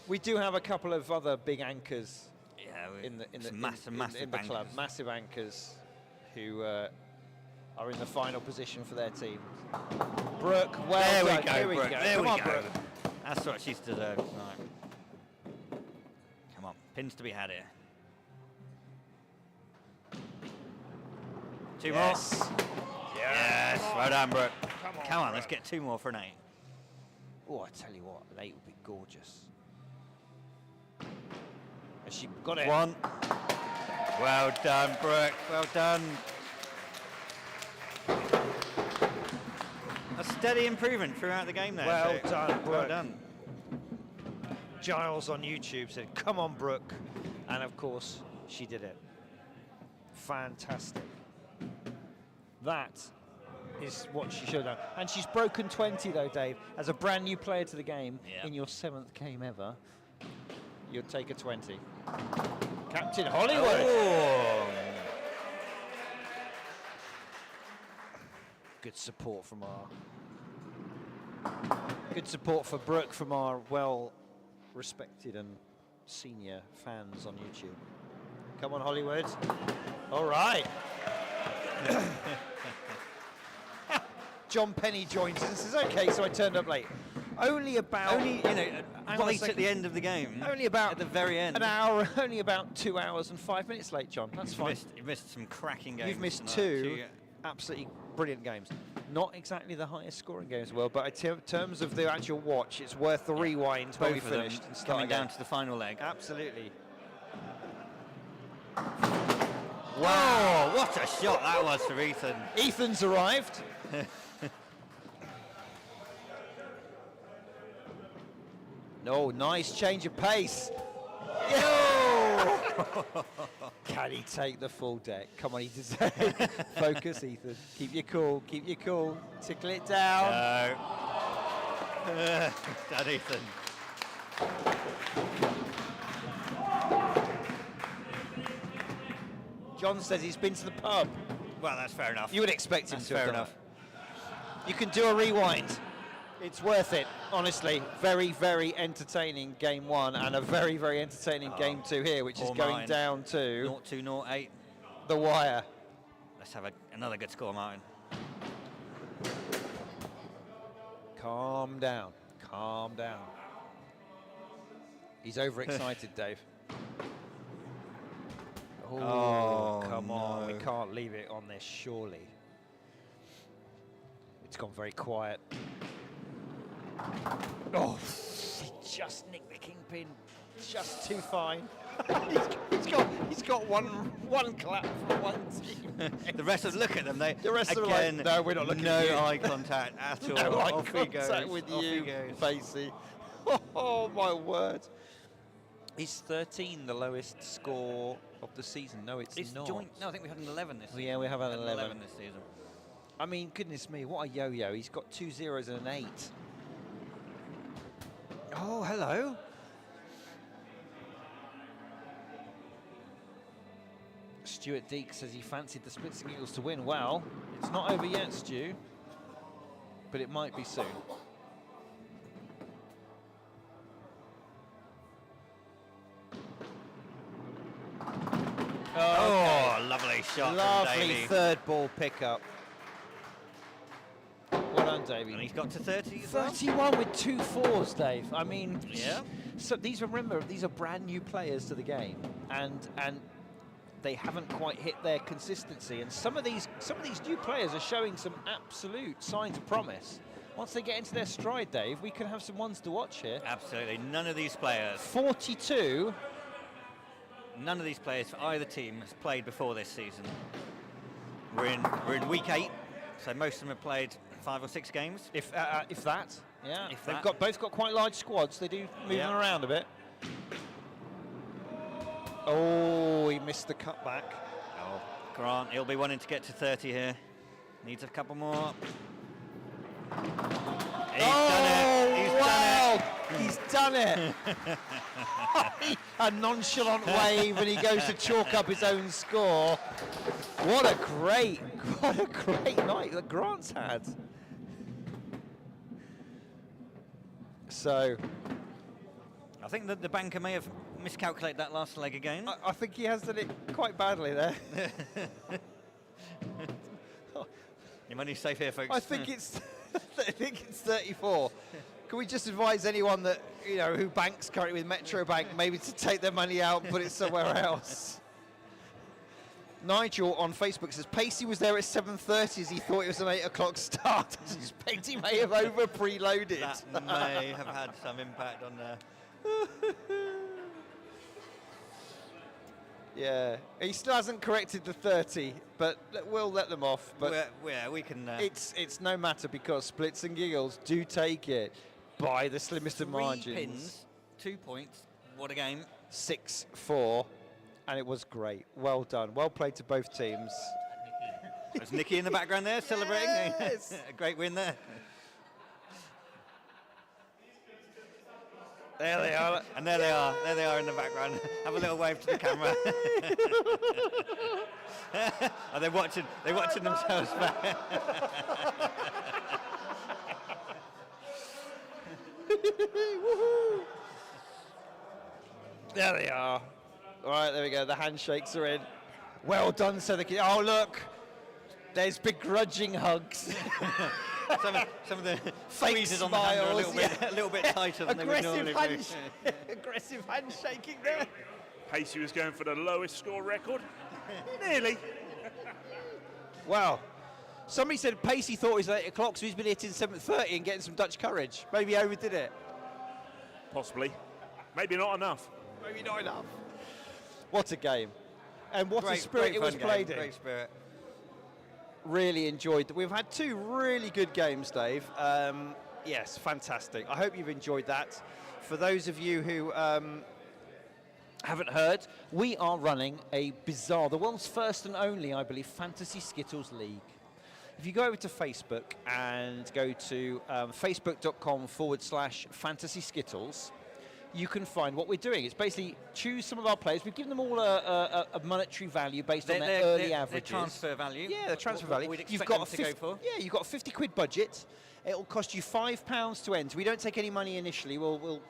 We do have a couple of other big anchors
Yeah,
in the
massive
in the club,
bankers.
massive anchors who are in the final position for their teams. Brooke, well
There
done.
we go,
Here we
Brooke.
go.
There
Come
we
on,
go.
Brooke.
That's what she's deserved. Right. Come on, pins to be had here. 2
Yes.
more. Yes, well done, Brooke.
Come on,
let's
Brooke.
get 2 more for an 8.
Oh, I tell you what, an 8 would be gorgeous. Has she got it?
1. Well done, Brooke. Well done. A steady improvement throughout the game there.
Well
so
done,
Well
Brooke.
done.
Giles on YouTube said, come on, Brooke. And of course, she did it. Fantastic. That is what she should have done. And she's broken 20 though, Dave. As a brand new player to the game,
Yeah.
in your 7th game ever, you'll take a 20. Captain Hollywood.
Oh.
Good support from for Brooke from our well-respected and senior fans on YouTube. Come on, Hollywood. All right. John Penny joins us and says, okay, so I turned up late. Only about...
Only,
hang on a
right at
second.
the end of the game.
Only about...
At the very end.
An hour, only about 2 hours and 5 minutes late, John. That's fine.
You've missed some cracking games.
You've missed
tonight.
2 absolutely brilliant games. Not exactly the highest scoring games in the world, but in terms of the actual watch, it's worth the rewind when we
Both of them
finished and start
coming
again.
down to the final leg.
Absolutely.
Wow, what a shot that was for Ethan.
Ethan's arrived. No, nice change of pace. Can he take the full deck? Come on, he deserves it. Focus, Ethan. Keep your cool, keep your cool. Tickle it down.
No. Dad Ethan.
John says he's been to the pub.
Well, that's fair enough.
You would expect him
That's
to have
fair
done
enough.
that. You can do a rewind. It's worth it, honestly. Very, very entertaining game one and a very, very entertaining game two here, which is
poor
going
Martin.
down to
0-2-0-8.
the wire.
Let's have another good score, Martin.
Calm down. Calm down. He's overexcited, Dave.
Oh,
come on. We
no.
can't leave it on this, surely. It's gone very quiet. Oh, he just nicked the kingpin. Just too fine. he's got one clap from one team.
The rest of them, look at them.
The rest of them
again,
like, no, we're not looking
no
at you.
eye contact at all.
No eye
Off he
contact
goes.
with
Off he
you,
goes.
Facey. Oh, my word. Is 13 the lowest score of the season? No, it's not.
Joint. No, I think we had an 11 this season.
Yeah, we have had an 11.
this season.
I mean, goodness me, what a yo-yo. He's got 2 zeros and an 8. Oh, hello. Stuart Deek says he fancied the Splitz and Giggles to win. Well, it's not over yet, Stu, but it might be soon.
Oh, lovely shot from
Lovely
Davey.
third ball pickup. Well done, Davey.
And he's got to 30 as well.
31 with 2 fours, Dave. I mean,
Yeah.
So these are brand new players to the game, and they haven't quite hit their consistency. And some of these new players are showing some absolute signs of promise. Once they get into their stride, Dave, we can have some ones to watch here.
Absolutely. None of these players
42.
None of these players for either team has played before this season. We're in week 8, so most of them have played 5 or 6 games.
If that, yeah.
If
They've
that.
both got quite large squads. They do move
Yeah.
them around a bit. Oh, he missed the cutback.
Oh, Grant, he'll be wanting to get to 30 here. Needs a couple more. He's done it. He's
wow.
done it.
He's done it. A nonchalant wave, and he goes to chalk up his own score. What a great night that Grant's had. So,
I think that the banker may have miscalculated that last leg again.
I think he has done it quite badly there.
Your money's safe here, folks.
I think it's 34. Can we just advise anyone that who banks currently with Metro Bank maybe to take their money out and put it somewhere else? Nigel on Facebook says Pacey was there at 7:30 as he thought it was an 8 o'clock start. I suspect he may have over preloaded.
That may have had some impact on there.
Yeah, he still hasn't corrected the 30, but we'll let them off. But
we can.
it's no matter because Splitz and Giggles do take it by the slimmest of
3
margins.
pins, 2 points. What a game!
6-4, and it was great. Well done. Well played to both teams.
There's Nicky in the background there celebrating.
Yes.
A great win there.
There they are.
And there they are. There they are in the background. Have a little wave to the camera. Are they watching? They're watching themselves back.
There they are. All right, there we go. The handshakes are in. Well done, Sedeki. Oh, look. There's begrudging hugs.
Some of the
Fake
squeezes on the hand are a
smiles,
little bit tighter than they would normally be.
Aggressive handshaking there.
Pacey was going for the lowest score record. Nearly.
Wow. Somebody said Pacey thought it was 8 o'clock, so he's been hitting 7:30 and getting some Dutch courage. Maybe he overdid it.
Possibly. Maybe not enough.
Maybe not enough. What a game. and what a spirit it was played in.
Great spirit.
Really enjoyed that. We've had 2 really good games, Dave. Yes, fantastic. I hope you've enjoyed that. For those of you who haven't heard, we are running a bizarre, the world's first and only, I believe, Fantasy Skittles League. If you go over to Facebook and go to facebook.com/Fantasy Skittles, you can find what we're doing. It's basically choose some of our players. We've given them all a monetary value based on their early averages.
Their transfer value.
Yeah, the transfer value.
We'd expect them to go for.
Yeah, you've got a 50 quid budget. It'll cost you £5 to enter. We don't take any money initially. We'll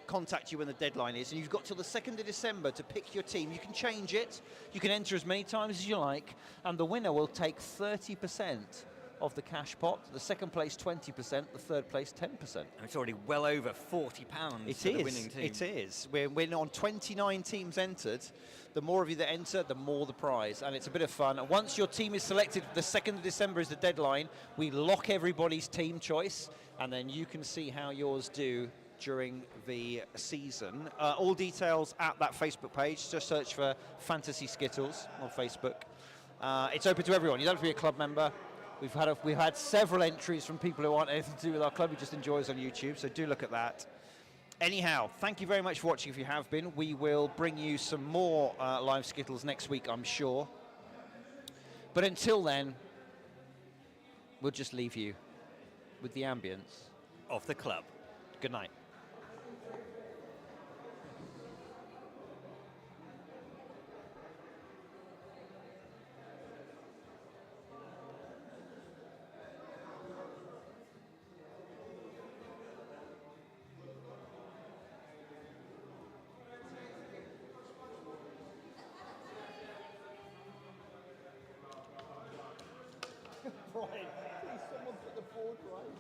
contact you when the deadline is, and you've got till the 2nd of December to pick your team. You can change it. You can enter as many times as you like, and the winner will take 30% of the cash pot. The second place 20%, the third place 10%.
And it's already well over £40 for the winning team.
It is. We're on 29 teams entered. The more of you that enter, the more the prize, and it's a bit of fun. And once your team is selected, the 2nd of December is the deadline. We lock everybody's team choice, and then you can see how yours do during the season. All details at that Facebook page. Just search for Fantasy Skittles on Facebook. It's open to everyone. You don't have to be a club member. We've had several entries from people who aren't anything to do with our club, who just enjoy us on YouTube, so do look at that. Anyhow, thank you very much for watching if you have been. We will bring you some more live Skittles next week, I'm sure. But until then, we'll just leave you with the ambience
Of the club.
Good night. Brian, please someone put the board right.